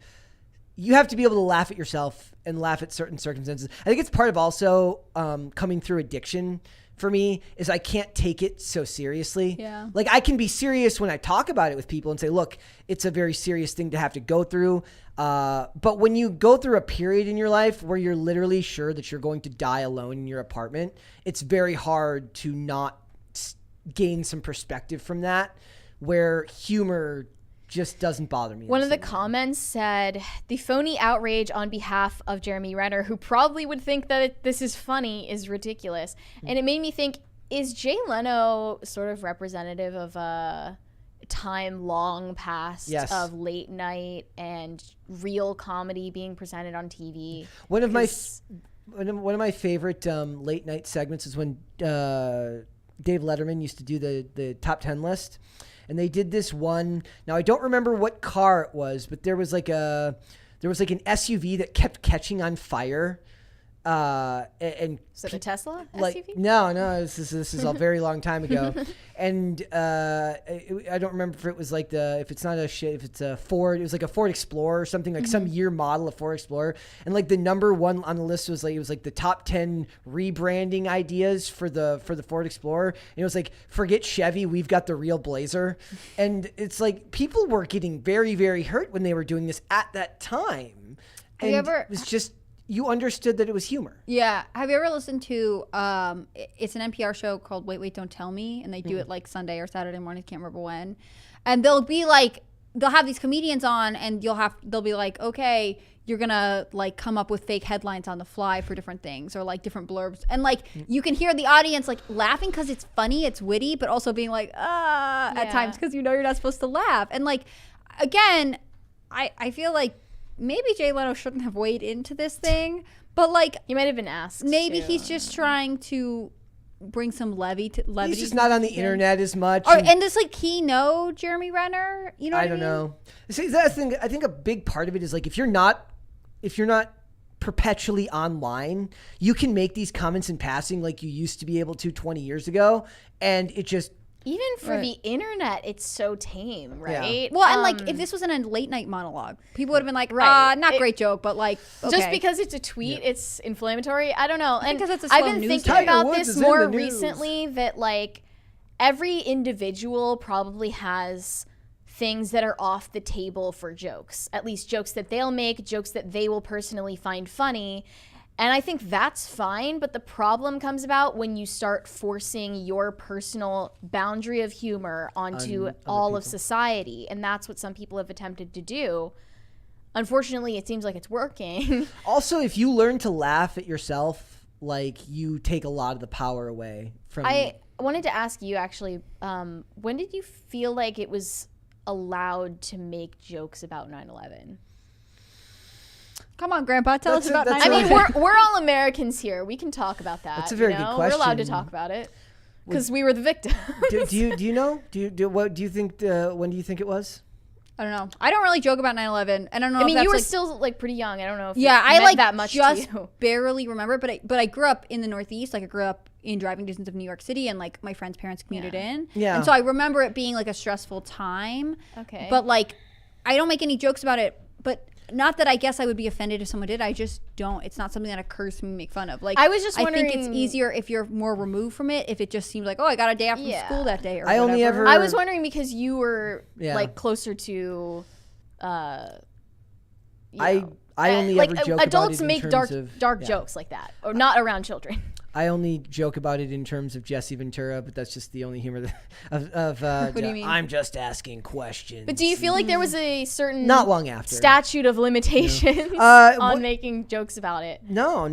S1: You have to be able to laugh at yourself and laugh at certain circumstances. I think it's part of also coming through addiction. For me, is I can't take it so seriously.
S3: Yeah.
S1: Like, I can be serious when I talk about it with people and say, look, it's a very serious thing to have to go through. But when you go through a period in your life where you're literally sure that you're going to die alone in your apartment, it's very hard to not gain some perspective from that, where humor just doesn't bother me.
S2: One of the comments said, the phony outrage on behalf of Jeremy Renner, who probably would think that this is funny, is ridiculous. And it made me think, is Jay Leno sort of representative of a time long past of late night and real comedy being presented on TV?
S1: One of my favorite late night segments is when Dave Letterman used to do the top 10 list. And they did this one. Now, I don't remember what car it was, but there was like an SUV that kept catching on fire. And
S2: is it a Tesla
S1: SUV?
S2: SUV?
S1: No, this is a very long time ago. And I don't remember if it was like if it's a Ford, it was like a Ford Explorer or something, like some year model of Ford Explorer. And like the number one on the list was like the top 10 rebranding ideas for the Ford Explorer. And it was like, forget Chevy, we've got the real Blazer. And it's like people were getting very, very hurt when they were doing this at that time. And it was just, you understood that it was humor.
S3: Yeah. Have you ever listened to, it's an NPR show called Wait, Wait, Don't Tell Me. And they do it like Sunday or Saturday morning. Can't remember when. And they'll have these comedians on and they'll be like, okay, you're going to like come up with fake headlines on the fly for different things or like different blurbs. And like, you can hear the audience like laughing because it's funny, it's witty, but also being like, at times because you know you're not supposed to laugh. And like, again, I feel like, maybe Jay Leno shouldn't have weighed into this thing, but like
S2: he might have been asked.
S3: Maybe he's just trying to bring some levity.
S1: He's just not on the internet as much.
S3: And does like he know Jeremy Renner? You know, what I
S1: don't know. See, that's the thing. I think a big part of it is like if you're not perpetually online, you can make these comments in passing like you used to be able to 20 years ago, and it just.
S2: Even for the internet, it's so tame, right?
S3: Yeah. Well, and like if this was in a late night monologue, people would have been like, not great joke, but like, okay.
S2: Just because it's a tweet, it's inflammatory. I don't know. And
S3: because it's a
S2: I've
S3: slow
S2: been
S3: news
S2: thinking
S3: day.
S2: about this more recently, that like every individual probably has things that are off the table for jokes, at least jokes that they'll make, jokes that they will personally find funny. And I think that's fine, but the problem comes about when you start forcing your personal boundary of humor onto all of society. And that's what some people have attempted to do. Unfortunately, it seems like it's working.
S1: Also, if you learn to laugh at yourself, like, you take a lot of the power away from
S2: I wanted to ask you, actually, when did you feel like it was allowed to make jokes about 9/11?
S3: Come on, Grandpa, tell us about 9/11.
S2: I mean, we're all Americans here. We can talk about that.
S1: That's a very good question.
S2: We're allowed to talk about it because we were the victims.
S1: Do you know? What do you think? When do you think it was?
S3: I don't know. I don't really joke about 9/11. I don't know.
S2: I mean,
S3: if
S2: you were
S3: like,
S2: still like pretty young. I don't know if
S3: I
S2: meant
S3: like
S2: that much
S3: just
S2: to you.
S3: Barely remember. But I grew up in the Northeast. Like I grew up in driving distance of New York City, and like my friends' parents commuted in. Yeah. And so I remember it being like a stressful time.
S2: Okay.
S3: But like, I don't make any jokes about it. But not that I guess I would be offended if someone did. I just don't. It's not something that occurs to me to make fun of. Like
S2: I was just wondering.
S3: I think it's easier if you're more removed from it. If it just seems like, oh, I got a day off from school that day or whatever.
S2: I was wondering because you were like closer to.
S1: I only
S2: like
S1: ever joke
S2: adults
S1: about it
S2: make
S1: in
S2: dark
S1: terms of,
S2: jokes like that, or not around children.
S1: I only joke about it in terms of Jesse Ventura, but that's just the only humor of
S3: what do you mean?
S1: I'm just asking questions.
S2: But do you feel like there was a certain
S1: not long after
S2: statute of limitations on making jokes about it?
S1: No.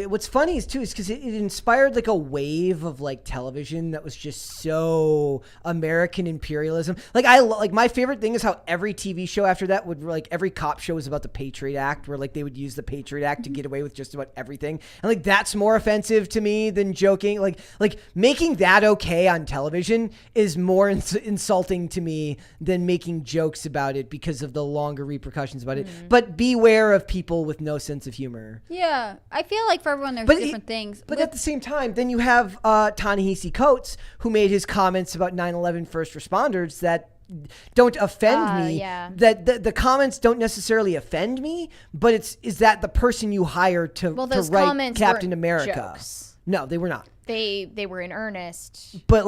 S1: What's funny is because it inspired like a wave of like television that was just so American imperialism. Like my favorite thing is how every TV show after that would like every cop show was about the Patriot Act, where like they would use the Patriot Act to get away with just about everything, and like that's more offensive to me than joking. Like making that okay on television is more insulting to me than making jokes about it because of the longer repercussions about it. But beware of people with no sense of humor.
S3: Yeah, I feel like for everyone there's different things.
S1: But at the same time, then you have Ta-Nehisi Coates, who made his comments about 9/11 first responders that don't offend me.
S2: Yeah.
S1: That the comments don't necessarily offend me, but is that the person you hired to write Captain America?
S2: Jokes.
S1: No, they were not.
S2: They were in earnest.
S1: But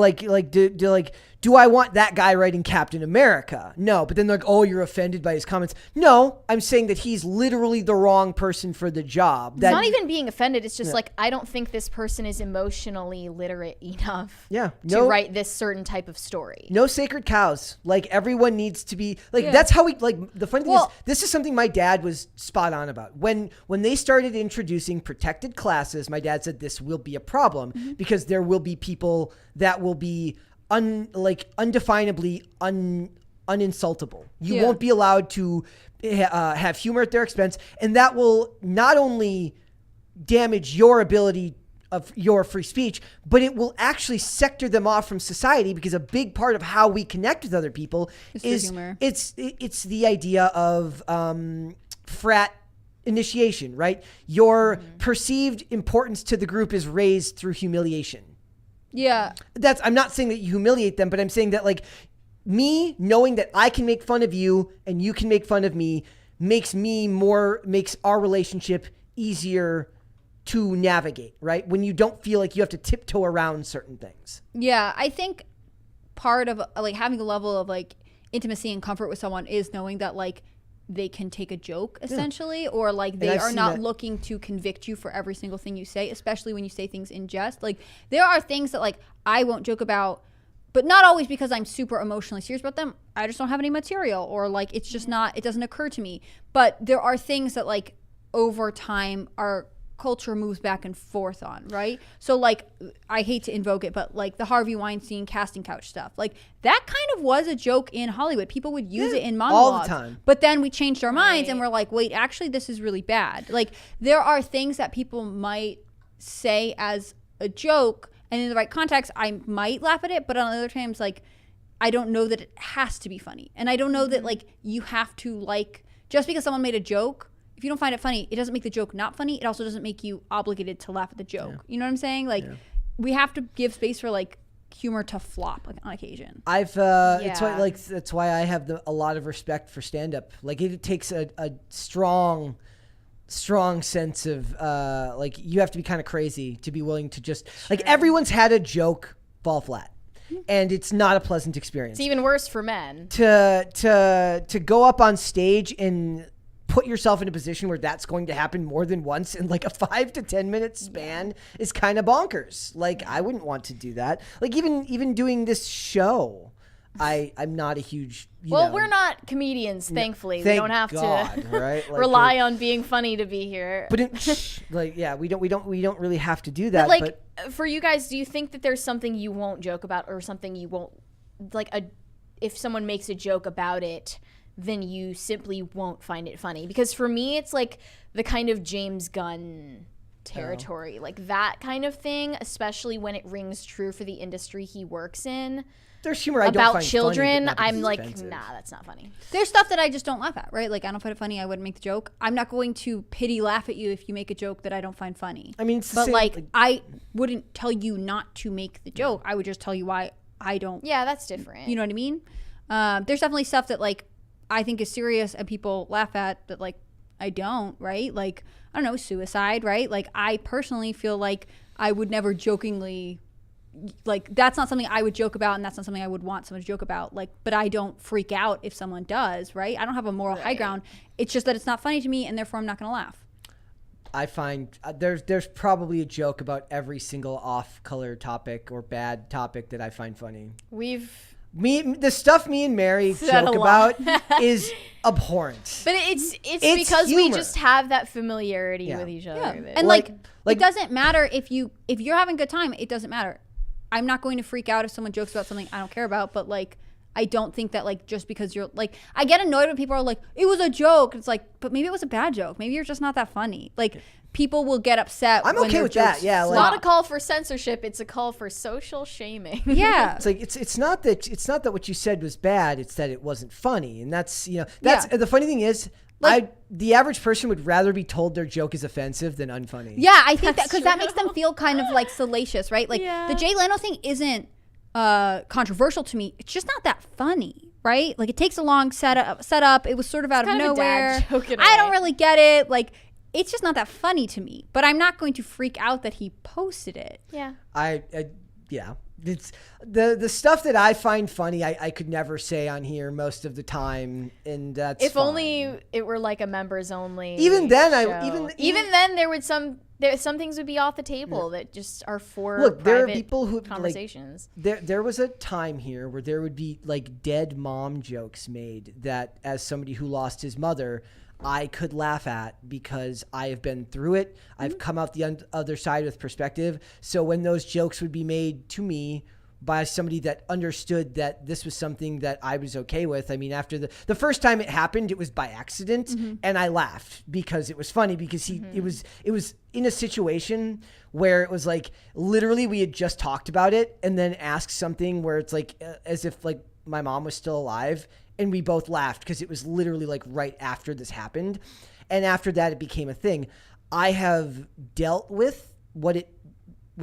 S1: do I want that guy writing Captain America? No. But then they're like, oh, you're offended by his comments. No, I'm saying that he's literally the wrong person for the job.
S2: It's not even being offended. It's just like, I don't think this person is emotionally literate enough to write this certain type of story.
S1: No sacred cows. Like, everyone needs to be like, that's how the funny thing is, this is something my dad was spot on about. When they started introducing protected classes, my dad said this will be a problem because there will be people that will be undefinably uninsultable. You won't be allowed to have humor at their expense, and that will not only damage your ability of your free speech, but it will actually sector them off from society, because a big part of how we connect with other people is humor. It's the idea of frat initiation, right? Your perceived importance to the group is raised through humiliation.
S3: Yeah.
S1: I'm not saying that you humiliate them, but I'm saying that like me knowing that I can make fun of you and you can make fun of me makes our relationship easier to navigate, right? When you don't feel like you have to tiptoe around certain things.
S3: Yeah, I think part of like having a level of like intimacy and comfort with someone is knowing that like they can take a joke essentially, or like they are not looking to convict you for every single thing you say, especially when you say things in jest. Like there are things that like I won't joke about, but not always because I'm super emotionally serious about them. I just don't have any material, or like it's just not, it doesn't occur to me. But there are things that like over time our culture moves back and forth on, right? So like I hate to invoke it, but like the Harvey Weinstein casting couch stuff, like that kind of was a joke in Hollywood. People would use it in monologues all the time, but then we changed our minds and we're like, wait, actually this is really bad. Like there are things that people might say as a joke, and in the right context I might laugh at it, but on other times like I don't know that it has to be funny, and I don't know that like you have to like, just because someone made a joke, if you don't find it funny, it doesn't make the joke not funny. It also doesn't make you obligated to laugh at the joke. Yeah. You know what I'm saying? Like, we have to give space for like humor to flop on occasion.
S1: That's why I have a lot of respect for stand-up. Like it takes a strong sense of like you have to be kind of crazy to be willing to just like everyone's had a joke fall flat. And it's not a pleasant experience.
S2: It's even worse for men.
S1: To go up on stage and put yourself in a position where that's going to happen more than once in like a 5 to 10 minute span is kind of bonkers. Like I wouldn't want to do that. Like even doing this show, I'm not a huge
S2: we're not comedians, thankfully. We don't have to
S1: right? Like
S2: rely on being funny to be here.
S1: But we don't really have to do that.
S2: But for you guys, do you think that there's something you won't joke about, or something you won't if someone makes a joke about it, then you simply won't find it funny? Because for me, it's like the kind of James Gunn territory, like that kind of thing, especially when it rings true for the industry he works in.
S1: There's humor I
S2: about
S1: don't find
S2: children.
S1: funny,
S2: I'm like,
S1: expensive.
S2: nah, that's not funny.
S3: There's stuff that I just don't laugh at, right? Like I don't find it funny. I wouldn't make the joke. I'm not going to pity laugh at you if you make a joke that I don't find funny.
S1: I mean, it's the
S3: but
S1: same,
S3: like I wouldn't tell you not to make the joke. I would just tell you why I don't.
S2: Yeah, that's different.
S3: You know what I mean? There's definitely stuff that like I think is serious and people laugh at that like I don't, right? Like, I don't know, suicide, right? Like I personally feel like I would never jokingly, like that's not something I would joke about, and that's not something I would want someone to joke about. Like, but I don't freak out if someone does, right? I don't have a moral high ground. It's just that it's not funny to me, and therefore I'm not going to laugh.
S1: I find there's probably a joke about every single off-color topic or bad topic that I find funny. The stuff me and Mary joke about is abhorrent.
S2: But it's because humor. We just have that familiarity with each other.
S3: Yeah. And like it doesn't matter if you're having a good time, it doesn't matter. I'm not going to freak out if someone jokes about something I don't care about, but like I don't think that like just because you're like, I get annoyed when people are like, it was a joke. It's like, but maybe it was a bad joke. Maybe you're just not that funny. Like people will get upset.
S1: I'm okay with that. Yeah,
S2: it's not a call for censorship. It's a call for social shaming.
S3: Yeah,
S1: it's like it's not that what you said was bad. It's that it wasn't funny, and that's the funny thing is. The average person would rather be told their joke is offensive than unfunny.
S3: Yeah, I think that because that makes them feel kind of like salacious, right? Like the Jay Leno thing isn't controversial to me. It's just not that funny, right? Like it takes a long setup. It was sort of out of nowhere. I don't really get it. Like it's just not that funny to me. But I'm not going to freak out that he posted it.
S2: Yeah.
S1: Yeah. It's the stuff that I find funny I could never say on here most of the time, and that's
S2: if
S1: fine.
S2: Only it were like a members only
S1: even then
S2: show. Even then there would some things would be off the table that just are for
S1: look
S2: private
S1: there are people who
S2: conversations.
S1: Like, there was a time here where there would be like dead mom jokes made that as somebody who lost his mother I could laugh at because I have been through it. I've come out the other side with perspective. So when those jokes would be made to me by somebody that understood that this was something that I was okay with. I mean, after the first time it happened, it was by accident and I laughed because it was funny because it was in a situation where it was like literally we had just talked about it and then asked something where it's like as if like my mom was still alive. And we both laughed because it was literally like right after this happened. And after that, it became a thing. I have dealt with what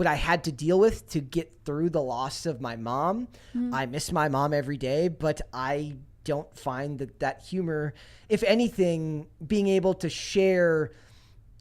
S1: I had to deal with to get through the loss of my mom. I miss my mom every day, but I don't find that humor, if anything, being able to share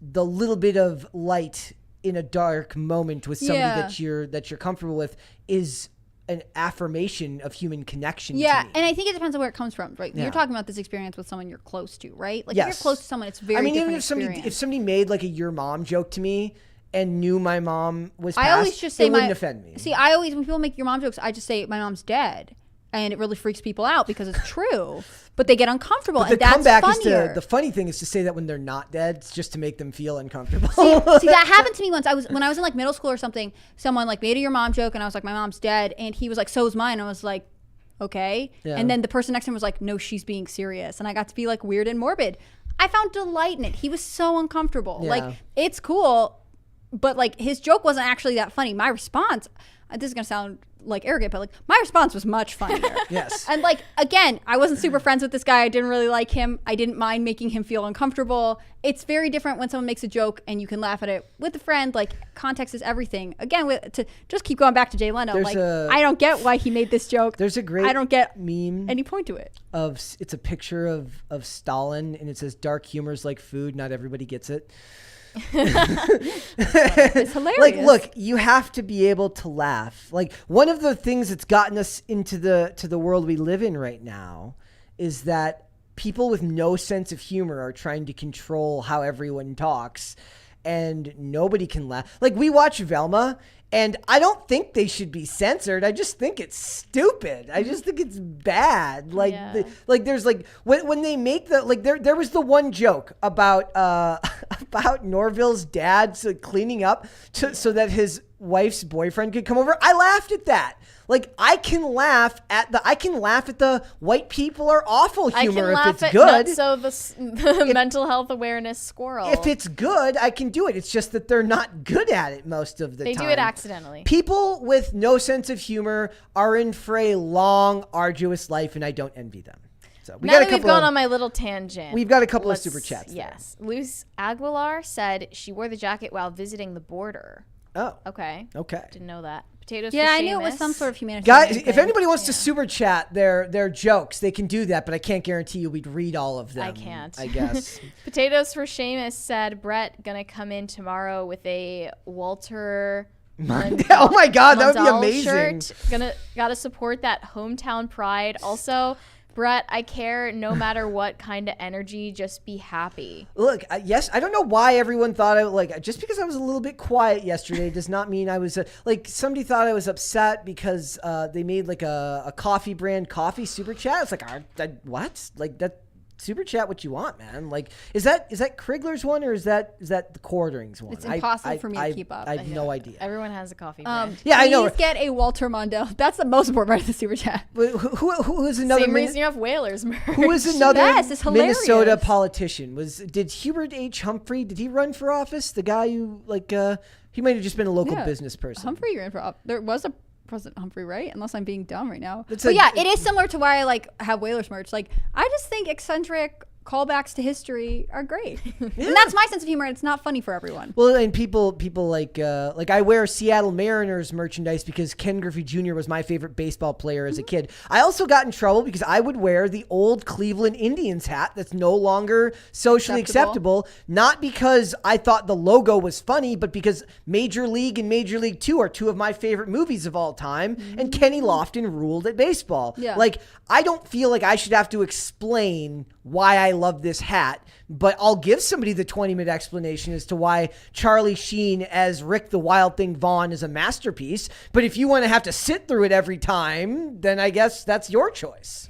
S1: the little bit of light in a dark moment with somebody that you're comfortable with is an affirmation of human connection.
S3: Yeah,
S1: to me.
S3: and I think it depends on where it comes from, right? Yeah. You're talking about this experience with someone you're close to, right? Like if you're close to someone, it's very different experience.
S1: If somebody made like a your mom joke to me and knew my mom was passed, I always just say it wouldn't offend me.
S3: See, I always, when people make your mom jokes, I just say my mom's dead. And it really freaks people out because it's true, but they get uncomfortable, and that's funnier.
S1: The funny thing is to say that when they're not dead, just to make them feel uncomfortable.
S3: See, that happened to me once. When I was in like middle school or something. Someone like made a your mom joke, and I was like, my mom's dead, and he was like, so is mine. I was like, okay. Yeah. And then the person next to him was like, no, she's being serious, and I got to be like weird and morbid. I found delight in it. He was so uncomfortable. Yeah. Like it's cool, but like his joke wasn't actually that funny. My response, this is gonna sound like arrogant, but like my response was much funnier.
S1: Yes.
S3: And like again, I wasn't super friends with this guy. I didn't really like him. I didn't mind making him feel uncomfortable. It's very different when someone makes a joke and you can laugh at it with a friend. Like context is everything. Again, to just keep going back to Jay Leno. I don't get why he made this joke.
S1: There's a great
S3: I don't get
S1: meme
S3: any point to it.
S1: It's a picture of Stalin and it says dark humor's like food. Not everybody gets it.
S3: It's hilarious.
S1: Like, look, you have to be able to laugh. Like, one of the things that's gotten us into the world we live in right now is that people with no sense of humor are trying to control how everyone talks, and nobody can laugh. Like, we watch Velma, and I don't think they should be censored. I just think it's stupid. I just think it's bad. Like, there's like when they make there was the one joke about Norville's dad cleaning up so that his wife's boyfriend could come over. I laughed at that. Like I can laugh at the white people are awful humor if it's good.
S2: So the mental health awareness squirrel.
S1: If it's good, I can do it. It's just that they're not good at it most of the time.
S2: They do it accidentally.
S1: People with no sense of humor are in for a long, arduous life, and I don't envy them. So
S2: we've gone on my little tangent.
S1: We've got a couple of super chats.
S2: Yes. Luz Aguilar said she wore the jacket while visiting the border.
S1: Oh.
S2: Okay.
S1: Didn't
S2: know that. Potatoes.
S3: Yeah,
S2: for
S3: I
S2: Seamus.
S3: knew it was some sort of humanitarian
S1: Guys, if anybody wants to super chat their jokes, they can do that, but I can't guarantee you we'd read all of them.
S2: I can't.
S1: I guess.
S2: Potatoes for Seamus said Brett gonna come in tomorrow with a Walter.
S1: Oh my God, that would be amazing.
S2: Shirt. Gotta support that hometown pride. Also, Brett, I care no matter what kind of energy, just be happy.
S1: Look, yes, I don't know why everyone thought just because I was a little bit quiet yesterday does not mean I was, somebody thought I was upset because they made like a coffee brand coffee super chat. It's like, what? Like that. Super chat what you want, man. Like, is that Krigler's one or is that the Quartering's one?
S3: It's impossible for me to keep up.
S1: I have no idea.
S2: Everyone has a coffee brand.
S1: Yeah, I know.
S3: Please get a Walter Mondale. That's the most important part of the super chat.
S1: Who is another?
S2: Same reason you have Whalers merch.
S1: Who is another
S3: it's
S1: Minnesota politician? Did Hubert H. Humphrey? Did he run for office? The guy who he might have just been a local business person.
S3: Humphrey ran for office. There was a President Humphrey, right? Unless I'm being dumb right now. But it is similar to why I have Whalers merch. Like, I just think eccentric callbacks to history are great. And that's my sense of humor. It's not funny for everyone.
S1: Well, and people like I wear Seattle Mariners merchandise because Ken Griffey Jr. was my favorite baseball player as a kid. I also got in trouble because I would wear the old Cleveland Indians hat that's no longer socially acceptable, not because I thought the logo was funny, but because Major League and Major League 2 are two of my favorite movies of all time, and Kenny Lofton ruled at baseball.
S3: Yeah.
S1: Like, I don't feel like I should have to explain why I love this hat, but I'll give somebody the 20-minute explanation as to why Charlie Sheen as Rick the Wild Thing Vaughn is a masterpiece. But if you want to have to sit through it every time, then I guess that's your choice.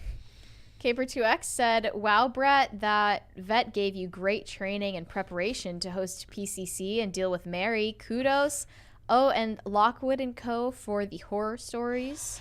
S2: Caper2X said, wow, Brett, that vet gave you great training and preparation to host PCC and deal with Mary. Kudos. Oh, and Lockwood & Co. for the horror stories.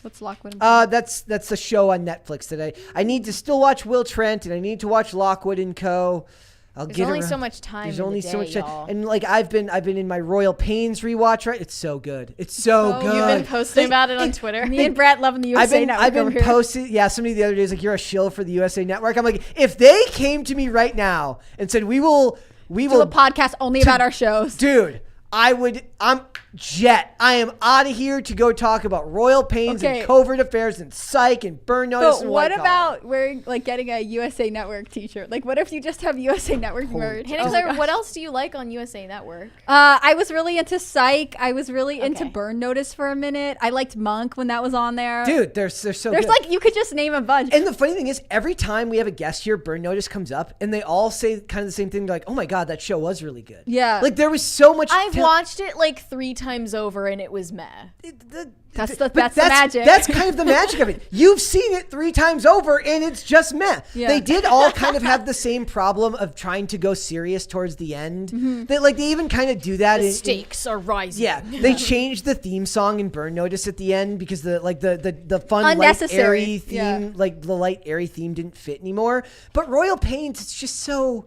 S3: What's Lockwood & Co.?
S1: That's a show on Netflix that I need to still watch Will Trent, and I need to watch Lockwood & Co.
S2: There's only so much time.
S1: There's only so much time,
S2: y'all.
S1: and I've been in my Royal Pains rewatch. Right, it's so good. It's so good.
S2: You've been posting about it on Twitter.
S3: Me and Brett loving the USA Network.
S1: I've been posting. Yeah, somebody the other day was like, "You're a shill for the USA Network." I'm like, if they came to me right now and said, "We will
S3: do a podcast only about our shows,"
S1: dude. I am out of here to go talk about Royal Pains and Covert Affairs and Psych and Burn Notice.
S3: But what about wearing getting a USA Network t-shirt? What if you just have USA Network merch?
S2: Hannah Claire, what else do you like on USA Network?
S3: I was really into Psych. I was really into Burn Notice for a minute. I liked Monk when that was on there.
S1: Dude, they're so good.
S3: You could just name a bunch.
S1: And the funny thing is, every time we have a guest here, Burn Notice comes up and they all say kind of the same thing. They're like, oh my God, that show was really good.
S3: Yeah.
S1: There was so much.
S2: I've watched it 3 times over and it was meh.
S3: That's the magic.
S1: That's kind of the magic of it. You've seen it 3 times over and it's just meh.
S3: Yeah.
S1: They did all kind of have the same problem of trying to go serious towards the end.
S3: Mm-hmm.
S1: They even kind of do that.
S2: The stakes are rising.
S1: Yeah, they changed the theme song in Burn Notice at the end because the fun light airy theme, the light airy theme didn't fit anymore. But Royal Pains, it's just so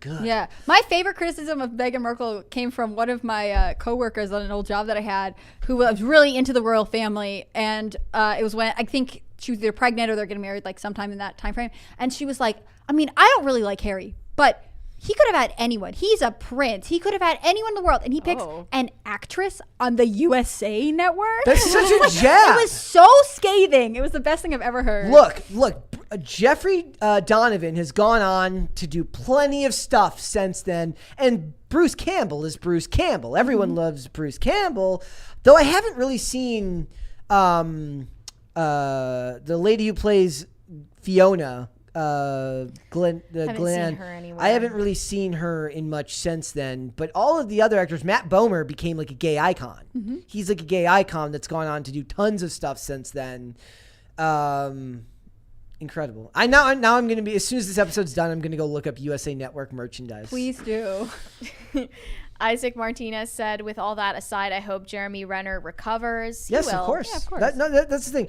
S1: good.
S3: Yeah. My favorite criticism of Meghan Markle came from one of my coworkers on an old job that I had who was really into the royal family. And it was when I think she was either pregnant or they're getting married sometime in that time frame. And she was like, I mean, I don't really like Harry, but he could have had anyone. He's a prince. He could have had anyone in the world. And he picks an actress on the USA Network.
S1: That's such a jab.
S3: It was so scathing. It was the best thing I've ever heard.
S1: Look. Jeffrey Donovan has gone on to do plenty of stuff since then. And Bruce Campbell is Bruce Campbell. Everyone loves Bruce Campbell. Though I haven't really seen the lady who plays Fiona, Glenn.
S2: Seen her anywhere.
S1: I haven't really seen her in much since then. But all of the other actors, Matt Bomer became a gay icon. Mm-hmm. He's a gay icon that's gone on to do tons of stuff since then. Incredible. Now I'm going to be, as soon as this episode's done, I'm going to go look up USA Network merchandise.
S3: Please do.
S2: Isaac Martinez said, with all that aside, I hope Jeremy Renner recovers.
S1: Yes, of course.
S2: Yeah, of course.
S1: That's the thing.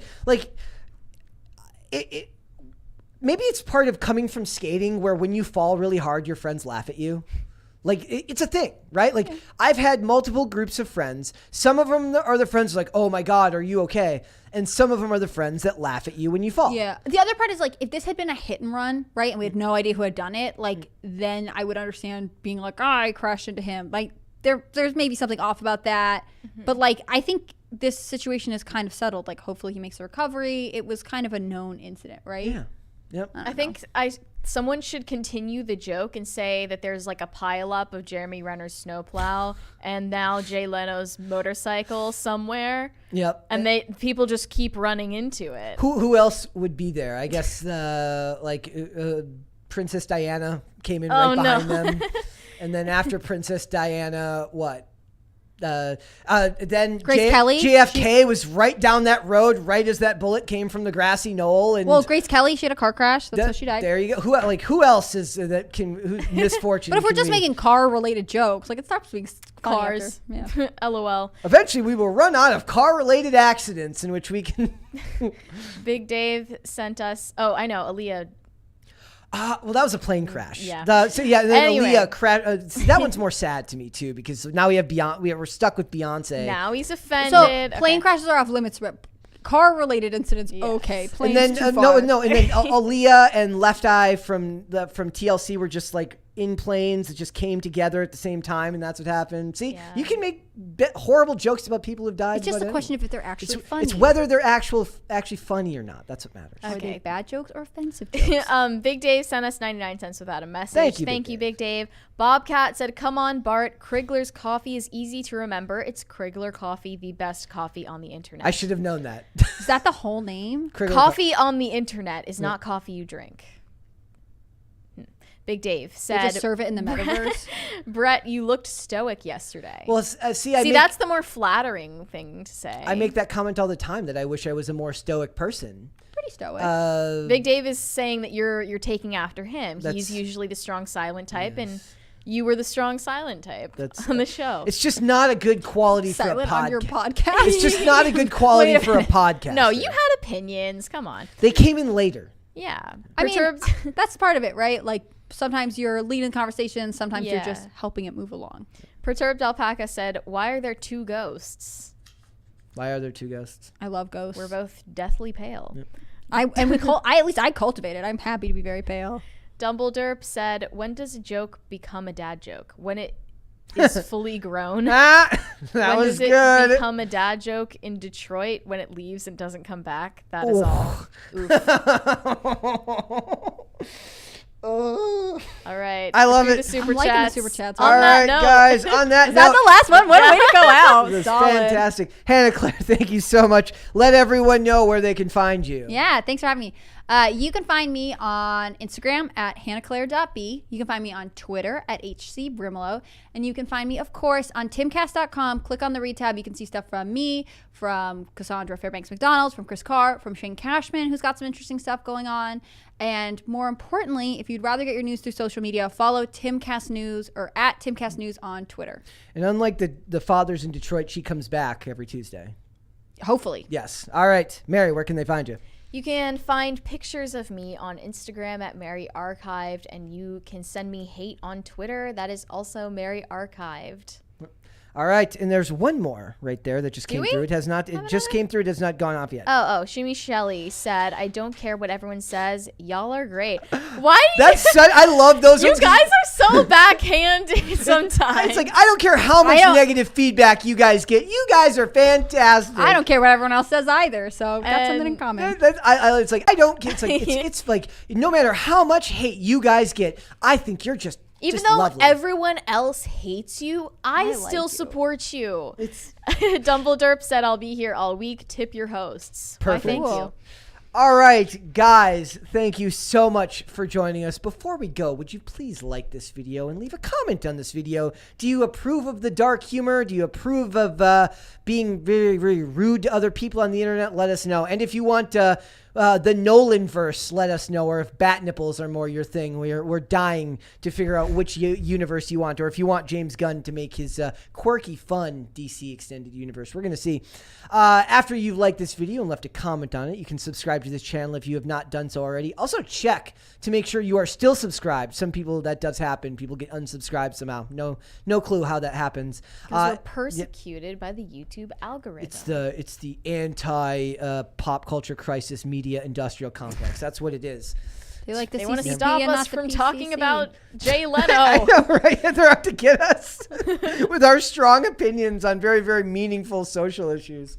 S1: Maybe it's part of coming from skating where when you fall really hard, your friends laugh at you. It's a thing, right? I've had multiple groups of friends. Some of them are the friends like, oh my God, are you okay? And some of them are the friends that laugh at you when you fall.
S3: Yeah. The other part is if this had been a hit and run, right? And we had no idea who had done it, then I would understand being I crashed into him. There's maybe something off about that. Mm-hmm. But I think this situation is kind of settled. Hopefully he makes a recovery. It was kind of a known incident, right?
S1: Yeah. Yep.
S2: I think Someone should continue the joke and say that there's like a pileup of Jeremy Renner's snowplow and now Jay Leno's motorcycle somewhere.
S1: Yep.
S2: And people just keep running into it.
S1: Who else would be there? I guess Princess Diana came in behind them. And then after Princess Diana, what? Then
S3: Grace Kelly.
S1: JFK was right down that road, right as that bullet came from the grassy knoll. And
S3: Grace Kelly, she had a car crash. That's how she died.
S1: There you go. Who else is that misfortune?
S3: But if we're just making car-related jokes, like it stops being
S2: cars. Yeah. LOL.
S1: Eventually, we will run out of car-related accidents in which we can.
S2: Big Dave sent us. Oh, I know, Aaliyah.
S1: Well, that was a plane crash.
S2: Yeah.
S1: Then
S2: anyway.
S1: Aaliyah crashed. That one's more sad to me too, because now we have we're stuck with Beyonce.
S2: Now he's offended.
S3: So plane crashes are off limits, but car-related incidents, okay. Planes
S1: and then
S3: too far.
S1: and then Aaliyah and Left Eye from TLC were just like in planes that just came together at the same time, and that's what happened. See, you can make horrible jokes about people who've died.
S3: It's just a question if they're actually funny.
S1: It's whether they're actually funny or not. That's what matters.
S3: Are they bad jokes or offensive jokes?
S2: Big Dave sent us 99 cents without a message. Thank you, Big Dave. Bobcat said, "Come on, Bart. Krigler's coffee is easy to remember. It's Krigler Coffee, the best coffee on the internet."
S1: I should have known that.
S3: Is that the whole name?
S2: Coffee on the internet is not coffee you drink. Big Dave said,
S3: they just serve it in the metaverse.
S2: Brett, you looked stoic yesterday.
S1: Well,
S2: that's the more flattering thing to say.
S1: I make that comment all the time that I wish I was a more stoic person.
S3: Pretty stoic.
S2: Big Dave is saying that you're taking after him. He's usually the strong silent type, and you were the strong silent type on the show.
S1: It's just not a good quality for a podcast.
S3: On your podcast.
S1: It's just not a good quality for a podcast.
S2: No, you had opinions. Come on.
S1: They came in later.
S2: Yeah.
S3: I mean, that's part of it, right? Like, sometimes you're leading the conversation, sometimes you're just helping it move along.
S2: Perturbed Alpaca said, "Why are there two ghosts?"
S1: Why are there two ghosts?
S3: I love ghosts.
S2: We're both deathly pale.
S1: Yep.
S3: I cultivate it. I'm happy to be very pale.
S2: Dumbledore said, "When does a joke become a dad joke? When it is fully grown."
S1: That was good.
S2: When does it become a dad joke in Detroit? When it leaves and doesn't come back? That is all. All right.
S1: I love it.
S2: The super
S3: I'm liking
S2: chats.
S3: the super chats.
S1: All right, guys. On that
S3: Is that the last one? What a way to go out.
S1: This is fantastic. Hannah Claire, thank you so much. Let everyone know where they can find you.
S3: Yeah, thanks for having me. You can find me on Instagram at hannahclaire.b. You can find me on Twitter at hcbrimlow. And you can find me, of course, on timcast.com. Click on the read tab. You can see stuff from me, from Cassandra Fairbanks McDonald, from Chris Carr, from Shane Cashman, who's got some interesting stuff going on. And more importantly, if you'd rather get your news through social media, follow Timcast News or at Timcast News on Twitter.
S1: And unlike the fathers in Detroit, she comes back every Tuesday.
S3: Hopefully.
S1: Yes. All right. Mary, where can they find you?
S2: You can find pictures of me on Instagram at Mary Archived, and you can send me hate on Twitter. That is also Mary Archived.
S1: All right, and there's one more right there that just came through. It has not. It just came through. It has not gone off yet.
S2: Oh, Shimi Shelley said, "I don't care what everyone says. Y'all are great." Why?
S1: I love those.
S2: You guys are so backhanded sometimes.
S1: It's like, I don't care how much negative feedback you guys get. You guys are fantastic.
S3: I don't care what everyone else says either. So we've got something in common.
S1: It's like I don't. It's like it's like no matter how much hate you guys get, I think you're just.
S2: Even though
S1: lovely.
S2: everyone else hates you, I still support you. Dumbledore said, "I'll be here all week. Tip your hosts."
S1: Perfect.
S2: Thank you.
S1: All right, guys, thank you so much for joining us. Before we go, would you please like this video and leave a comment on this video? Do you approve of the dark humor? Do you approve of being very, very rude to other people on the internet? Let us know. And if you want the Nolan-verse, let us know. Or if bat nipples are more your thing, we're dying to figure out which universe you want. Or if you want James Gunn to make his quirky, fun DC extended universe. We're going to see. After you've liked this video and left a comment on it, you can subscribe to this channel if you have not done so already. Also check to make sure you are still subscribed. Some people, that does happen. People get unsubscribed somehow. No clue how that happens.
S2: Because we're persecuted by the YouTube algorithm.
S1: It's the anti pop culture crisis media industrial complex. That's what it is.
S3: They like the
S2: They want to
S3: CCP
S2: stop
S3: and
S2: us
S3: not the
S2: from
S3: PCC.
S2: talking about Jay Leno.
S1: I know, right? They're out to get us with our strong opinions on very, very meaningful social issues.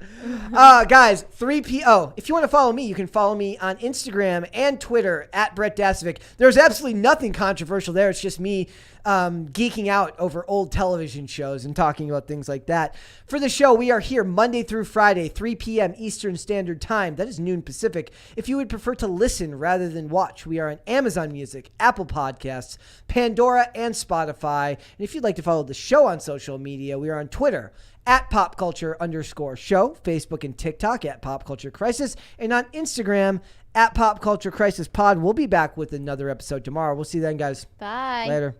S1: Guys, 3PO. If you want to follow me, you can follow me on Instagram and Twitter at Brett Dasovic. There's absolutely nothing controversial there. It's just me geeking out over old television shows and talking about things like that. For the show, we are here Monday through Friday, 3 p.m. Eastern Standard Time. That is noon Pacific. If you would prefer to listen rather than watch, we are on Amazon Music, Apple Podcasts, Pandora, and Spotify. And if you'd like to follow the show on social media, we are on Twitter at popculture_show, Facebook and TikTok at Pop Culture Crisis, and on Instagram at Pop Culture Crisis Pod. We'll be back with another episode tomorrow. We'll see you then, guys.
S2: Bye.
S1: Later.